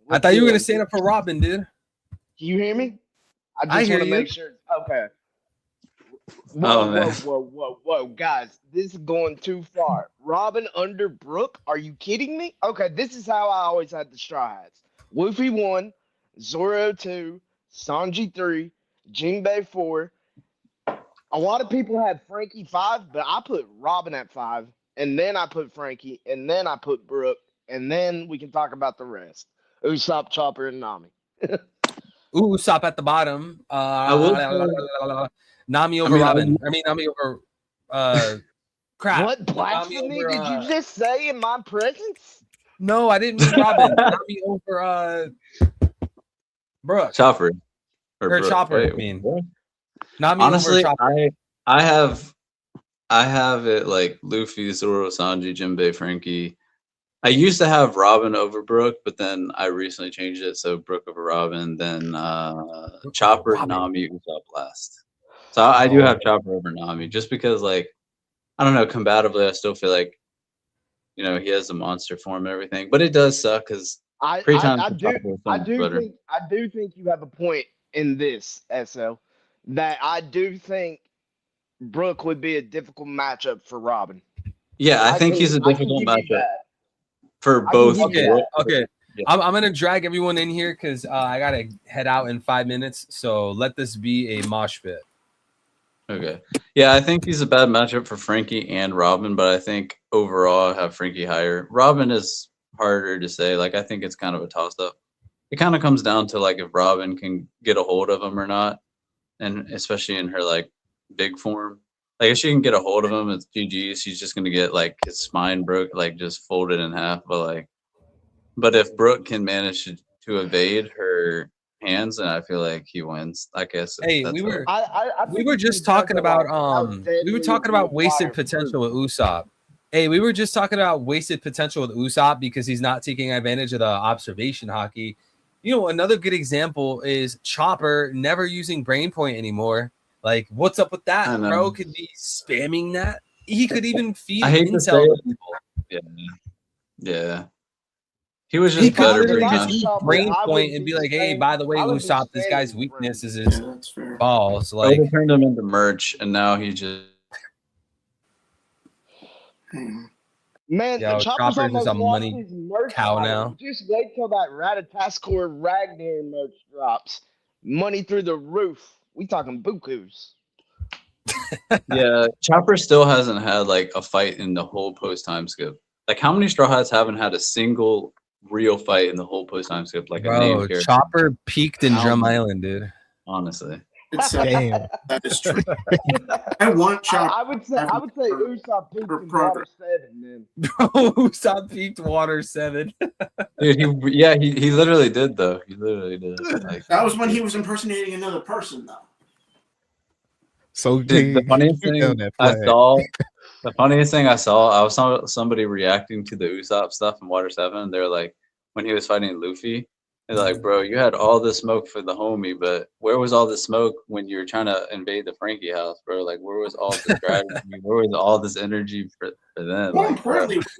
Speaker 5: I thought you were gonna stand up for Robin, dude.
Speaker 8: Can you hear me?
Speaker 5: I
Speaker 8: just
Speaker 5: hear
Speaker 8: want to
Speaker 5: you.
Speaker 8: make sure. Okay. Whoa,
Speaker 7: man.
Speaker 8: whoa, guys, this is going too far. Robin under Brook? Are you kidding me? Okay, this is how I always had the Straw Hats. Luffy 1, Zoro 2, Sanji 3, Jinbei 4. A lot of people had Frankie 5, but I put Robin at 5, and then I put Frankie, and then I put Brook, and then we can talk about the rest. Usopp, Chopper, and Nami.
Speaker 5: Usopp at the bottom.
Speaker 10: will
Speaker 5: Nami over
Speaker 10: mean,
Speaker 5: Robin. I mean, Nami over. Crap.
Speaker 11: What
Speaker 5: Nami
Speaker 11: blasphemy
Speaker 5: over,
Speaker 11: did you just say in my presence?
Speaker 5: No, I didn't mean Robin. Nami over Brooke.
Speaker 10: Chopper
Speaker 5: Or
Speaker 10: Brooke.
Speaker 5: Chopper,
Speaker 10: Wait,
Speaker 5: I mean.
Speaker 10: what?
Speaker 5: Nami
Speaker 10: Honestly,
Speaker 5: over Chopper.
Speaker 10: I have it like Luffy, Zoro, Sanji, Jinbei, Frankie. I used to have Robin over Brooke, but then I recently changed it so Brooke over Robin, then Chopper,
Speaker 5: Robin.
Speaker 10: Nami, Usopp last. So I do have Chopper over Nami, just because like I don't know, combatively I still feel like he has the monster form and everything, but it does suck because
Speaker 11: I do think you have a point in this, SL, that I do think Brooke would be a difficult matchup for Robin.
Speaker 10: Yeah, I think he's a difficult matchup for both.
Speaker 5: Okay. Yeah. I'm gonna drag everyone in here because I gotta head out in 5 minutes. So let this be a mosh pit.
Speaker 10: Okay. Yeah, I think he's a bad matchup for Frankie and Robin, but I think overall I have Frankie higher. Robin is harder to say. Like I think it's kind of a toss up. It kind of comes down to like if Robin can get a hold of him or not, and especially in her like big form. Like if she can get a hold of him, it's GG. She's just gonna get like his spine broke, like just folded in half. But if Brooke can manage to evade her hands, then I feel like he wins. I guess.
Speaker 5: Hey, we were just talking about wasted potential with Usopp. Hey, we were just talking about wasted potential with Usopp because he's not taking advantage of the observation hockey. Another good example is Chopper never using Brain Point anymore. Like, what's up with that, bro? Could be spamming that. He could even feed intel to people.
Speaker 10: Yeah. He was just better.
Speaker 5: Just use Brain Point and be like, hey, by the way, Usopp, this guy's weakness is his balls. Like,
Speaker 10: they turned him into merch, and now he just.
Speaker 11: Man,
Speaker 5: Chopper's is a money cow now.
Speaker 11: Just wait till that Ratataskor Ragnar merch drops. Money through the roof. We talking bukus.
Speaker 10: Yeah, Chopper still hasn't had like a fight in the whole post time skip. Like, how many Straw Hats haven't had a single real fight in the whole post time skip? Like, a name character.
Speaker 5: Chopper peaked in Drum Island, dude.
Speaker 10: Honestly,
Speaker 6: damn, that is true. I want Chopper.
Speaker 11: I would say Usopp peaked in Water 7, man.
Speaker 5: Bro, Usopp peaked Water 7.
Speaker 10: Dude, he literally did though. He literally did. Like,
Speaker 6: that was when he was impersonating another person, though.
Speaker 9: So
Speaker 10: the funniest thing I saw, I saw somebody reacting to the Usopp stuff in Water 7. They're like, when he was fighting Luffy, they're like, bro, you had all this smoke for the homie, but where was all the smoke when you were trying to invade the Frankie house, bro? Like, where was all the strategy? Where was all this energy for them? Like,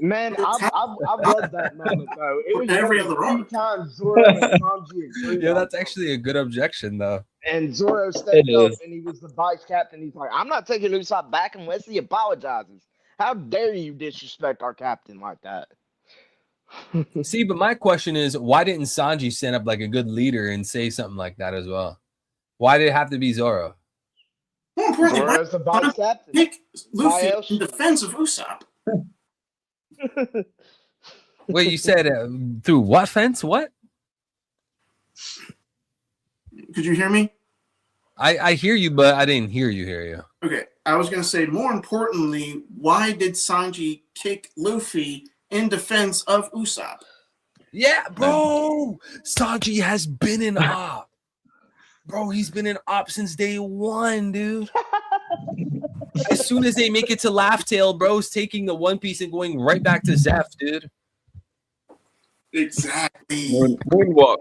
Speaker 11: man, I love that moment, though. It was every other times Zoro and Sanji agreed.
Speaker 5: Yeah, that's actually a good objection, though.
Speaker 11: And Zoro stepped up, and he was the vice captain. He's like, I'm not taking Usopp back unless he apologizes. How dare you disrespect our captain like that?
Speaker 5: See, but my question is, why didn't Sanji stand up like a good leader and say something like that as well? Why did it have to be Zoro?
Speaker 6: More importantly,
Speaker 11: Zoro's the vice captain.
Speaker 6: Pick Luffy in defense of Usopp.
Speaker 5: Wait, you said through what fence? What?
Speaker 6: Could you hear me?
Speaker 5: I hear you, but I didn't hear you.
Speaker 6: Okay, I was going to say, more importantly, why did Sanji kick Luffy in defense of Usopp?
Speaker 5: Yeah, bro. Sanji has been in op. Bro, he's been in op since day one, dude. As soon as they make it to Laugh Tale, bro's taking the One Piece and going right back to Zeph, dude.
Speaker 6: Exactly.
Speaker 10: Moonwalk.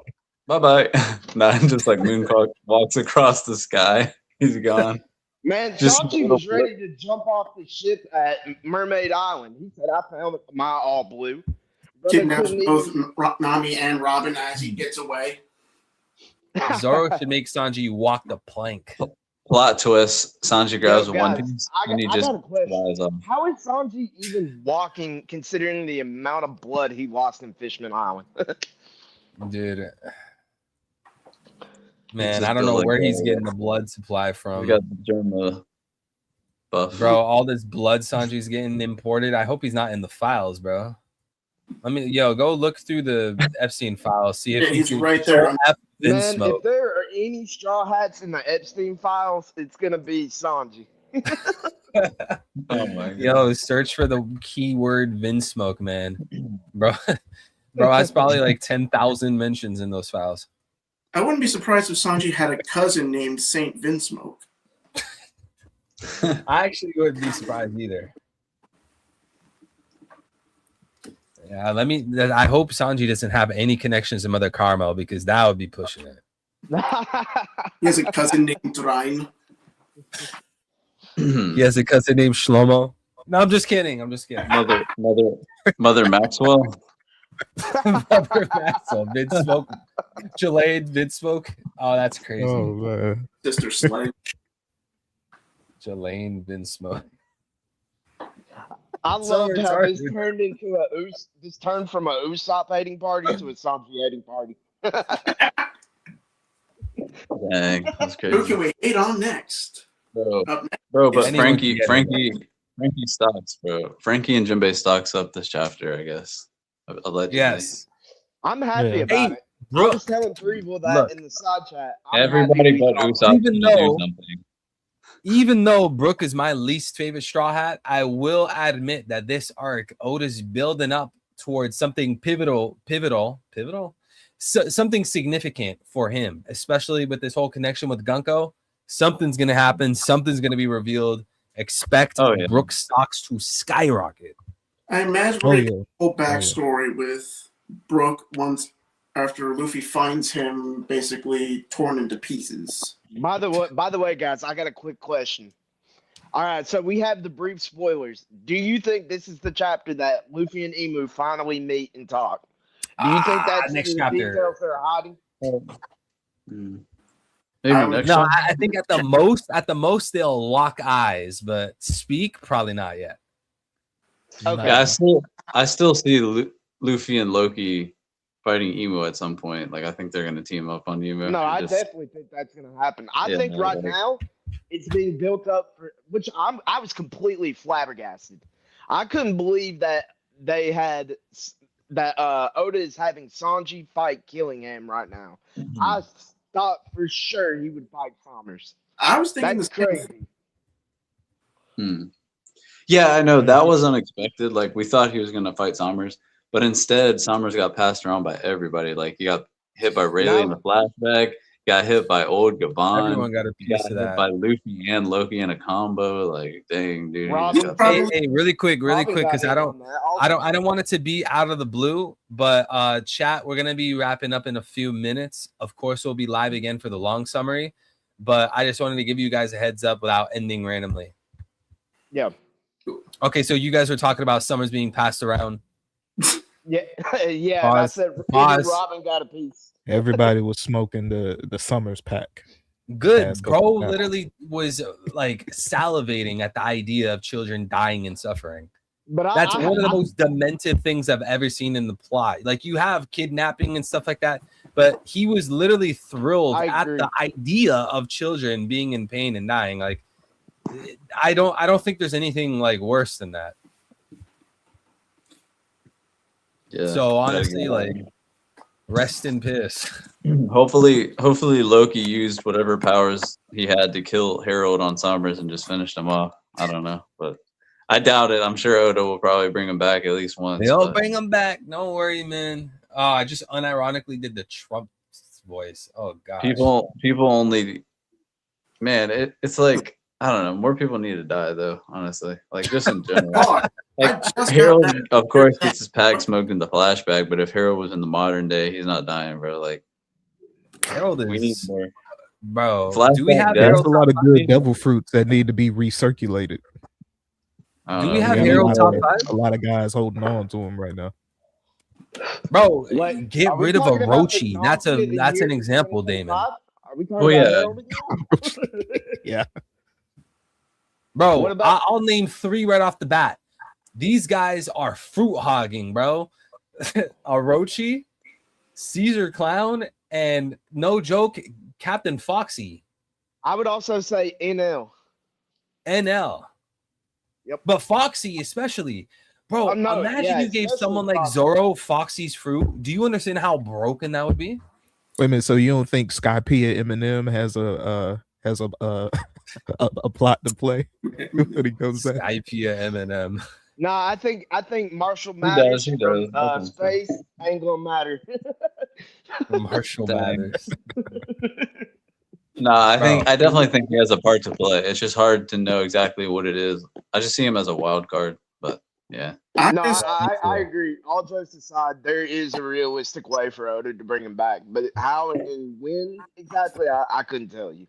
Speaker 10: Bye-bye. Nah, just like Moonwalk walks across the sky. He's gone.
Speaker 11: Man, Sanji was ready to jump off the ship at Mermaid Island. He said, I found my all blue.
Speaker 6: Kidnaps both Nami and Robin as he gets away.
Speaker 5: Zoro should make Sanji walk the plank.
Speaker 10: Plot twist: Sanji grabs One Piece and he just flies up.
Speaker 11: How is Sanji even walking, considering the amount of blood he lost in Fishman Island?
Speaker 5: Dude, man, I don't know where he's getting the blood supply from.
Speaker 10: We got the Germa buff,
Speaker 5: bro. All this blood Sanji's getting imported. I hope he's not in the files, bro. I mean, go look through the Epstein files. See if
Speaker 6: he's right there.
Speaker 11: Man,
Speaker 5: Smoke.
Speaker 11: if there are any Straw Hats in the Epstein files, it's gonna be Sanji.
Speaker 10: Oh my god.
Speaker 5: Yo, search for the keyword Vinsmoke, man. Bro, that's probably like 10,000 mentions in those files.
Speaker 6: I wouldn't be surprised if Sanji had a cousin named Saint Vinsmoke.
Speaker 5: I actually wouldn't be surprised either. Yeah, I hope Sanji doesn't have any connections to Mother Carmel because that would be pushing it.
Speaker 6: He has a cousin named Drain.
Speaker 5: He has a cousin named Shlomo. No, I'm just kidding.
Speaker 10: Mother Maxwell.
Speaker 5: Mother Maxwell, Vinsmoke, Jelaine, Vinsmoke. Oh, that's crazy.
Speaker 9: Oh man.
Speaker 6: Sister Sledge.
Speaker 5: Jelaine, Vinsmoke.
Speaker 11: I
Speaker 5: So
Speaker 11: loved how
Speaker 5: retarded.
Speaker 11: this turned from a Usopp hating party to a Sanji hating party.
Speaker 10: Dang, that's
Speaker 6: Who
Speaker 10: crazy.
Speaker 6: can we hate on next?
Speaker 10: Bro,
Speaker 6: Up next.
Speaker 10: bro, but
Speaker 5: Anyone can
Speaker 10: Frankie
Speaker 5: get
Speaker 10: stocks, bro. Frankie and Jinbei stocks up this chapter, I guess. Allegedly.
Speaker 5: Yes.
Speaker 11: I'm happy
Speaker 9: Yeah.
Speaker 11: about
Speaker 5: Hey,
Speaker 11: it. I
Speaker 5: Brooke,
Speaker 11: was telling Trevel that
Speaker 5: look.
Speaker 11: in the side chat. I'm
Speaker 10: Everybody
Speaker 11: happy we
Speaker 10: but
Speaker 11: saw
Speaker 10: Usopp
Speaker 5: Even
Speaker 10: can
Speaker 5: though-
Speaker 10: do something.
Speaker 5: even though Brooke is my least favorite Straw Hat, I will admit that this arc, Oda's building up towards something pivotal, something significant for him, especially with this whole connection with Gunko. Something's gonna happen. Something's gonna be revealed. Expect Brooke stocks to skyrocket.
Speaker 6: I imagine
Speaker 9: Oh,
Speaker 6: we're
Speaker 9: yeah.
Speaker 6: gonna get a whole backstory with Brook once after Luffy finds him basically torn into pieces.
Speaker 11: By the way, guys, I got a quick question. All right, so we have the brief spoilers. Do you think this is the chapter that Luffy and Emu finally meet and talk? Do you think that's
Speaker 5: next
Speaker 11: the
Speaker 5: chapter.
Speaker 11: details they're hiding?
Speaker 10: Maybe
Speaker 6: I would-
Speaker 10: next
Speaker 5: No,
Speaker 10: time.
Speaker 5: I think at the most they'll lock eyes, but speak probably not yet.
Speaker 11: Okay.
Speaker 10: Yeah, I still see Luffy and Loki fighting Emu at some point. Like I think they're gonna team up on Emu.
Speaker 11: No,
Speaker 10: and
Speaker 11: I
Speaker 10: just-
Speaker 11: definitely think that's going to happen. I
Speaker 10: Yeah,
Speaker 11: think
Speaker 10: no,
Speaker 11: right
Speaker 10: like-
Speaker 11: now it's being built up for which I was completely flabbergasted. I couldn't believe that they had that Oda is having Sanji fight Killingham right now. I thought for sure he would fight Summers.
Speaker 6: I was thinking
Speaker 11: That's
Speaker 6: the same.
Speaker 11: crazy.
Speaker 10: Yeah, I know that was unexpected. Like we thought he was gonna fight Sommers, but instead Sommers got passed around by everybody. Like he got hit by Rayleigh in the flashback, got hit by old Gavon,
Speaker 5: Everyone got a
Speaker 10: he
Speaker 5: piece
Speaker 10: got
Speaker 5: of
Speaker 10: hit
Speaker 5: that.
Speaker 10: by Luffy and Loki in a combo. Like dang, dude. he
Speaker 11: Robin
Speaker 10: got-
Speaker 6: probably-
Speaker 5: Hey, really quick,
Speaker 11: Probably
Speaker 5: because
Speaker 11: got
Speaker 5: I
Speaker 11: in
Speaker 5: don't
Speaker 11: on that.
Speaker 5: I don't want it to be out of the blue, but chat, we're gonna be wrapping up in a few minutes. Of course, we'll be live again for the long summary, but I just wanted to give you guys a heads up without ending randomly.
Speaker 11: Yeah.
Speaker 5: Okay, so you guys were talking about Summers being passed around.
Speaker 11: Yeah. Yeah. And I
Speaker 5: Pause.
Speaker 11: said even
Speaker 5: Pause.
Speaker 11: Robin got a piece.
Speaker 9: Everybody was smoking the Summers pack.
Speaker 5: Good,
Speaker 9: Pass
Speaker 5: bro.
Speaker 9: goes back.
Speaker 5: Literally was like salivating at the idea of children dying and suffering.
Speaker 11: But
Speaker 5: That's
Speaker 11: I,
Speaker 5: one of the most demented things I've ever seen in the plot. Like you have kidnapping and stuff like that, but he was literally thrilled
Speaker 11: I
Speaker 5: at
Speaker 11: agree.
Speaker 5: the idea of children being in pain and dying. Like I don't think there's anything like worse than that.
Speaker 10: yeah.
Speaker 5: So honestly, like rest in piss.
Speaker 10: hopefully Loki used whatever powers he had to kill Harold on Sommers and just finished him off. I don't know, but I doubt it. I'm sure Oda will probably bring him back at least once.
Speaker 5: They'll
Speaker 10: but-
Speaker 5: bring him back. Don't worry, man. I just unironically did the Trump voice. Oh god.
Speaker 10: people only, man, it's like I don't know, more people need to die though, honestly, like just in general.
Speaker 6: Fuck.
Speaker 10: Like
Speaker 6: I just
Speaker 10: Harold
Speaker 6: got that.
Speaker 10: of course gets his pack smoked in the flashback, but if Harold was in the modern day, he's not dying, bro. Like
Speaker 5: Harold
Speaker 10: we need
Speaker 5: is
Speaker 10: more
Speaker 5: bro. Do
Speaker 10: Flashback
Speaker 5: we have
Speaker 10: death.
Speaker 9: There's
Speaker 5: Harold
Speaker 9: a lot of
Speaker 5: top
Speaker 9: good
Speaker 5: five?
Speaker 9: devil fruits that need to be recirculated.
Speaker 10: I don't
Speaker 5: Do we
Speaker 10: know.
Speaker 5: have
Speaker 9: got
Speaker 5: Harold
Speaker 9: a
Speaker 5: top
Speaker 9: lot of-
Speaker 5: five?
Speaker 9: A lot of guys holding on to him right now.
Speaker 5: Bro,
Speaker 11: Like,
Speaker 5: get
Speaker 11: are we
Speaker 5: rid of
Speaker 11: talking about the
Speaker 5: Orochi. That's
Speaker 11: donkey
Speaker 5: an
Speaker 11: year
Speaker 5: example, Damon.
Speaker 11: 2025? Are we talking
Speaker 10: Oh,
Speaker 11: about
Speaker 10: yeah.
Speaker 11: Harold again?
Speaker 9: Yeah.
Speaker 5: Bro,
Speaker 11: What about-
Speaker 5: I'll name 3 right off the bat. These guys are fruit hogging, bro. Orochi, Caesar Clown, and no joke, Captain Foxy.
Speaker 11: I would also say NL.
Speaker 5: NL.
Speaker 11: Yep.
Speaker 5: But Foxy especially. Bro,
Speaker 11: No,
Speaker 5: imagine
Speaker 11: yeah,
Speaker 5: you gave
Speaker 11: especially
Speaker 5: someone like
Speaker 11: Foxy.
Speaker 5: Zoro Foxy's fruit. Do you understand how broken that would be?
Speaker 9: Wait a minute. So you don't think Skypea Eminem has a plot to play when he comes back?
Speaker 5: Skypea Eminem.
Speaker 11: No, I think Marshall
Speaker 10: He
Speaker 11: Matters
Speaker 10: does.
Speaker 11: from
Speaker 10: I think so.
Speaker 11: Space ain't gonna matter.
Speaker 5: Marshall
Speaker 10: Dang.
Speaker 5: Mathers.
Speaker 10: No, I
Speaker 5: Bro.
Speaker 10: definitely think he has a part to play. It's just hard to know exactly what it is. I just see him as a wild card, but yeah.
Speaker 11: No, I agree. All jokes aside, there is a realistic way for Oda to bring him back, but how and when exactly, I couldn't tell you.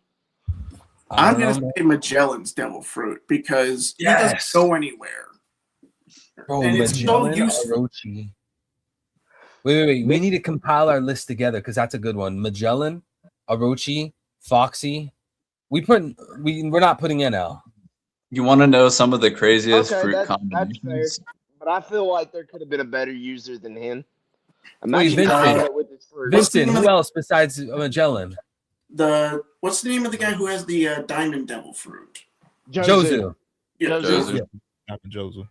Speaker 6: I'm going to say Magellan's Devil Fruit because he doesn't go anywhere.
Speaker 5: Bro,
Speaker 6: And it's so
Speaker 5: Magellan
Speaker 6: useful.
Speaker 5: Orochi. Wait. We need to compile our list together because that's a good one. Magellan, Orochi, Foxy. We're not putting NL.
Speaker 10: You want to know some of the craziest fruit
Speaker 11: that's fair.
Speaker 10: combinations?
Speaker 11: But I feel like there could have been a better user than him.
Speaker 5: Wait,
Speaker 11: Imagine trying
Speaker 5: Vincent.
Speaker 11: it with his fruit.
Speaker 5: Vincent, who else besides Magellan?
Speaker 6: What's the name of the guy who has the Diamond Devil Fruit?
Speaker 5: Jozu.
Speaker 6: Yeah,
Speaker 11: Jozu.
Speaker 9: Jozu.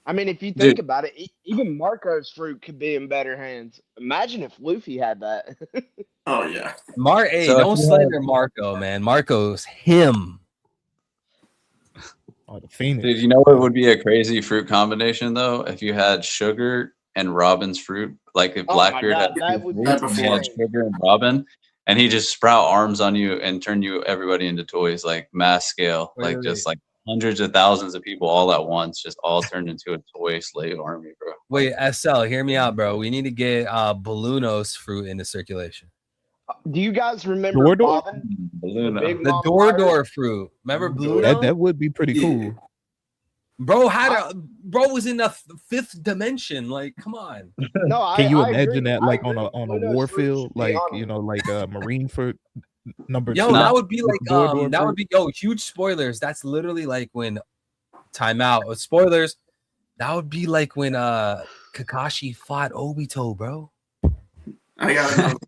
Speaker 11: I mean, if you think about it, even Marco's fruit could be in better hands. Imagine if Luffy had that.
Speaker 6: Oh yeah.
Speaker 5: Don't slander Marco, man. Marco's him.
Speaker 9: Oh, the Phoenix.
Speaker 10: Dude, you know what would be a crazy fruit combination though? If you had sugar and Robin's fruit, like if Blackbeard had sugar and Robin, and he just sprout arms on you and turn everybody into toys, like mass scale, just like hundreds of thousands of people all at once, just all turned into a toy slave army, bro.
Speaker 5: Wait, SL, hear me out, bro. We need to get Balluno's fruit into circulation.
Speaker 11: Do you guys remember Bobbin?
Speaker 5: The Door fruit. Remember Balluno?
Speaker 9: That would be pretty cool.
Speaker 5: Bro was in the fifth dimension. Like, come on.
Speaker 11: No,
Speaker 9: Can you imagine that like on a warfield, like like Marine for number 2?
Speaker 5: That would be like huge spoilers. That's literally like when spoilers. That would be like when Kakashi fought Obito, bro.
Speaker 6: I gotta know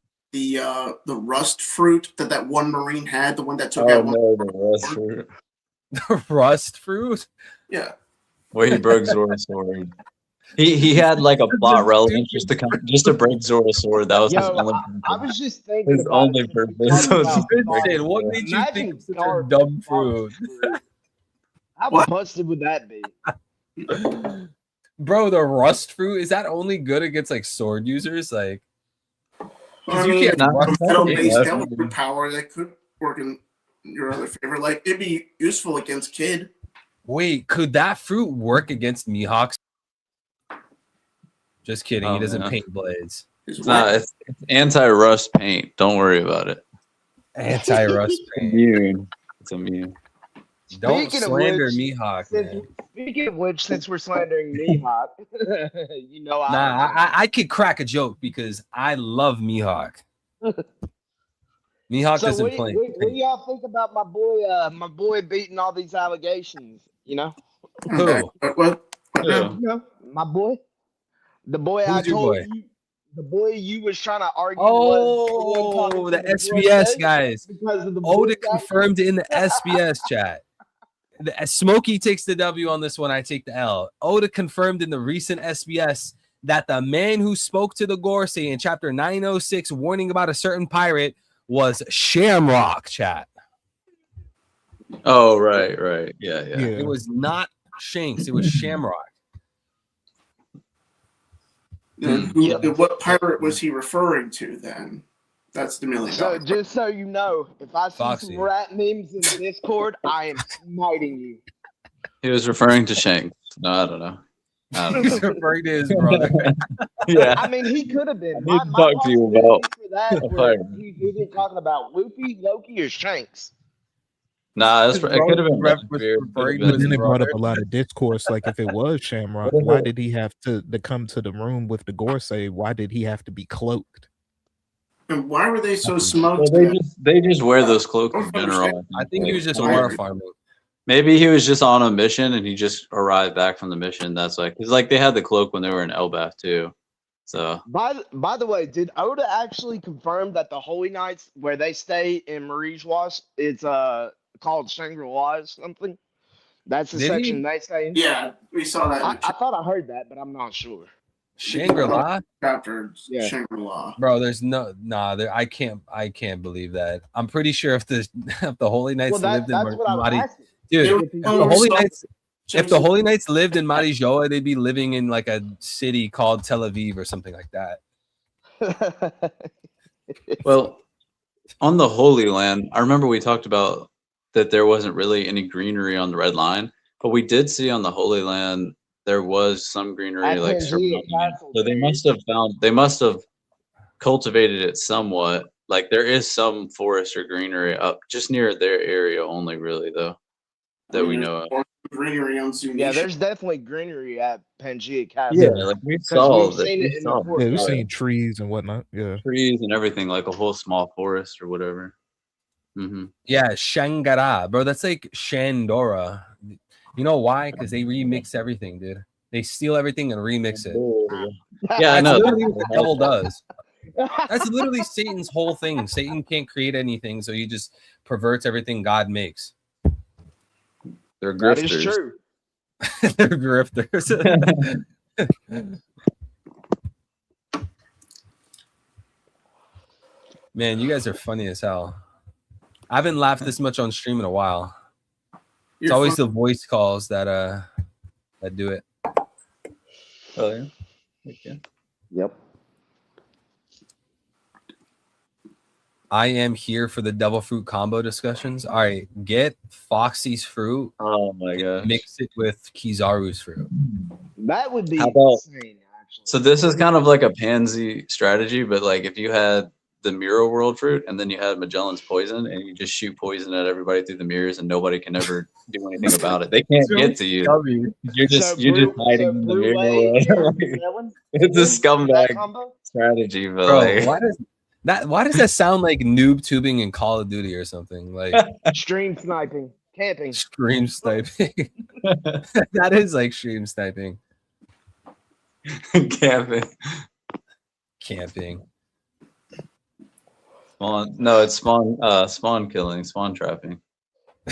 Speaker 6: the rust fruit that one Marine had, the one that took out
Speaker 10: the rust fruit.
Speaker 5: The rust fruit?
Speaker 6: Yeah.
Speaker 10: Where he broke Zora's sword. He had like a plot relevant just to break Zora's sword. That was his only purpose.
Speaker 11: I was just thinking
Speaker 10: his only purpose.
Speaker 5: What made you think of such a dumb fruit?
Speaker 11: How busted would that be?
Speaker 5: Bro, the rust fruit, is that only good against like sword users? Like,
Speaker 6: I mean, metal-based devil fruit power that could work in your other favor. Like, it'd be useful against Kid.
Speaker 5: Wait, could that fruit work against Mihawk's? Just kidding. He doesn't paint blades.
Speaker 10: It's anti-rust paint. Don't worry about it.
Speaker 5: Anti-rust paint.
Speaker 10: Immune. It's immune.
Speaker 5: Don't slander Mihawk, man.
Speaker 11: Speaking of which, since we're slandering Mihawk,
Speaker 5: I could crack a joke because I love Mihawk. Mihawk doesn't play.
Speaker 11: What do y'all think about my boy beating all these allegations?
Speaker 5: Who?
Speaker 11: My boy. The boy
Speaker 5: Who's
Speaker 11: I told you. The boy you was trying to argue.
Speaker 5: The SBS guys. Oda confirmed in the SBS chat. Smokey takes the W on this one. I take the L. Oda confirmed in the recent SBS that the man who spoke to the Gorosei in chapter 906 warning about a certain pirate was Shamrock, chat.
Speaker 10: Oh, right. Yeah.
Speaker 5: It was not Shanks. It was Shamrock.
Speaker 6: What pirate was he referring to then? That's the $1 million.
Speaker 11: So just so you know, if I see some rat memes in Discord, I am smiting you.
Speaker 10: He was referring to Shanks. No, I don't know.
Speaker 5: He's referring to his brother.
Speaker 11: Yeah. I mean, he could have been.
Speaker 10: I need to talk to you about
Speaker 11: He's been talking about Luffy, Loki, or Shanks.
Speaker 10: Nah, it could have been
Speaker 9: But then it brought up a lot of discourse. Like, if it was Shamrock, why did he have to come to the room with the Gorosei? Why did he have to be cloaked?
Speaker 6: And why were they so smoked?
Speaker 10: Well, they just wear those cloaks in general.
Speaker 5: I think he was just aura farming.
Speaker 10: Maybe he was just on a mission and he just arrived back from the mission. That's like, because like they had the cloak when they were in Elbaf too. So
Speaker 11: by the way, did Oda actually confirm that the Holy Knights where they stay in Marigewas, it's called Shangri-La or something? That's the section they stay in.
Speaker 6: Yeah, we saw that.
Speaker 11: I thought I heard that, but I'm not sure.
Speaker 5: Shangri-La,
Speaker 6: Chapter
Speaker 11: Yeah.
Speaker 6: Shangri-La.
Speaker 5: bro. There's I can't believe that. I'm pretty sure if the if the Holy Knights
Speaker 11: Well,
Speaker 5: lived in
Speaker 11: that's what I was
Speaker 5: Mari,
Speaker 11: asking.
Speaker 5: dude,
Speaker 6: They were-
Speaker 5: if the Holy Knights. If the
Speaker 6: Genesis-
Speaker 5: Holy Knights lived in Marijoa, they'd be living in like a city called Tel Aviv or something like that.
Speaker 10: Well, on the Holy Land, I remember we talked about that there wasn't really any greenery on the Red Line, but we did see on the Holy Land there was some greenery
Speaker 11: At
Speaker 10: like
Speaker 11: Pangea
Speaker 10: surrounding it.
Speaker 11: Castle,
Speaker 10: So they must have cultivated it somewhat. Like there is some forest or greenery up just near their area only, really though, that we know of.
Speaker 6: Greenery on Zunichi.
Speaker 11: Yeah, there's definitely greenery at Pangea Castle.
Speaker 10: Yeah, like we
Speaker 11: 'Cause
Speaker 10: saw
Speaker 11: we've
Speaker 10: that.
Speaker 11: seen
Speaker 10: We
Speaker 11: it in the
Speaker 10: saw
Speaker 11: fort.
Speaker 9: Yeah, we've
Speaker 11: Yeah.
Speaker 9: seen trees and whatnot. Yeah.
Speaker 10: trees and everything, like a whole small forest or whatever.
Speaker 5: Yeah, Shangara, bro. That's like Shandora. You know why? Because they remix everything, dude. They steal everything and remix it.
Speaker 10: Yeah, I
Speaker 5: That's
Speaker 10: know.
Speaker 5: literally what the devil does. That's literally Satan's whole thing. Satan can't create anything, so he just perverts everything God makes.
Speaker 10: They're
Speaker 11: That is
Speaker 10: grifters.
Speaker 11: true.
Speaker 5: They're grifters. Man, you guys are funny as hell. I haven't laughed this much on stream in a while. It's always the voice calls that do it.
Speaker 10: Oh yeah. Okay.
Speaker 11: Yep.
Speaker 5: I am here for the devil fruit combo discussions. All right, get Foxy's fruit,
Speaker 10: Oh my gosh.
Speaker 5: mix it with Kizaru's fruit.
Speaker 11: That would be
Speaker 10: How about-
Speaker 11: insane, actually.
Speaker 10: So this is kind of like a pansy strategy, but like if you had the mirror world fruit and then you had Magellan's poison and you just shoot poison at everybody through the mirrors and nobody can ever do anything about it. They can't get to you. You're just hiding in the mirror world. It's a scumbag strategy, but
Speaker 5: Bro,
Speaker 10: like
Speaker 5: why does that sound like noob tubing in Call of Duty or something? Like
Speaker 11: Stream sniping, camping.
Speaker 5: stream sniping. That is like stream sniping.
Speaker 10: camping.
Speaker 5: Camping.
Speaker 10: No, it's spawn killing, spawn trapping.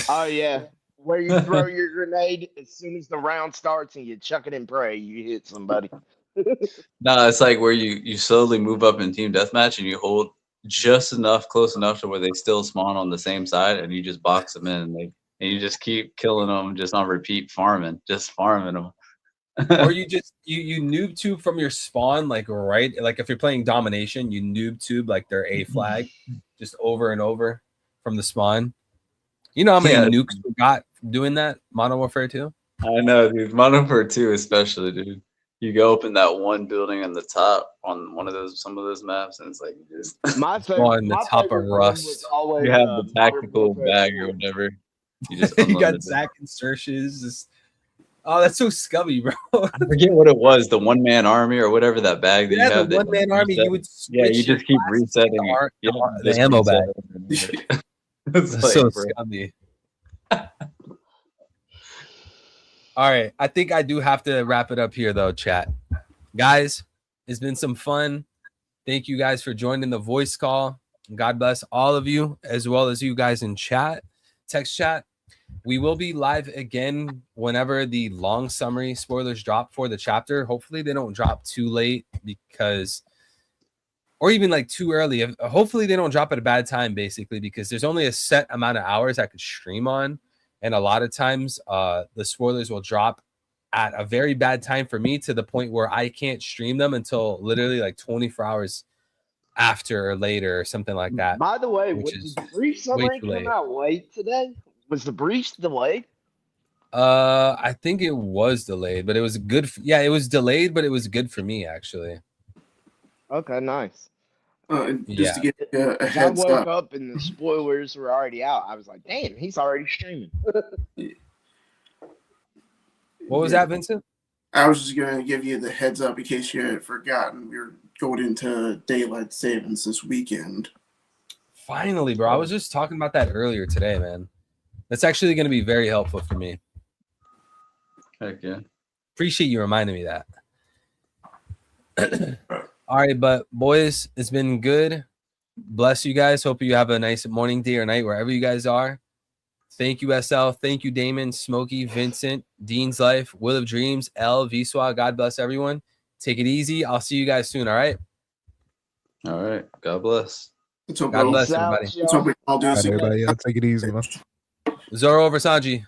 Speaker 11: Oh yeah, where you throw your grenade as soon as the round starts and you chuck it and pray you hit somebody.
Speaker 10: No, it's like where you slowly move up in team deathmatch and you hold just enough, close enough to where they still spawn on the same side, and you just box them in, and you just keep killing them, just on repeat, just farming them.
Speaker 5: Or you just you noob tube from your spawn, like if you're playing domination, you noob tube like their A flag just over and over from the spawn. You know how many nukes we got doing that? Modern Warfare 2?
Speaker 10: I know, dude. Modern Warfare 2 especially, dude. You go up in that one building on the top on some of those maps, and it's like just
Speaker 11: My
Speaker 5: on the top of Rust.
Speaker 11: Always,
Speaker 10: you have the tactical bag or whatever. You just
Speaker 5: You got
Speaker 10: unload it.
Speaker 5: Zach and Searches. Oh, that's so scummy, bro.
Speaker 10: I forget what it was, the one-man army or whatever that bag that you have.
Speaker 5: The one-man army, you would
Speaker 10: yeah, you just keep resetting
Speaker 5: the ammo bag.
Speaker 10: It's
Speaker 5: That's so
Speaker 10: bro.
Speaker 5: scummy. All right, I think I do have to wrap it up here, though, chat. Guys, it's been some fun. Thank you guys for joining the voice call. God bless all of you, as well as you guys in chat, text chat. We will be live again whenever the long summary spoilers drop for the chapter. Hopefully they don't drop too late or even like too early. Hopefully they don't drop at a bad time, basically, because there's only a set amount of hours I could stream on. And a lot of times the spoilers will drop at a very bad time for me, to the point where I can't stream them until literally like 24 hours after or later or something like that.
Speaker 11: By the way,
Speaker 5: which
Speaker 11: did
Speaker 5: is
Speaker 11: the brief summary
Speaker 5: too
Speaker 11: come
Speaker 5: late.
Speaker 11: out late today? Was the brief delayed?
Speaker 5: I think it was delayed, but it was good. It was delayed, but it was good for me, actually.
Speaker 11: Okay, nice.
Speaker 6: Just to give you a
Speaker 11: I
Speaker 6: heads
Speaker 11: woke
Speaker 6: up.
Speaker 11: up and the spoilers were already out. I was like, damn, he's already streaming.
Speaker 5: What was that, Vincent?
Speaker 6: I was just going to give you the heads up in case you had forgotten. We're going into daylight savings this weekend.
Speaker 5: Finally, bro. I was just talking about that earlier today, man. That's actually going to be very helpful for me.
Speaker 10: Heck yeah.
Speaker 5: Appreciate you reminding me that. All right, but boys, it's been good. Bless you guys. Hope you have a nice morning, day, or night wherever you guys are. Thank you, SL. Thank you, Damon, Smokey, Vincent, Dean's Life, Will of Dreams, L, Viswa. God bless everyone. Take it easy. I'll see you guys soon. All right.
Speaker 10: All right. God bless.
Speaker 6: Let's hope
Speaker 5: God
Speaker 6: we-
Speaker 5: bless
Speaker 11: Peace out,
Speaker 5: everybody.
Speaker 6: let's hope we all do
Speaker 9: All
Speaker 6: this
Speaker 9: right,
Speaker 6: again.
Speaker 9: everybody, take it easy, man.
Speaker 5: Zoro over Sanji.